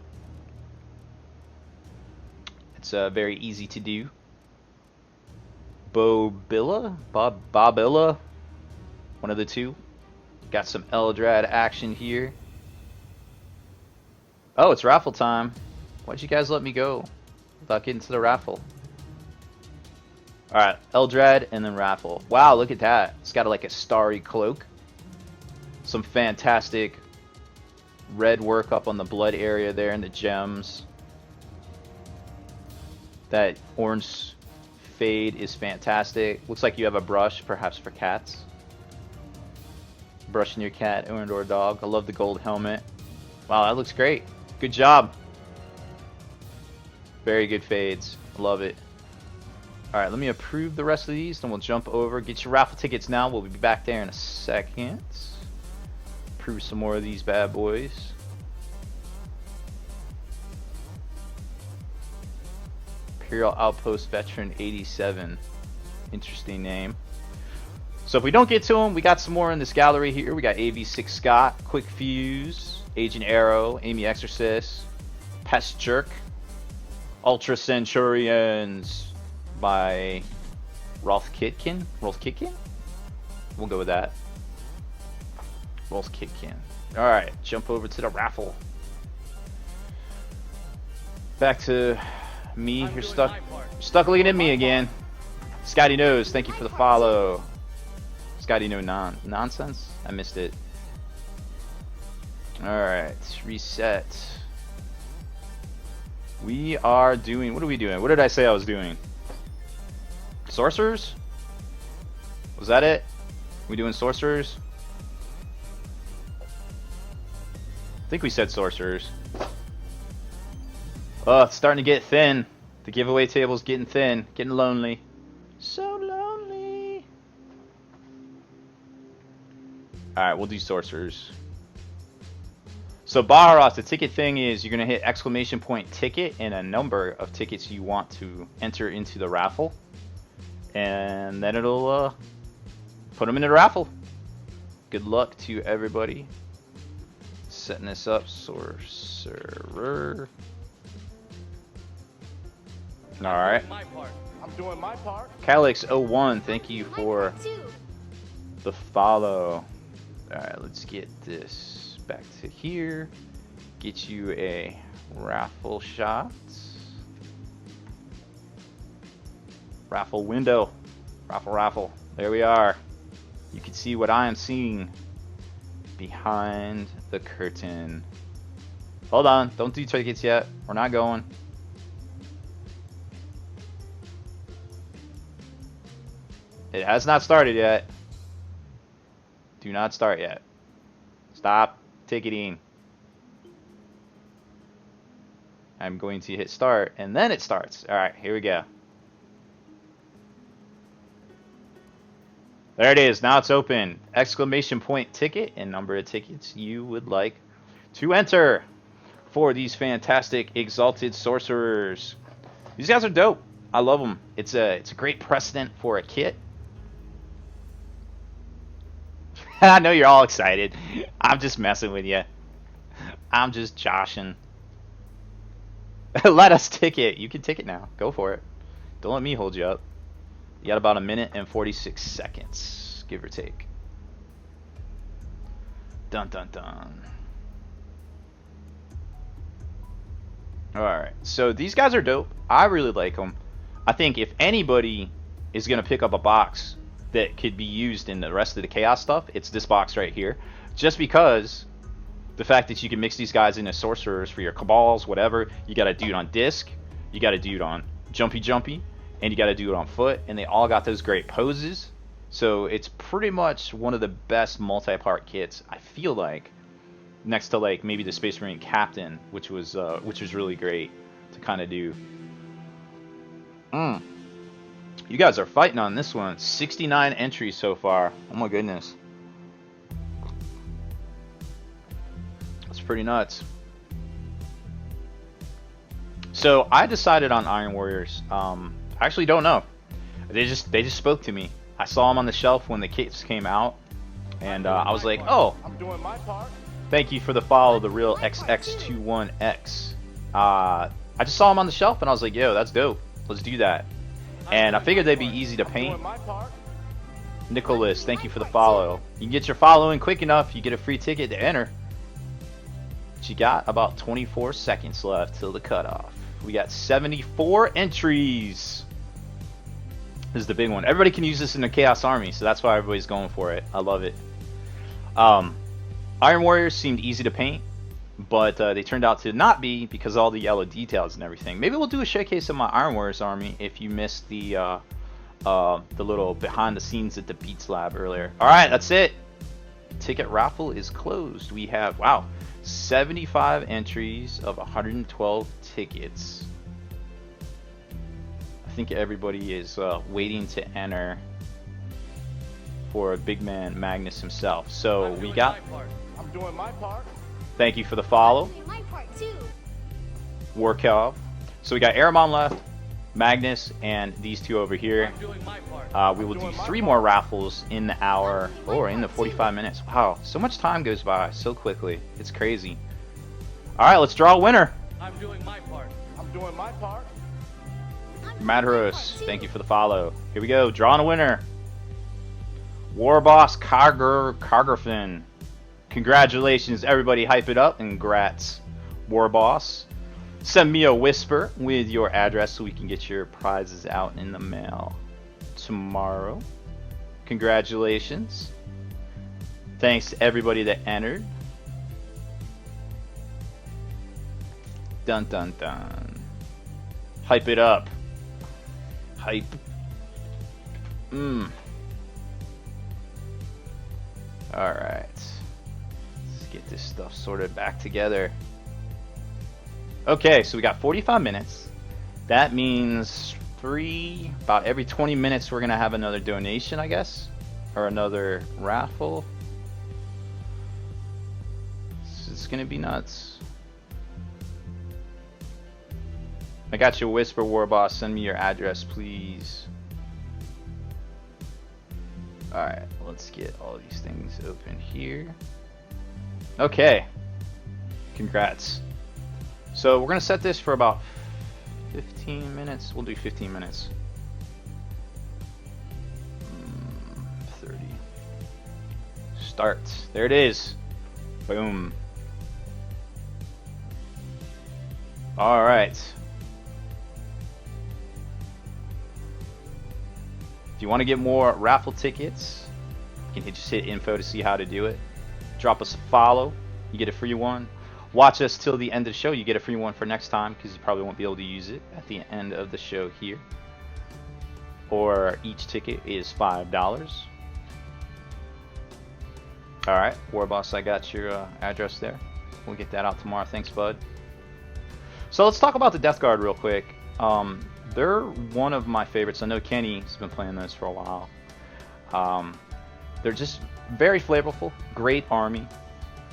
It's very easy to do. Bobilla, one of the two. Got some Eldrad action here. Oh, it's raffle time. Why'd you guys let me go without getting to the raffle? Alright, Eldrad and then raffle. Wow, look at that. It's got like a starry cloak. Some fantastic red work up on the blood area there and the gems. That orange fade is fantastic. Looks like you have a brush, perhaps for cats. Brushing your cat or dog. I love the gold helmet. Wow, that looks great. Good job. Very good fades. Love it. Alright, let me approve the rest of these, then we'll jump over. Get your raffle tickets now. We'll be back there in a second. Approve some more of these bad boys. Imperial Outpost Veteran 87. Interesting name. So if we don't get to them, we got some more in this gallery here. We got AV6 Scott, Quick Fuse, Agent Arrow, Amy Exorcist, Pest Jerk, Ultra Centurions by Rolf Kitkin. Rolf Kitkin? We'll go with that. Rolf Kitkin. Alright, jump over to the raffle. Back to me. You're stuck looking at me again. Scotty Knows, thank you for the follow. Scotty No Nonsense? I missed it. Alright, reset. We are doing, what are we doing? What did I say I was doing? Sorcerers? Was that it? We doing sorcerers? I think we said sorcerers. Oh, it's starting to get thin. The giveaway table's getting thin, getting lonely. So lonely. Alright, we'll do sorcerers. So Baharos, the ticket thing is you're going to hit exclamation point ticket and a number of tickets you want to enter into the raffle. And then it'll put them in the raffle. Good luck to everybody. Setting this up, sorcerer. Alright. I'm doing my part. Calix01, thank you for the follow. Alright, let's get this back to here. Get you a raffle shot. Raffle window. Raffle. There we are. You can see what I am seeing behind the curtain. Hold on, don't do tickets yet. We're not going. It has not started yet. Do not start yet. Stop ticketing. I'm going to hit start and then it starts. Alright, here we go. There it is. Now it's open. Exclamation point ticket and number of tickets you would like to enter for these fantastic Exalted Sorcerers. These guys are dope. I love them. It's a great precedent for a kit. I know you're all excited. I'm just messing with you. I'm just joshing. Let us ticket. You can ticket now. Go for it. Don't let me hold you up. You got about 1 minute and 46 seconds, give or take. Dun dun dun. Alright, so these guys are dope. I really like them. I think if anybody is going to pick up a box that could be used in the rest of the chaos stuff, it's this box right here. Just because the fact that you can mix these guys into sorcerers for your cabals, whatever. You got a dude on disc, you got a dude on jumpy, and you got to do it on foot, and they all got those great poses. So it's pretty much one of the best multi-part kits, I feel like, next to like maybe the Space Marine Captain, which was really great to kind of do. You guys are fighting on this one. 69 entries so far. Oh my goodness. That's pretty nuts. So I decided on Iron Warriors. I actually don't know. They just spoke to me. I saw them on the shelf when the kits came out, and I was like, oh, I'm doing my part. Thank you for the follow, the real XX21X. I just saw them on the shelf, and I was like, yo, that's dope. Let's do that. And I figured they'd be easy to paint. Nicholas, thank you for the follow. You can get your following quick enough, you get a free ticket to enter. But you got about 24 seconds left till the cutoff. We got 74 entries. This is the big one. Everybody can use this in the Chaos Army, so that's why everybody's going for it. I love it. Iron Warriors seemed easy to paint, but they turned out to not be because of all the yellow details and everything. Maybe we'll do a showcase of my Iron Warriors army if you missed the little behind the scenes at the Beats Lab earlier. All right, that's it. Ticket raffle is closed. We have, wow, 75 entries of 112 tickets. think everybody is waiting to enter for big man Magnus himself. So I'm we doing got. my part. I'm doing my part. Thank you for the follow, Doing my part too. Warkov. So we got Aramon left, Magnus, and these two over here. I'm doing my part. We will do 3 more raffles in the hour or in the 45 minutes. Wow, so much time goes by so quickly. It's crazy. All right, let's draw a winner. I'm doing my part. I'm doing my part. I'm doing my part Madaros, too. thank you for the follow. Here we go, drawing a winner. War Boss Cargerfin. Congratulations, everybody. Hype it up and congrats, War Boss. Send me a whisper with your address so we can get your prizes out in the mail tomorrow. Congratulations. Thanks to everybody that entered. Dun dun dun. Hype it up. Hype. Alright. Let's get this stuff sorted back together. Okay, so we got 45 minutes. That means about every 20 minutes we're gonna have another donation, I guess, or another raffle. It's gonna be nuts. I got your whisper, War Boss. Send me your address, please. Alright, let's get all these things open here. Okay. Congrats. So we're going to set this for about 15 minutes. We'll do 15 minutes. 30. Start. There it is. Boom. Alright. If you want to get more raffle tickets, you can just hit info to see how to do it. Drop us a follow, you get a free one. Watch us till the end of the show, you get a free one for next time because you probably won't be able to use it at the end of the show here. Or each ticket is $5. Alright, War Boss, I got your address there. We'll get that out tomorrow. Thanks, bud. So let's talk about the Death Guard real quick. They're one of my favorites. I know Kenny's been playing those for a while. They're just very flavorful, great army,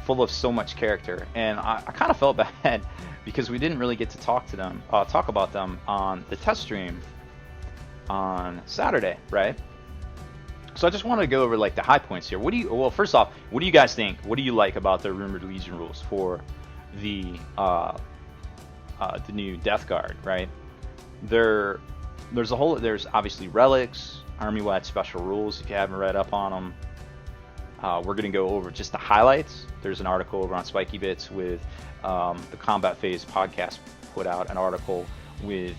full of so much character. And I kind of felt bad because we didn't really get to talk about them on the test stream on Saturday, right? So I just wanted to go over like the high points here. Well, first off, what do you guys think? What do you like about the Rumored Legion rules for the new Death Guard, right? There's obviously relics, army-wide special rules if you haven't read up on them. We're going to go over just the highlights. There's an article over on Spiky Bits with the Combat Phase podcast put out an article with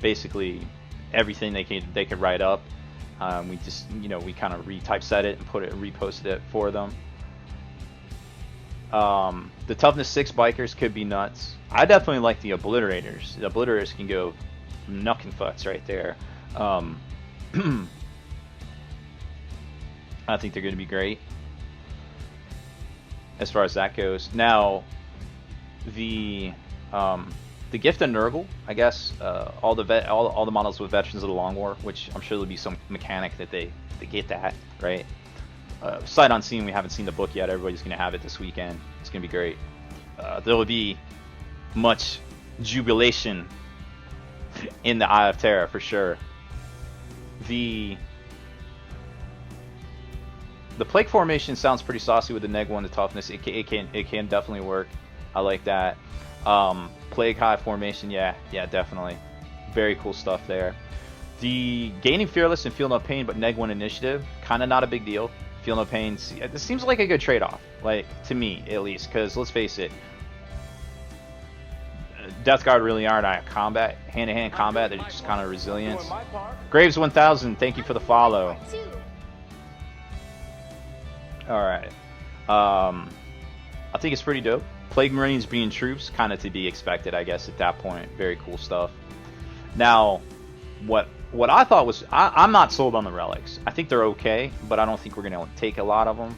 basically everything they could write up. We just, we kind of retypeset it and reposted it for them. The Toughness 6 bikers could be nuts. I definitely like the Obliterators. The Obliterators can go knuck and futz right there. I think they're going to be great as far as that goes. Now, the Gift of Nurgle, I guess, all the models with Veterans of the Long War, which I'm sure there'll be some mechanic that they get that, right? Sight unseen, we haven't seen the book yet. Everybody's going to have it this weekend. It's going to be great. There will be much jubilation in the Eye of Terror for sure. The Plague formation sounds pretty saucy with the neg 1 to toughness. It can definitely work. I like that. Plague High formation, yeah, definitely. Very cool stuff there. The gaining fearless and feel no pain but neg 1 initiative, kind of not a big deal. Feel no pain, this seems like a good trade-off, like to me at least, because let's face it, Death Guard really aren't combat, hand-to-hand combat. They're just kind of resilience. Graves 1000, thank you for the follow. Alright. I think it's pretty dope. Plague Marines being troops, kind of to be expected, I guess, at that point. Very cool stuff. Now, what I thought was... I'm not sold on the relics. I think they're okay, but I don't think we're going to take a lot of them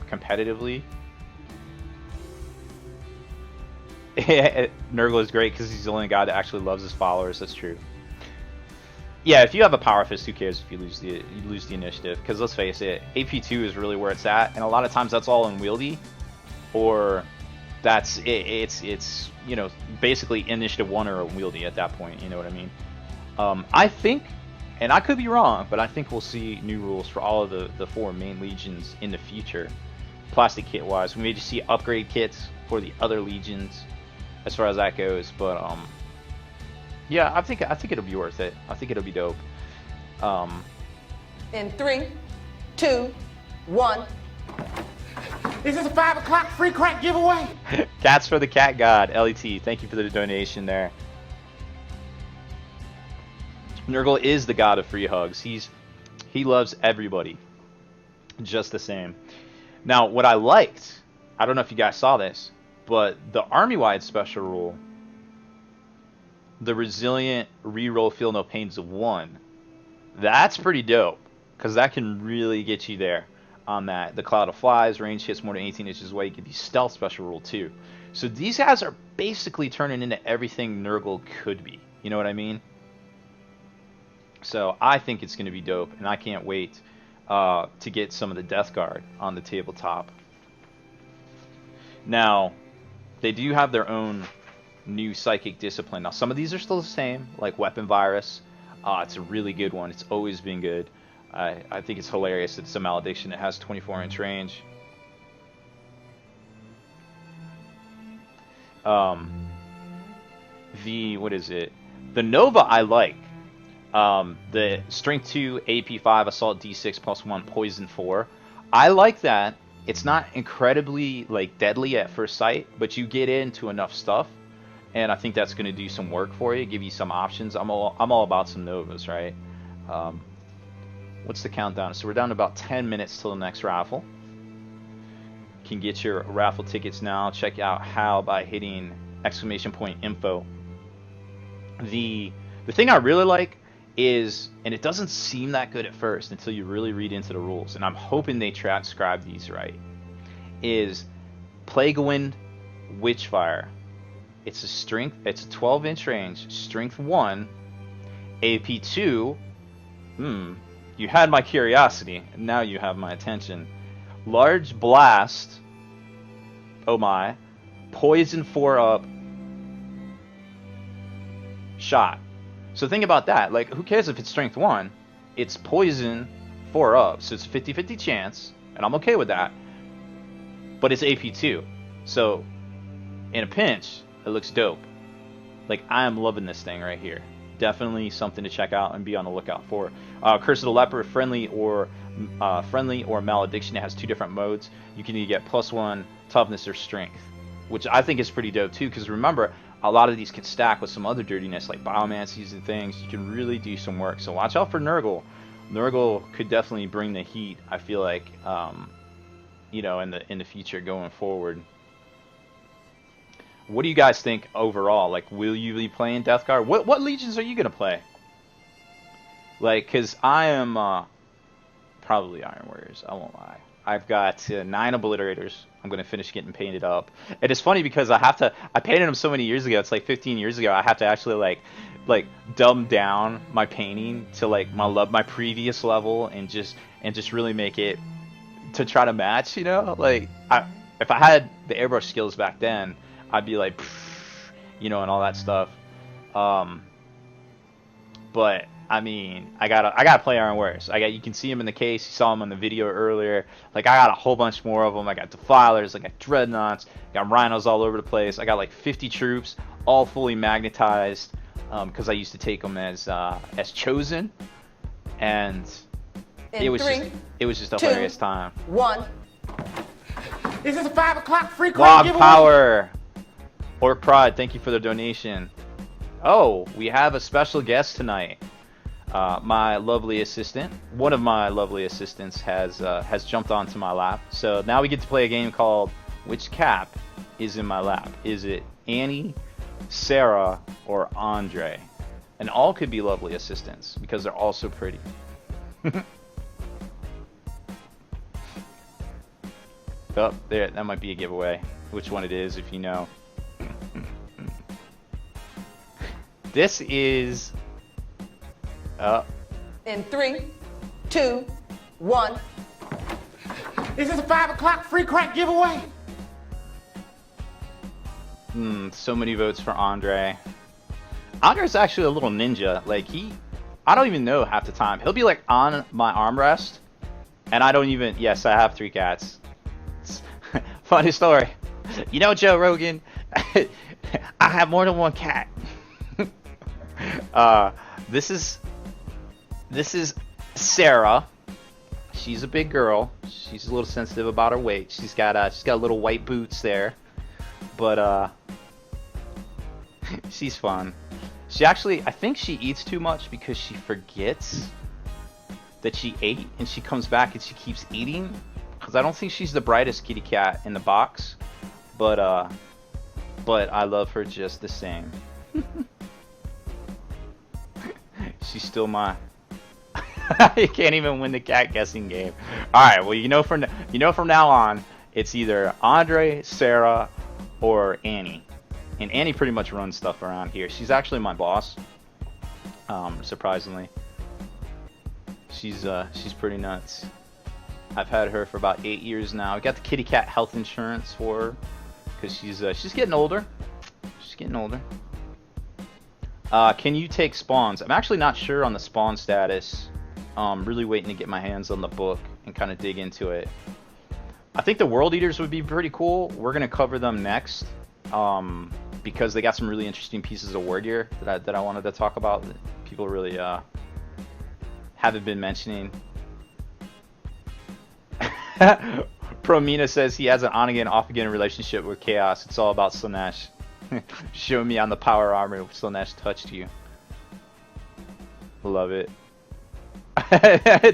competitively. Nurgle is great because he's the only guy that actually loves his followers. That's true. Yeah, if you have a power fist, who cares if you lose the initiative? Because let's face it, AP2 is really where it's at, and a lot of times that's all unwieldy, or that's it's you know, basically initiative 1 or unwieldy at that point. You know what I mean? I think, and I could be wrong, but I think we'll see new rules for all of the 4 main legions in the future, plastic kit wise. We may just see upgrade kits for the other legions, as far as that goes. But yeah, I think it'll be worth it. I think it'll be dope. In 3, 2, 1. Is this a 5 o'clock free crack giveaway? Cats for the Cat God, LET. Thank you for the donation there. Nurgle is the god of free hugs. He loves everybody just the same. Now, what I liked, I don't know if you guys saw this, but the army-wide special rule, the resilient reroll feel no pains of 1, that's pretty dope, because that can really get you there on that. The cloud of flies, range hits more than 18 inches away, give you stealth special rule too. So these guys are basically turning into everything Nurgle could be. You know what I mean? So I think it's going to be dope, and I can't wait to get some of the Death Guard on the tabletop. Now, they do have their own new psychic discipline. Now, some of these are still the same, like Weapon Virus. It's a really good one. It's always been good. I think it's hilarious. It's a malediction. It has 24-inch range. What is it? The Nova I like. The Strength 2, AP 5, Assault D6 +1, Poison 4. I like that. It's not incredibly like deadly at first sight, but you get into enough stuff, and I think that's going to do some work for you, give you some options. I'm all about some Novas, right? What's the countdown? So we're down to about 10 minutes till the next raffle. You can get your raffle tickets now. Check out how by hitting !info. The thing I really like is, and it doesn't seem that good at first until you really read into the rules, and I'm hoping they transcribe these right, is Plague Wind Witchfire. It's a 12-inch range, strength 1, AP 2. You had my curiosity, and now you have my attention. Large blast. Oh my. Poison 4 up. Shot. So think about that. Like, who cares if it's strength 1? It's poison 4 up, so it's a 50-50 chance, and I'm okay with that. But it's AP 2. So in a pinch, it looks dope. Like, I am loving this thing right here. Definitely something to check out and be on the lookout for. Curse of the Leper, friendly or malediction. It has 2 different modes. You can either get +1 toughness or strength, which I think is pretty dope too, because remember, a lot of these can stack with some other dirtiness like biomancies and things. You can really do some work. So watch out for Nurgle. Nurgle could definitely bring the heat, I feel like, you know, in the future going forward. What do you guys think overall? Like, will you be playing Death Guard? What legions are you gonna play? Like, cause I am probably Iron Warriors. I won't lie. I've got 9 Obliterators. I'm gonna finish getting painted up. And it's funny because I painted them so many years ago. It's like 15 years ago. I have to actually like dumb down my painting to like my previous level and just really make it to try to match. You know, like if I had the airbrush skills back then, I'd be like, you know, and all that stuff. But I mean, I gotta play Iron Warriors. You can see them in the case. You saw them in the video earlier. Like, I got a whole bunch more of them. I got Defilers, I got Dreadnoughts, got Rhinos all over the place. I got like 50 troops, all fully magnetized, because I used to take them as chosen, and it was just a hilarious time. 1. Is this a 5 o'clock free crack Log giveaway? Power, Orc Pride, thank you for the donation. Oh, we have a special guest tonight. My lovely assistant, one of my lovely assistants, has jumped onto my lap. So now we get to play a game called Which Cap is in My Lap? Is it Annie, Sarah, or Andre? And all could be lovely assistants because they're all so pretty. Oh, there, that might be a giveaway. Which one it is, if you know. This is In 3, 2, 1. Is this a 5 o'clock free crack giveaway? So many votes for Andre. Andre's actually a little ninja. Like, I don't even know half the time. He'll be like on my armrest, and I don't even. Yes, I have 3 cats. Funny story. You know, Joe Rogan, I have more than 1 cat. This is Sarah. She's a big girl. She's a little sensitive about her weight. She's got little white boots there, but she's fun. She actually, I think she eats too much because she forgets that she ate, and she comes back and she keeps eating. Because I don't think she's the brightest kitty cat in the box, but I love her just the same. She's still my. You can't even win the cat guessing game. All right, well you know from now on it's either Andre, Sarah, or Annie, and Annie pretty much runs stuff around here. She's actually my boss. Surprisingly, she's pretty nuts. I've had her for about 8 years now. I got the kitty cat health insurance for her because she's getting older. She's getting older. Can you take spawns? I'm actually not sure on the spawn status. Really waiting to get my hands on the book and kind of dig into it. I think the World Eaters would be pretty cool. We're gonna cover them next because they got some really interesting pieces of war gear that I wanted to talk about that people really haven't been mentioning. Promina says he has an on-again, off-again relationship with Chaos. It's all about Slanesh. Show me on the power armor if Slanesh touched you. Love it.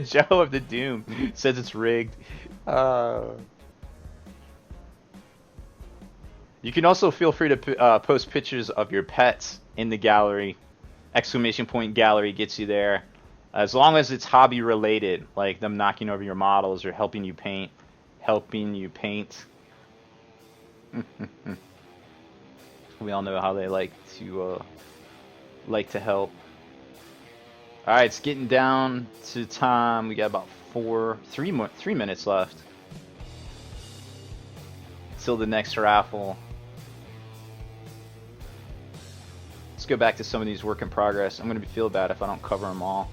Joe of the Doom says it's rigged. You can also feel free to post pictures of your pets in the gallery. Exclamation point gallery gets you there. As long as it's hobby related, like them knocking over your models or helping you paint. We all know how they like to help. All right, it's getting down to time. We got about 3 minutes left till the next raffle. Let's go back to some of these work in progress. I'm gonna feel bad if I don't cover them all.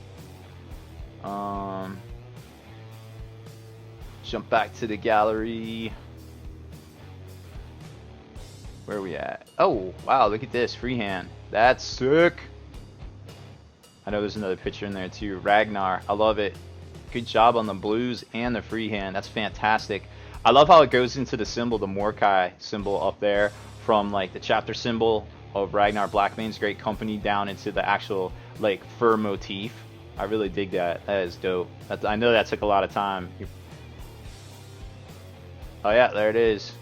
Jump back to the gallery. Where are we at? Oh, wow, look at this. Freehand. That's sick. I know there's another picture in there too. Ragnar. I love it. Good job on the blues and the freehand. That's fantastic. I love how it goes into the symbol, the Morkai symbol up there, from like the chapter symbol of Ragnar Blackmane's Great Company down into the actual like fur motif. I really dig that. That is dope. I know that took a lot of time. Oh yeah, there it is.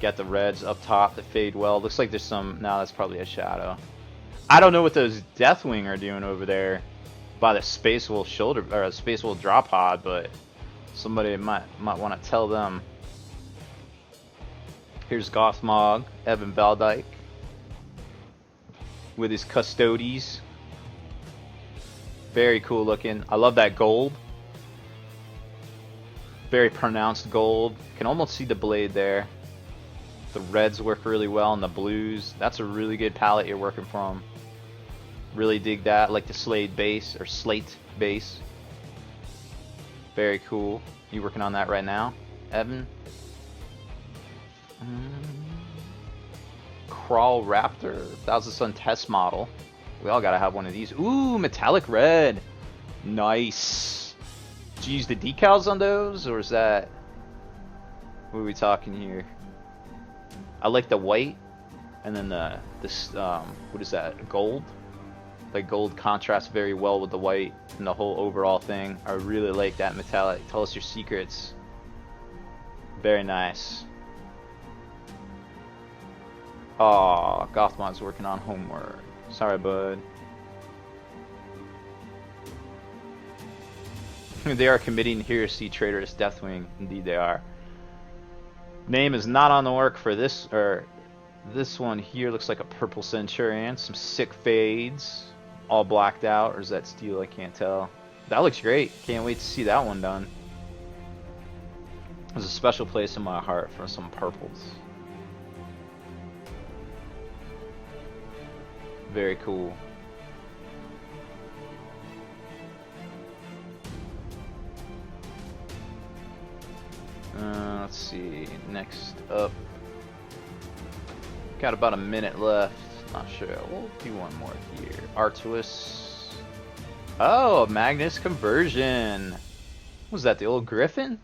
Got the reds up top that fade well. Looks like there's some. No, that's probably a shadow. I don't know what those Deathwing are doing over there by the Space Wolf shoulder or Space Wolf drop pod, but somebody might want to tell them. Here's Gothmog, Evan Valdyke with his Custodes. Very cool looking. I love that gold. Very pronounced gold. Can almost see the blade there. The reds work really well and the blues. That's a really good palette you're working from. Really dig that. Like the slate base or slate base. Very cool. You working on that right now, Evan? Crawl Raptor, Thousand Sun test model. We all gotta have one of these. Ooh, metallic red. Nice. Did you use the decals on those, or is that? What are we talking here? I like the white, and then this what is that? Gold. Like gold contrasts very well with the white and the whole overall thing. I really like that metallic. Tell us your secrets. Very nice. Aw, Gothmog's working on homework. Sorry, bud. They are committing heresy traitors Deathwing. Indeed they are. Name is not on the work for this, or this one here looks like a purple Centurion. Some sick fades. all blacked out, or is that steel? I can't tell. That looks great. Can't wait to see that one done. There's a special place in my heart for some purples. Very cool. Let's see. Next up. Got about a minute left. Not sure. We'll do one more here. Artuous. Oh, Magnus conversion. Was that the old Griffin?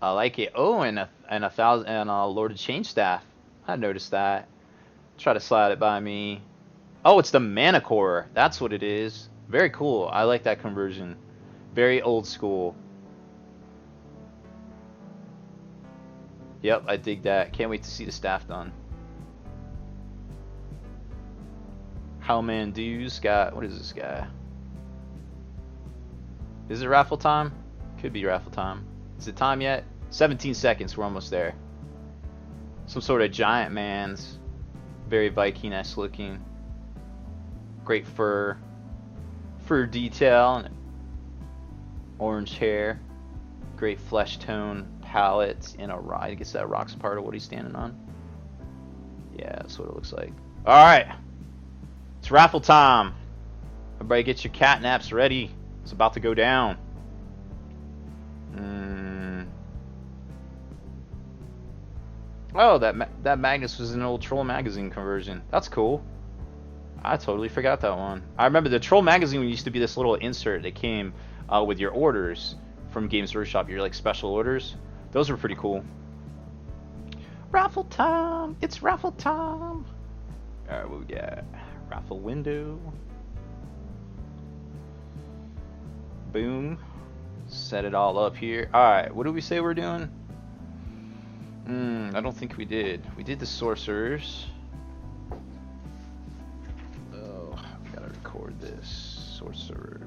I like it. Oh, and a Lord of Changestaff. I noticed that. Try to slide it by me. Oh, it's the Manicore. That's what it is. Very cool. I like that conversion. Very old school. Yep, I dig that. Can't wait to see the staff done. Howmandu's got, what is this guy? Is it raffle time? Could be raffle time. Is it time yet? 17 seconds, we're almost there. Some sort of giant man's. Very Viking-esque looking. Great fur. Fur detail. And orange hair. Great flesh tone. Palette. And a rock. I guess that rock's part of what he's standing on. Yeah, that's what it looks like. Alright. It's raffle time. Everybody get your catnaps ready. It's about to go down. Oh, that Magnus was an old Troll magazine conversion. That's cool. I totally forgot that one. I remember the Troll magazine used to be this little insert that came with your orders from Games Workshop. Your like special orders. Those were pretty cool. Raffle time! It's raffle time! Alright, what we got? Raffle window. Boom. Set it all up here. Alright, what did we say we're doing? I don't think we did. We did the sorcerers. Oh, we gotta record this. Sorcerers.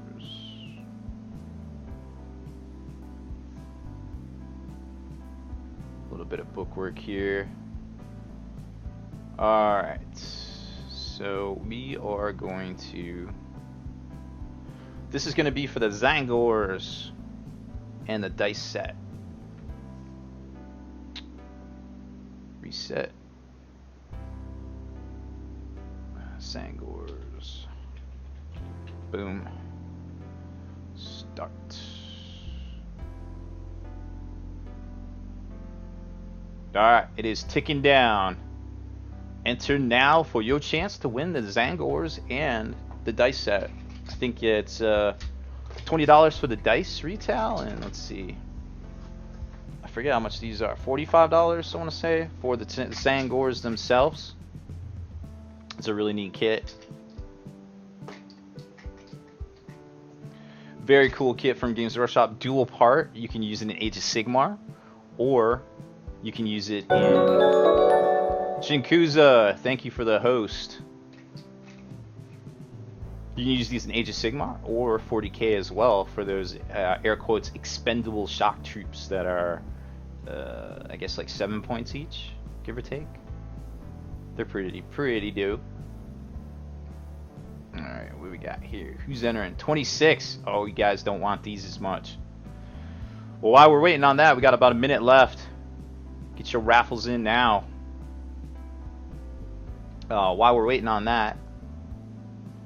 A little bit of bookwork here. Alright. So we are going to... This is going to be for the Zangors and the dice set. Reset. Zangors. Boom. Start. Alright, it is ticking down. Enter now for your chance to win the Zangors and the dice set. I think it's $20 for the dice retail, and let's see. I forget how much these are. $45, I want to say, for the Zangors themselves. It's a really neat kit. Very cool kit from Games Workshop. Dual part. You can use it in Age of Sigmar, or you can use it in Shinkuza. Thank you for the host. You can use these in Age of Sigmar or 40k as well for those air quotes expendable shock troops that are I guess like 7 points each, give or take. They're pretty dope. Alright, what we got here? Who's entering? 26. Oh, you guys don't want these as much. Well, while we're waiting on that, we got about a minute left. Get your raffles in now. While we're waiting on that,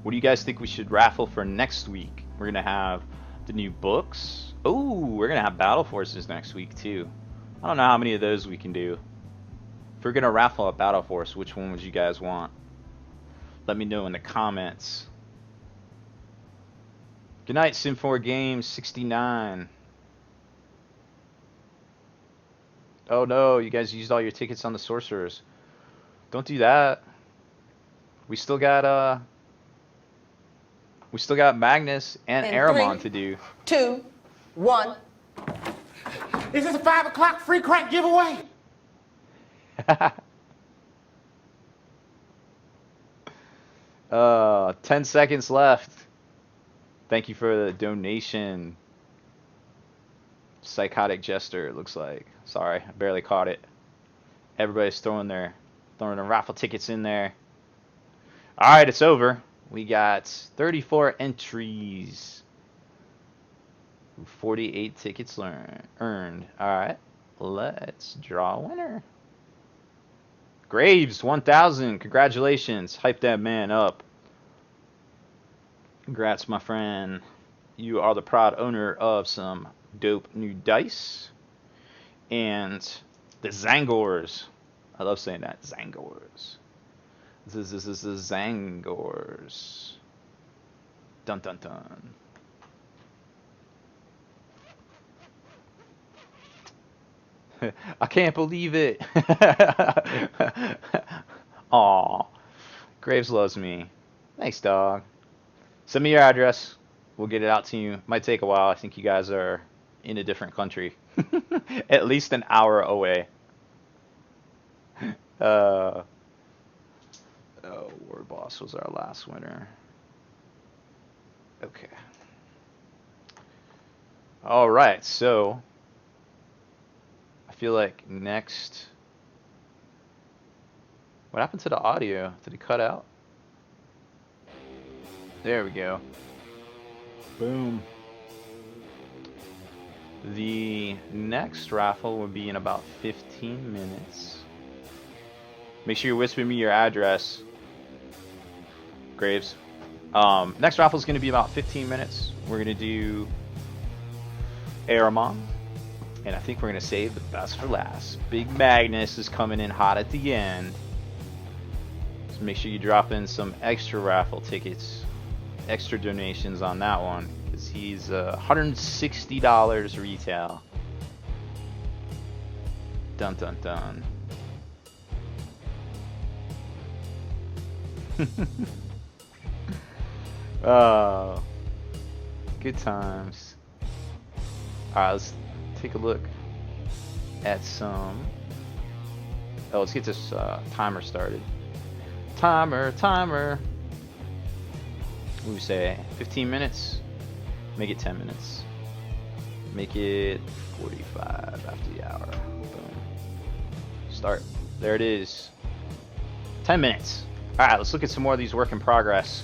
what do you guys think we should raffle for next week? We're going to have the new books. Oh, we're going to have Battle Forces next week too. I don't know how many of those we can do. If we're going to raffle a Battle Force, which one would you guys want? Let me know in the comments. Good night, Sim4 Games 69. Oh no, you guys used all your tickets on the Sorcerers. Don't do that. We still got Magnus and Aramon to do. 2, 1. Is this a 5 o'clock free crack giveaway? 10 seconds left. Thank you for the donation. Psychotic Jester, it looks like. Sorry, I barely caught it. Everybody's throwing their raffle tickets in there. Alright, it's over. We got 34 entries. 48 tickets earned. Alright, let's draw a winner. Graves, 1,000. Congratulations. Hype that man up. Congrats, my friend. You are the proud owner of some dope new dice. And the Zangors. I love saying that. Zangors. This is the Zangors. Dun dun dun. I can't believe it. Aw. Graves loves me. Thanks, dog. Send me your address. We'll get it out to you. Might take a while. I think you guys are in a different country. At least an hour away. Oh, War Boss was our last winner. Okay. Alright, so I feel like next. What happened to the audio? Did it cut out? There we go. Boom. The next raffle will be in about 15 minutes. Make sure you whisper me your address, Graves. Next raffle is going to be about 15 minutes. We're going to do Aramon. And I think we're going to save the best for last. Big Magnus is coming in hot at the end. So make sure you drop in some extra raffle tickets. Extra donations on that one. Because he's $160 retail. Dun dun dun. Oh, good times. Alright, let's take a look at some. Oh, let's get this timer started. Timer. What do we say? 15 minutes? Make it 10 minutes. Make it 45 after the hour. Boom. Start. There it is. 10 minutes. Alright, let's look at some more of these work in progress.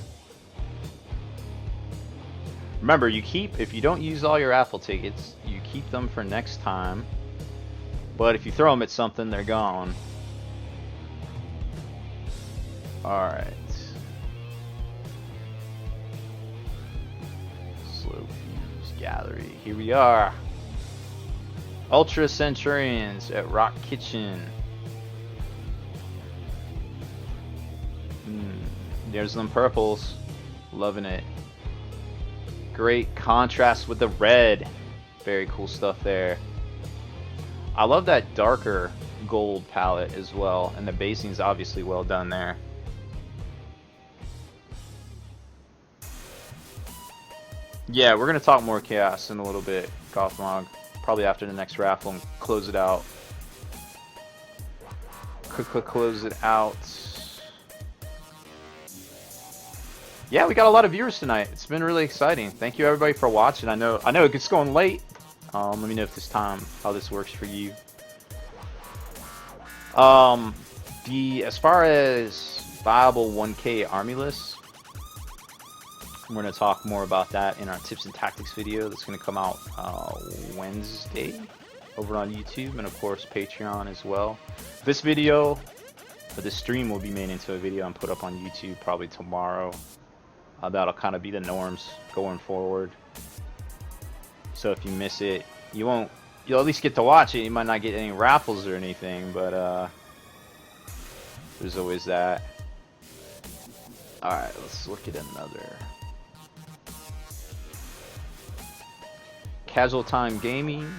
Remember, if you don't use all your raffle tickets, you keep them for next time. But if you throw them at something, they're gone. Alright. Slow Fuse Gallery. Here we are. Ultra Centurions at Rock Kitchen. There's them purples. Loving it. Great contrast with the red. Very cool stuff there. I love that darker gold palette as well. And the basing's obviously well done there. Yeah, we're going to talk more Chaos in a little bit, Gothmog. Probably after the next raffle and close it out. Close it out. Yeah, we got a lot of viewers tonight. It's been really exciting. Thank you everybody for watching. I know it gets going late. Let me know if how this works for you. As far as viable 1K army lists, we're going to talk more about that in our tips and tactics video that's going to come out Wednesday over on YouTube and of course Patreon as well. This video, this stream will be made into a video and put up on YouTube probably tomorrow. That'll kind of be the norms going forward. So if you miss it, you'll at least get to watch it. You might not get any raffles or anything, but there's always that. Alright, let's look at another. Casual Time Gaming.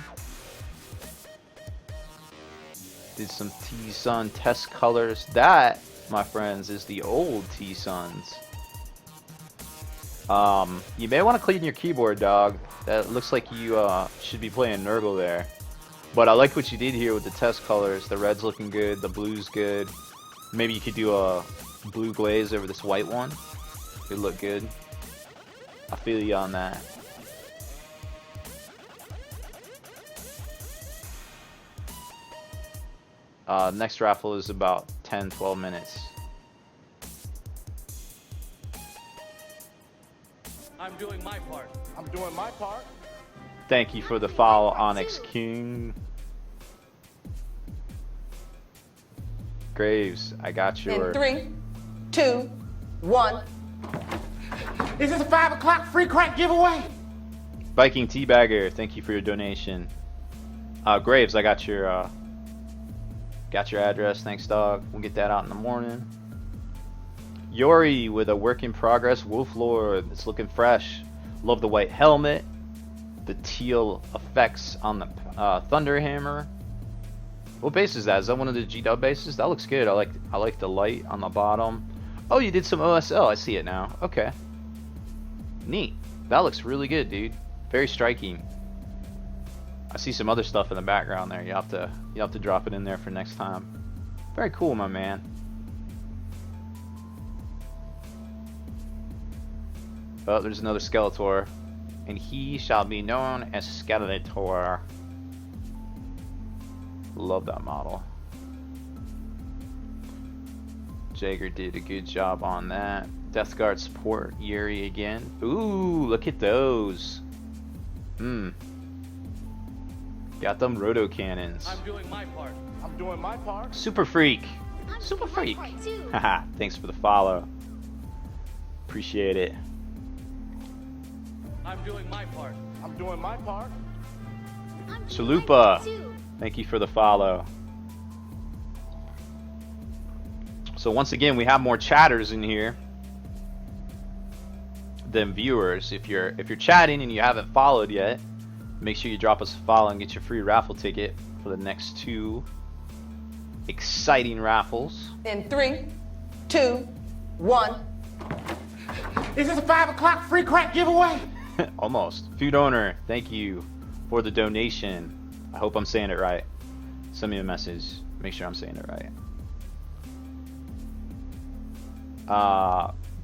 Did some T-Sun test colors. That, my friends, is the old T-Suns. You may want to clean your keyboard, dog. That looks like you should be playing Nurgle there. But I like what you did here with the test colors. The red's looking good, the blue's good. Maybe you could do a blue glaze over this white one. It'd look good. I feel you on that. Next raffle is about 10-12 minutes. doing my part. I'm doing my part. Thank you for the follow, Onyx King. Graves, I got your. In 3, 2, 1. Is this a 5 o'clock free crack giveaway? Viking Teabagger, thank you for your donation. Graves, I got your address. Thanks, dog. We'll get that out in the morning. Yori with a work in progress Wolf Lord. It's looking fresh. Love the white helmet. The teal effects on the Thunderhammer. What base is that? Is that one of the G-Dub bases? That looks good. I like the light on the bottom. Oh, you did some OSL. I see it now. Okay. Neat. That looks really good, dude. Very striking. I see some other stuff in the background there. You have to drop it in there for next time. Very cool, my man. Oh, there's another Skeletor. And he shall be known as Skeletor. Love that model. Jaeger did a good job on that. Death Guard support, Yuri again. Ooh, look at those. Got them roto cannons. I'm doing my part. I'm doing my part. Super Freak. I'm Super doing my Freak. part too. Haha, thanks for the follow. Appreciate it. I'm doing my part. I'm doing my part. I'm doing my Chalupa. part too. Thank you for the follow. So once again, we have more chatters in here than viewers. If you're chatting and you haven't followed yet, make sure you drop us a follow and get your free raffle ticket for the next 2 exciting raffles. In 3, 2, 1. Is this a 5 o'clock free crack giveaway? Almost. Food owner, thank you for the donation. I hope I'm saying it right. Send me a message. Make sure I'm saying it right.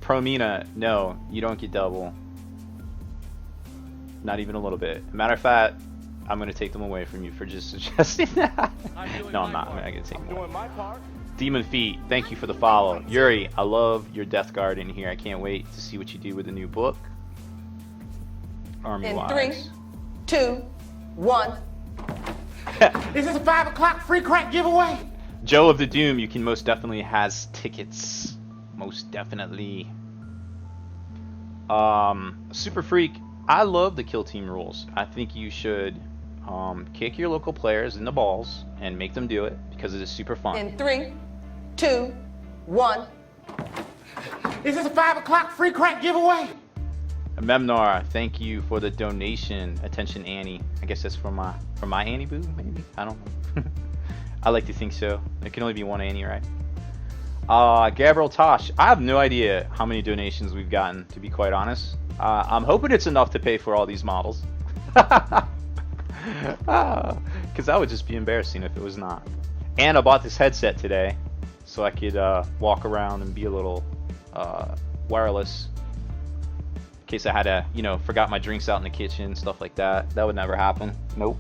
Promina, no, you don't get double. Not even a little bit. Matter of fact, I'm gonna take them away from you for just suggesting that. No, I'm not. I'm gonna take them away. Doing my part. Demon Feet, thank you for the follow. Yuri, I love your Death Guard in here. I can't wait to see what you do with the new book. Army In wise. 3, 2, 1. Is this a 5 o'clock free crack giveaway? Joe of the Doom, you can most definitely has tickets. Most definitely. Super Freak, I love the kill team rules. I think you should kick your local players in the balls and make them do it because it is super fun. In 3, 2, 1. Is this a 5 o'clock free crack giveaway? Memnar, thank you for the donation. Attention, Annie. I guess that's from my Annie Boo, maybe. I don't know. I like to think so. There can only be one Annie, right? Gabriel Tosh. I have no idea how many donations we've gotten, to be quite honest. I'm hoping it's enough to pay for all these models. Because that would just be embarrassing if it was not. And I bought this headset today, so I could walk around and be a little wireless. In case I had to, forgot my drinks out in the kitchen, stuff like that. That would never happen. Nope.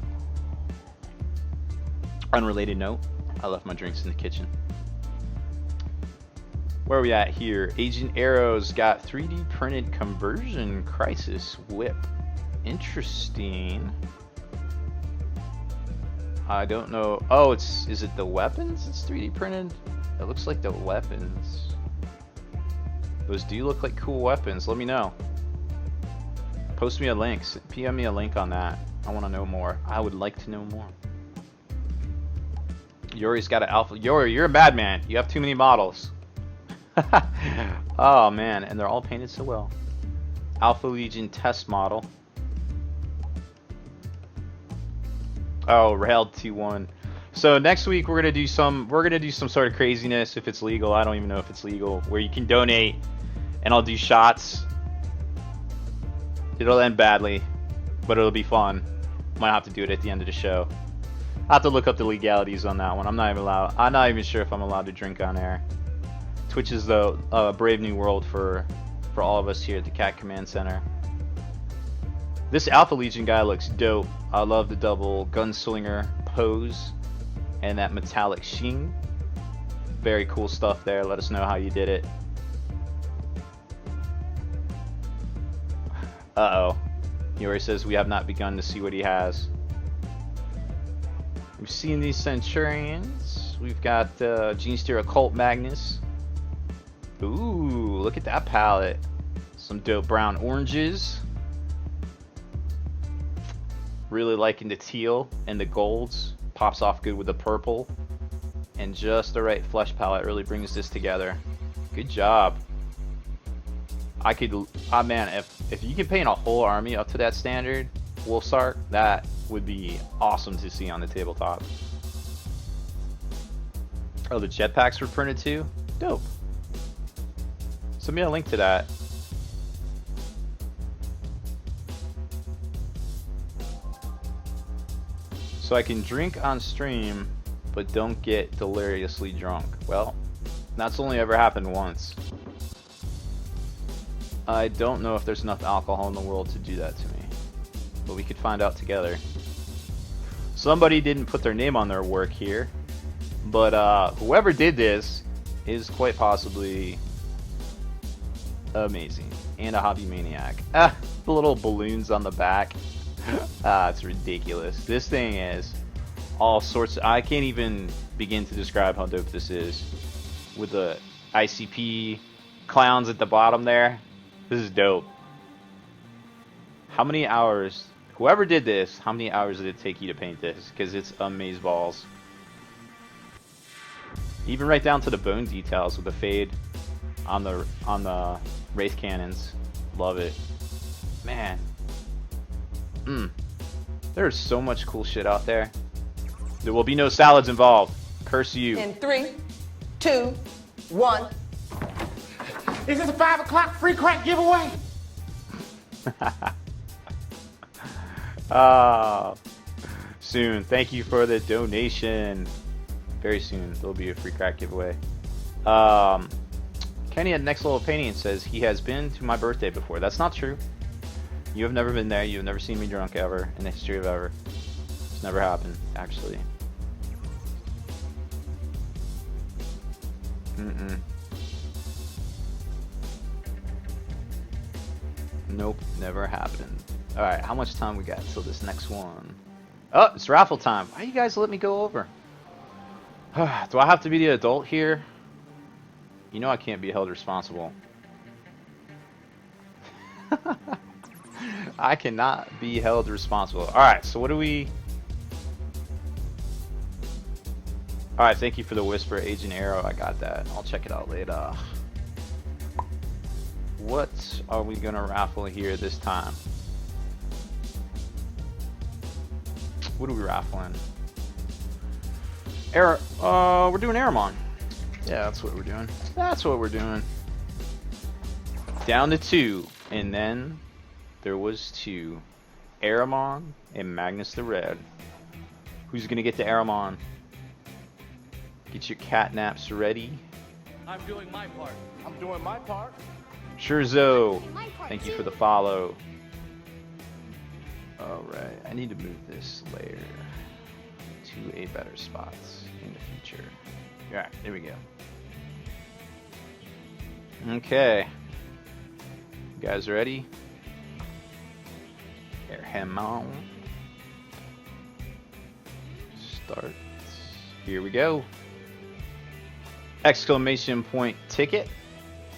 Unrelated note, I left my drinks in the kitchen. Where are we at here? Agent Arrow's got 3D printed conversion crisis whip. Interesting. I don't know. Oh, is it the weapons it's 3D printed? It looks like the weapons. Those do look like cool weapons. Let me know. Post me a link. PM me a link on that. I want to know more. I would like to know more. Yuri's got an alpha. Yuri, you're a madman. You have too many models. Oh man, and they're all painted so well. Alpha Legion test model. Oh, Railed 2-1. So next week we're gonna do some sort of craziness if it's legal. I don't even know if it's legal. Where you can donate, and I'll do shots. It'll end badly, but it'll be fun. Might have to do it at the end of the show. I have to look up the legalities on that one. I'm not even sure if I'm allowed to drink on air. Twitch is the brave new world for all of us here at the Cat Command Center. This Alpha Legion guy looks dope. I love the double gunslinger pose and that metallic sheen. Very cool stuff there. Let us know how you did it. Uh-oh. He already says we have not begun to see what he has. We've seen these Centurions. We've got Genesteer Occult Magnus. Ooh, look at that palette. Some dope brown oranges. Really liking the teal and the golds. Pops off good with the purple. And just the right flesh palette really brings this together. Good job. I could, man, if you could paint a whole army up to that standard, Wolfsark, that would be awesome to see on the tabletop. Oh, the jetpacks were printed too? Dope. Send me a link to that. So I can drink on stream, but don't get deliriously drunk. Well, that's only ever happened once. I don't know if there's enough alcohol in the world to do that to me, but we could find out together. Somebody didn't put their name on their work here, but whoever did this is quite possibly amazing and a hobby maniac. Ah, the little balloons on the back. Ah, it's ridiculous. This thing is all sorts of, I can't even begin to describe how dope this is. With the ICP clowns at the bottom there. This is dope. How many hours, whoever did this, how many hours did it take you to paint this? Because it's amazeballs. Even right down to the bone details with the fade on the wraith cannons. Love it. Man. There's so much cool shit out there. There will be no salads involved. Curse you. In 3, 2, 1. Is this a 5 o'clock free crack giveaway? Soon. Thank you for the donation. Very soon there'll be a free crack giveaway. Kenny at Next Level Painting says he has been to my birthday before. That's not true. You have never been there. You have never seen me drunk ever in the history of ever. It's never happened, actually. Nope, never happened. Alright, how much time we got till this next one? Oh, it's raffle time. Why you guys let me go over? Do I have to be the adult here? You know I can't be held responsible. I cannot be held responsible. Alright, so what do we... Alright, thank you for the whisper, Agent Arrow. I got that. I'll check it out later. What are we gonna raffle here this time? What are we raffling? We're doing Aramon. Yeah, that's what we're doing. That's what we're doing. Down to 2, and then there was 2. Aramon and Magnus the Red. Who's gonna get the Aramon? Get your catnaps ready. I'm doing my part. I'm doing my part. Sherzo, thank you for the follow. Alright, I need to move this layer to a better spot in the future. Alright, there we go. Okay. You guys ready? Airhamon. Start. Here we go. Exclamation point ticket.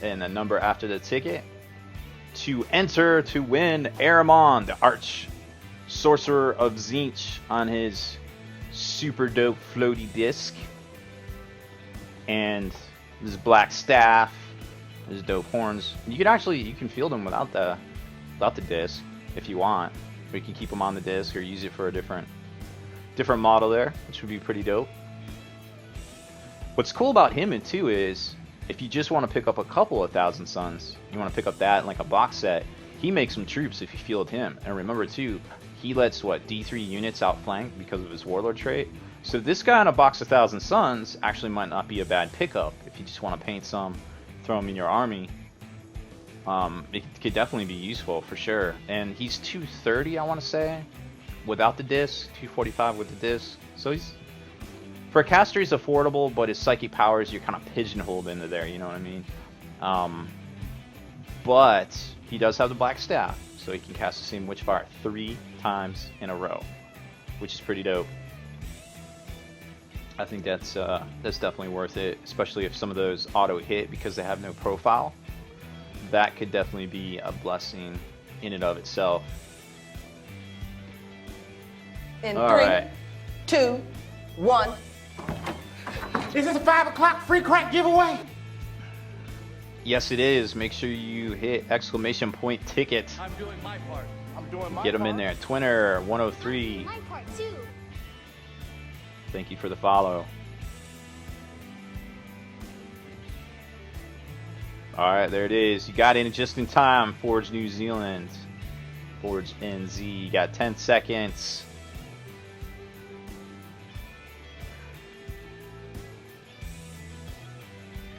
And a number after the ticket. To enter to win Aramon, the Arch Sorcerer of Tzeentch, on his super dope floaty disc. And his black staff, his dope horns. You can field them without the disc if you want. Or you can keep them on the disc or use it for a different model there, which would be pretty dope. What's cool about him too is if you just want to pick up a couple of Thousand Suns, you want to pick up that in like a box set, he makes some troops if you field him. And remember too, he lets D3 units outflank because of his Warlord trait. So this guy on a box of Thousand Suns actually might not be a bad pickup if you just want to paint some, throw him in your army. It could definitely be useful for sure. And he's 230, I want to say, without the disc, 245 with the disc. So he's, for a caster, he's affordable, but his psychic powers, you're kind of pigeonholed into there, you know what I mean? But he does have the black staff, so he can cast the same witch fire 3 times in a row, which is pretty dope. I think that's definitely worth it, especially if some of those auto hit because they have no profile. That could definitely be a blessing in and of itself. In All 3, right. 2, 1. Is this a 5 o'clock free crack giveaway? Yes, it is. Make sure you hit exclamation point ticket. I'm doing my part. Get them in there. Twinner 103. My part too. Thank you for the follow. Alright, there it is. You got in just in time. Forge New Zealand. Forge NZ. You got 10 seconds.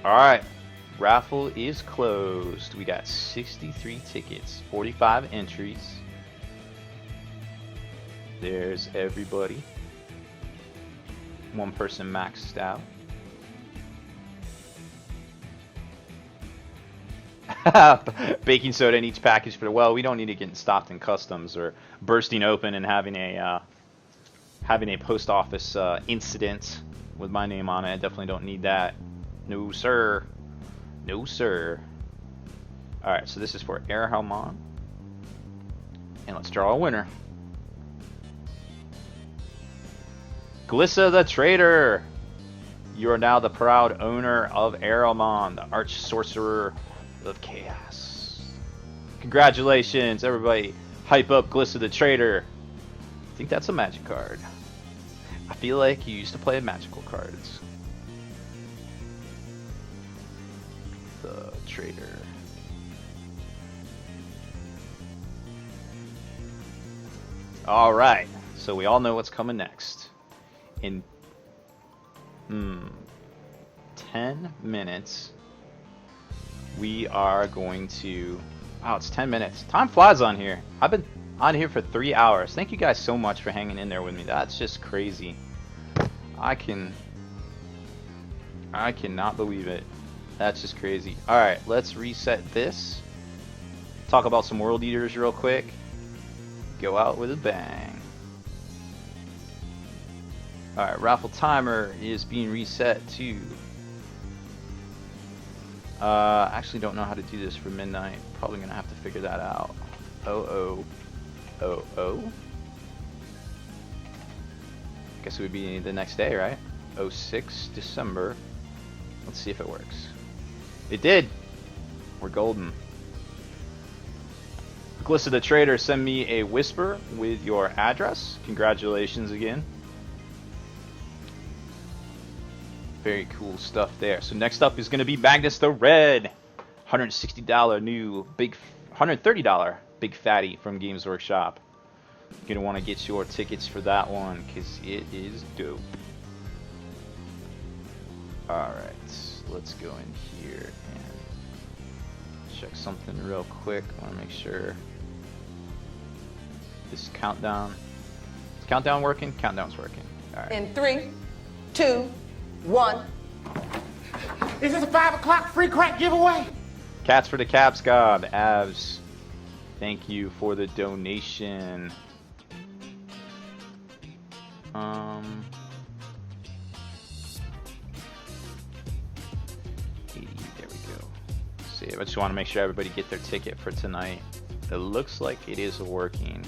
Alright. Raffle is closed. We got 63 tickets. 45 entries. There's everybody. One person maxed out. Baking soda in each package for the well. We don't need to get stopped in customs or bursting open and having a post office incident with my name on it. I definitely don't need that. No sir, no sir. All right, so this is for Airhelmon, and let's draw a winner. Glissa the Traitor. You are now the proud owner of Airhelmon, the arch sorcerer of chaos. Congratulations, everybody. Hype up Glissa the Traitor. I think that's a magic card. I feel like you used to play magical cards. The Traitor. Alright, so we all know what's coming next. In 10 minutes, we are going to... Wow, it's 10 minutes. Time flies on here. I've been on here for 3 hours. Thank you guys so much for hanging in there with me. That's just crazy. I cannot believe it. That's just crazy. Alright, let's reset this. Talk about some World Eaters real quick. Go out with a bang. Alright, raffle timer is being reset to... actually don't know how to do this for midnight. Probably gonna have to figure that out. Guess it would be the next day, right? 06 December. Let's see if it works. It did! We're golden. Glissa the Traitor, send me a whisper with your address. Congratulations again. Very cool stuff there. So next up is going to be Magnus the Red. $160 new big, $130 big fatty from Games Workshop. You're going to want to get your tickets for that one because it is dope. Alright, let's go in here and check something real quick. I want to make sure this countdown. Is countdown working? Countdown's working. Alright. In 3, 2, 1. Is this a 5 o'clock free crack giveaway? Cats for the Caps God. Avs, thank you for the donation. There we go. See, I just want to make sure everybody get their ticket for tonight. It looks like it is working.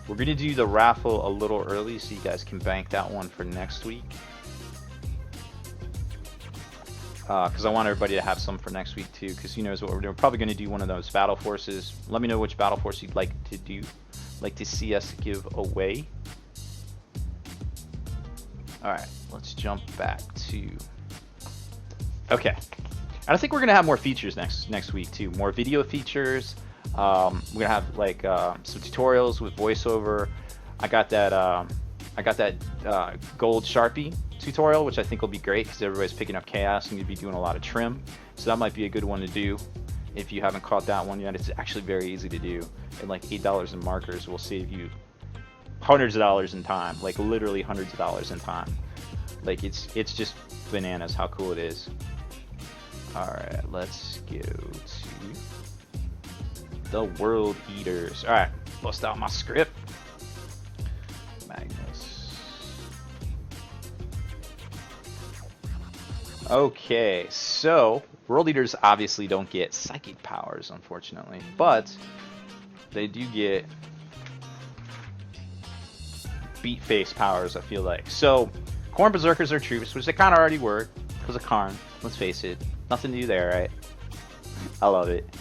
We're gonna do the raffle a little early so you guys can bank that one for next week. Because I want everybody to have some for next week too, because who knows what we're doing. We're probably going to do one of those battle forces. Let me know which battle force you'd like to do, like to see us give away. Alright, let's jump back to... Okay. I think we're going to have more features next week too. More video features. We're going to have like some tutorials with voiceover. I got that gold Sharpie tutorial, which I think will be great because everybody's picking up chaos and you'd be doing a lot of trim, so that might be a good one to do if you haven't caught that one yet. It's actually very easy to do, and like $8 in markers will save you hundreds of dollars in time, like literally hundreds of dollars in time. Like it's just bananas how cool it is. Alright, let's go to The World Eaters. Alright, bust out my script. Magnus. Okay, so World Eaters obviously don't get psychic powers, unfortunately, but they do get beat face powers, I feel like. So, Khorne Berserkers are troops, which they kind of already were, because of Karn. Let's face it. Nothing new there, right? I love it.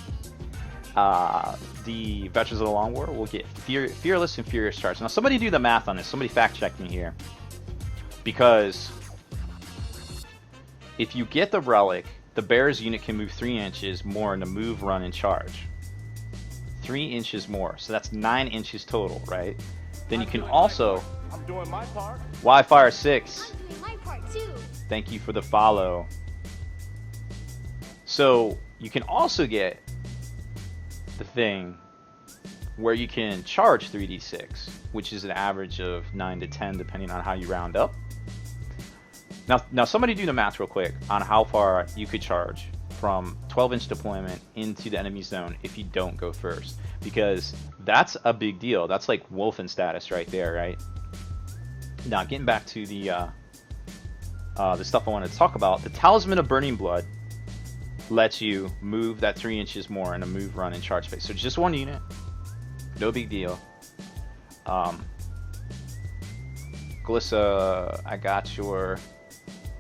The Veterans of the Long War will get Fearless and Furious Charge. Now, somebody do the math on this. Somebody fact check me here. Because if you get the Relic, the Baer's unit can move 3 inches more in the move, run, and charge. 3 inches more. So that's 9 inches total, right? Then you can also... I'm doing my part. Wi-Fi 6. I'm doing my part too. Thank you for the follow. So you can also get the thing where you can charge 3d6, which is an average of 9 to 10 depending on how you round up. Now somebody do the math real quick on how far you could charge from 12-inch deployment into the enemy zone if you don't go first, because that's a big deal. That's like Wolfen status right there, right? Now getting back to the stuff I wanted to talk about, the Talisman of Burning Blood lets you move that 3 inches more in a move, run, and charge phase. So just 1 unit, no big deal. Glissa, I got your...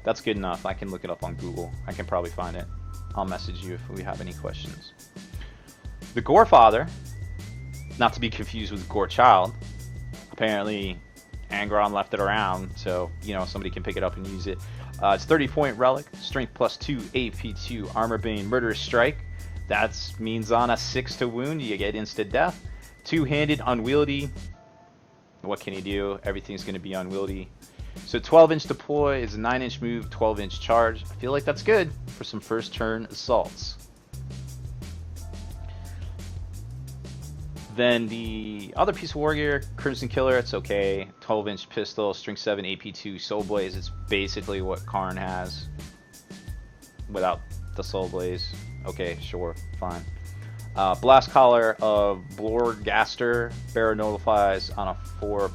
That's good enough. I can look it up on Google. I can probably find it. I'll message you if we have any questions. The Gore Father, not to be confused with Gore Child. Apparently, Angron left it around, so, you know, somebody can pick it up and use it. It's 30-point relic, strength +2, AP2, armor bane, murderous strike. That means on a 6 to wound, you get instant death. 2-handed, unwieldy. What can he do? Everything's going to be unwieldy. So 12-inch deploy is a 9-inch move, 12-inch charge. I feel like that's good for some first turn assaults. Then the other piece of war gear, Crimson Killer, it's okay. 12-inch pistol, strength 7, AP2, Soul Blaze. It's basically what Karn has without the Soul Blaze. Okay, sure, fine. Blast Collar of Blorgaster. Baer notifies on a 4+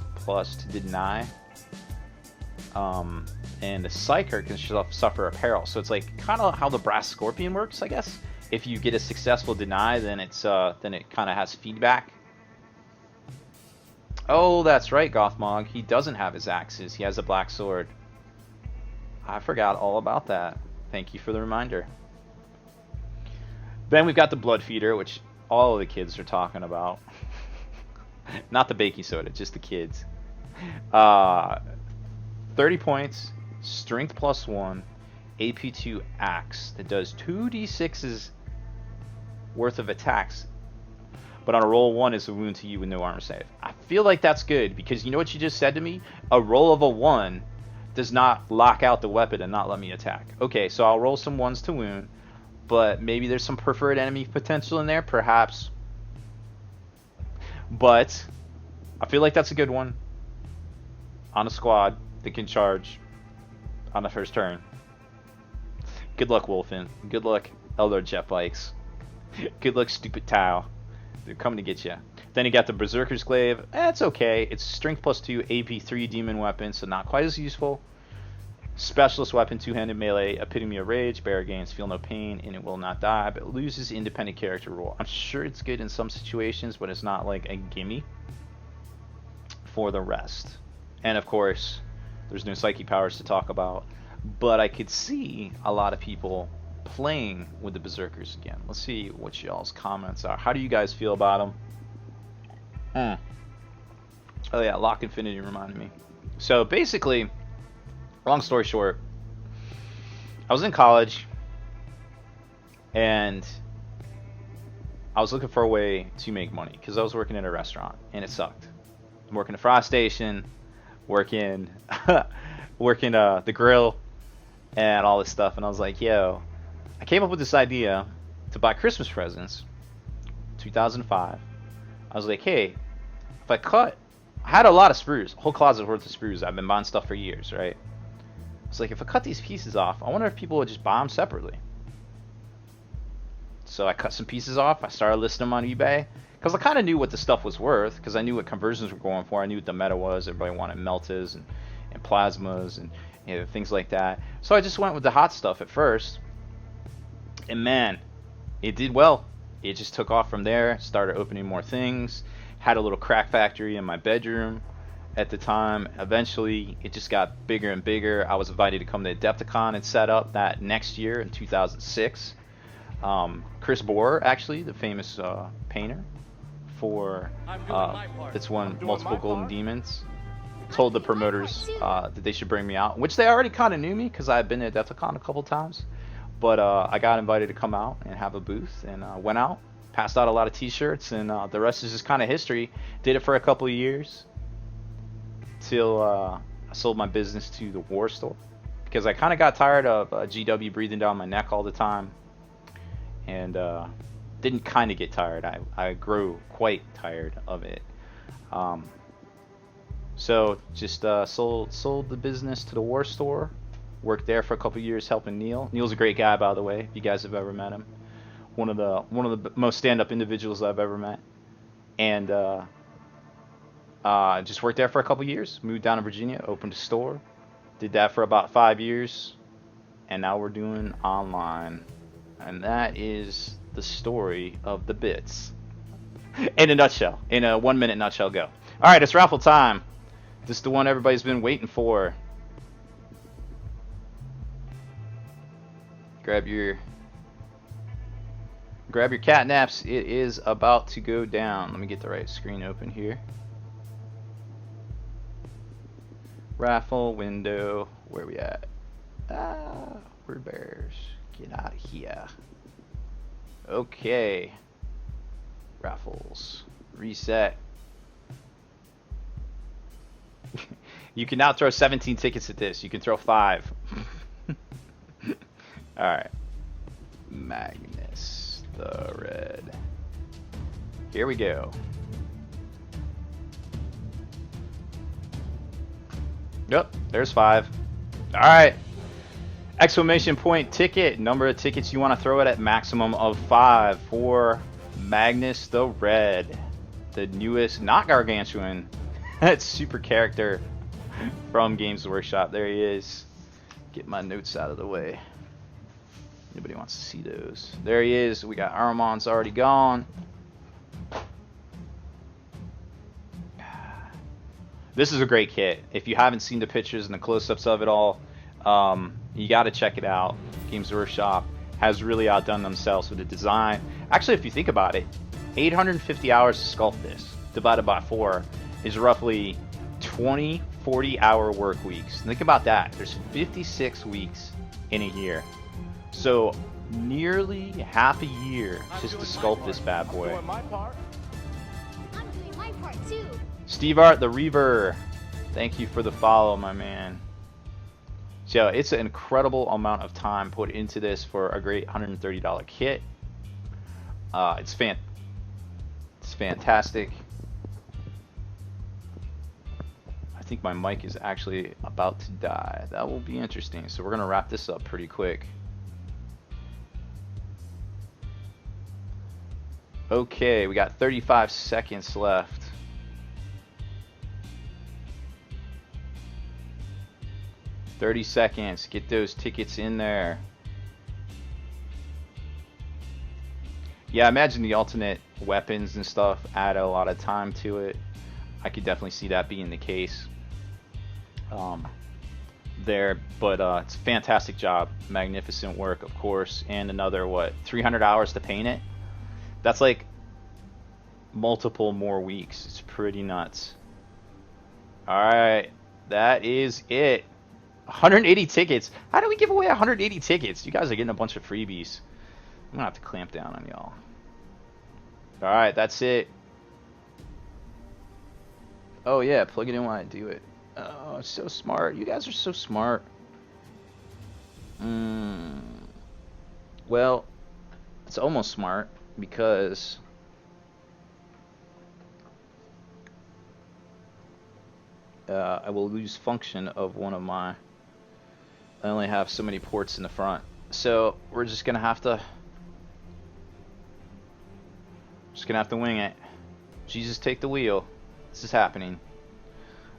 to deny. And the Psyker can suffer a peril. So it's like kind of how the Brass Scorpion works, I guess. If you get a successful deny, then it's then it kind of has feedback. Oh, that's right, Gothmog. He doesn't have his axes. He has a black sword. I forgot all about that. Thank you for the reminder. Then we've got the Blood Feeder, which all of the kids are talking about. Not the baking soda, just the kids. 30 points, strength +1, AP2 axe that does 2d6's worth of attacks, but on a roll 1 is a wound to you with no armor save. I feel like that's good, because you know what you just said to me? A roll of a 1 does not lock out the weapon and not let me attack. Okay, so I'll roll some 1s to wound, but maybe there's some preferred enemy potential in there, perhaps. But I feel like that's a good one on a squad that can charge on the first turn. Good luck, Wolfen. Good luck, Elder Jet Bikes. Good luck, Stupid Tau. They're coming to get you. Then you got the Berserker's Glaive. It's okay. It's strength +2, AP3 demon weapon, so not quite as useful. Specialist weapon, 2-handed melee, Epitome of Rage. Baer gains feel no pain, and it will not die, but it loses independent character role. I'm sure it's good in some situations, but it's not like a gimme for the rest. And of course, there's no psychic powers to talk about, but I could see a lot of people playing with the Berserkers again. Let's see what y'all's comments are. How do you guys feel about them? Oh yeah, Lock Infinity reminded me. So basically, long story short, I was in college and I was looking for a way to make money because I was working in a restaurant and it sucked. I'm working a fry station, working the grill and all this stuff, and I was like, yo, I came up with this idea to buy Christmas presents. 2005. I was like, hey, if I had a lot of sprues, a whole closet worth of sprues. I've been buying stuff for years, right? It's like, if I cut these pieces off, I wonder if people would just buy them separately. So I cut some pieces off. I started listing them on eBay because I kind of knew what the stuff was worth because I knew what conversions were going for. I knew what the meta was. Everybody wanted meltas and plasmas and things like that. So I just went with the hot stuff at first. And man, it did well. It just took off from there. Started opening more things. Had a little crack factory in my bedroom at the time. Eventually, it just got bigger and bigger. I was invited to come to Adepticon and set up that next year in 2006. Chris Baer, actually, the famous painter for that's won multiple Golden Demons, told the promoters that they should bring me out, which they already kind of knew me because I had been to Adepticon a couple times. But I got invited to come out and have a booth, and went out, passed out a lot of t-shirts, and the rest is just kind of history. Did it for a couple of years till I sold my business to the War Store because I kind of got tired of GW breathing down my neck all the time, and didn't kind of get tired. I grew quite tired of it. So just sold the business to the War Store. Worked there for a couple years helping Neil. Neil's a great guy, by the way, if you guys have ever met him. One of the most stand-up individuals I've ever met. And just worked there for a couple years. Moved down to Virginia, opened a store. Did that for about 5 years. And now we're doing online. And that is the story of the bits. In a nutshell. In a 1 minute nutshell, go. Alright, it's raffle time. This is the one everybody's been waiting for. Grab your catnaps. It is about to go down. Let me get the right screen open here. Raffle window. Where we at? We're bears. Get out of here. Okay. Raffles. Reset. You can now throw 17 tickets at this. You can throw 5. Alright. Magnus the Red. Here we go. Yep, there's 5. Alright. Exclamation point ticket. Number of tickets you want to throw it at maximum of 5 for Magnus the Red. The newest, not gargantuan, that's super character from Games Workshop. There he is. Get my notes out of the way. Nobody wants to see those. There he is. We got Armand's already gone. This is a great kit. If you haven't seen the pictures and the close-ups of it all, you got to check it out. Games Workshop has really outdone themselves with the design. Actually, if you think about it, 850 hours to sculpt this, divided by 4, is roughly 20 40-hour work weeks. Think about that. There's 56 weeks in a year. So nearly half a year just to sculpt this bad boy. I'm doing my part. I'm doing my part too. Steve Art the Reaver, thank you for the follow, my man. So it's an incredible amount of time put into this for a great $130 kit. It's fantastic. I think my mic is actually about to die. That will be interesting. So we're gonna wrap this up pretty quick. Okay, we got 35 seconds left. $30 seconds. Get those tickets in there. Yeah, I imagine the alternate weapons and stuff add a lot of time to it. I could definitely see that being the case there, but it's a fantastic job. Magnificent work, of course. And another, what, 300 hours to paint it? That's like multiple more weeks. It's pretty nuts. Alright, that is it. 180 tickets. How do we give away 180 tickets? You guys are getting a bunch of freebies. I'm gonna have to clamp down on y'all. Alright, that's it. Oh yeah, plug it in when I do it. Oh, it's so smart. You guys are so smart. Well, it's almost smart because I will lose function of one of my... I only have so many ports in the front. So we're just gonna have to Just gonna have to wing it. Jesus, take the wheel. This is happening.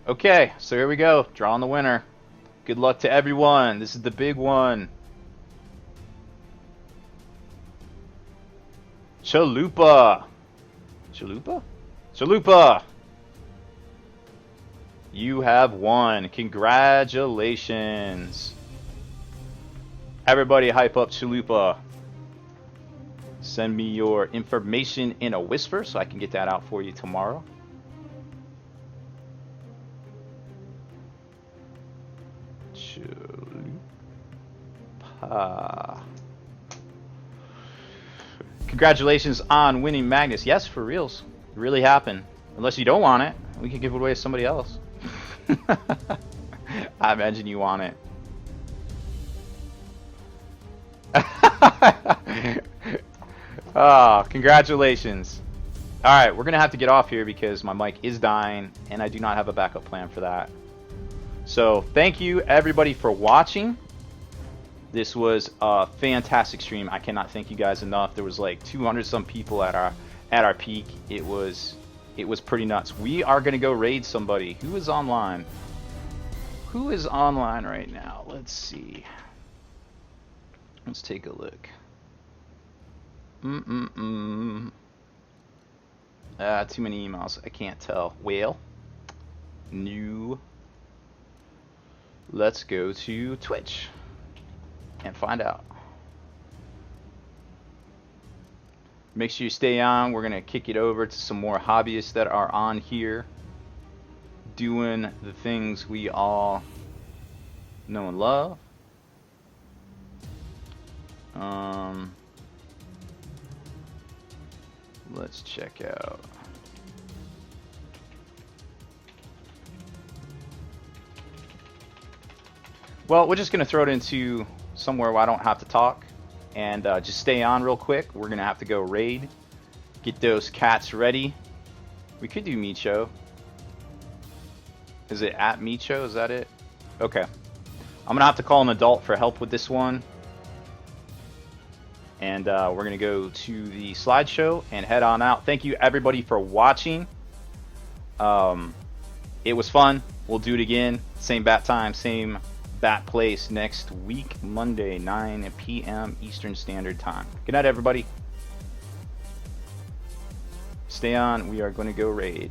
Okay, so here we go. Drawing the winner. Good luck to everyone. This is the big one. Chalupa. Chalupa? Chalupa! You have won. Congratulations. Everybody hype up Chalupa. Send me your information in a whisper so I can get that out for you tomorrow. Chalupa. Congratulations on winning Magnus. Yes, for reals. It really happened. Unless you don't want it, we can give it away to somebody else. I imagine you want it. Oh, congratulations. Alright, we're going to have to get off here because my mic is dying and I do not have a backup plan for that. So, thank you everybody for watching. This was a fantastic stream. I cannot thank you guys enough. There was like 200 some people at our peak. It was pretty nuts. We are going to go raid somebody. Who is online? Who is online right now? Let's see. Let's take a look. Too many emails. I can't tell. Well, new. Let's go to Twitch and find out. Make sure you stay on. We're gonna kick it over to some more hobbyists that are on here doing the things we all know and love. Let's check out. Well, we're just gonna throw it into somewhere where I don't have to talk, and just stay on real quick. We're gonna have to go raid, get those cats ready. We could do Micho. Is it at Micho? Is that it? Okay. I'm gonna have to call an adult for help with this one. And we're going to go to the slideshow and head on out. Thank you, everybody, for watching. It was fun. We'll do it again. Same bat time, same bat place next week, Monday, 9 p.m. Eastern Standard Time. Good night, everybody. Stay on. We are going to go raid.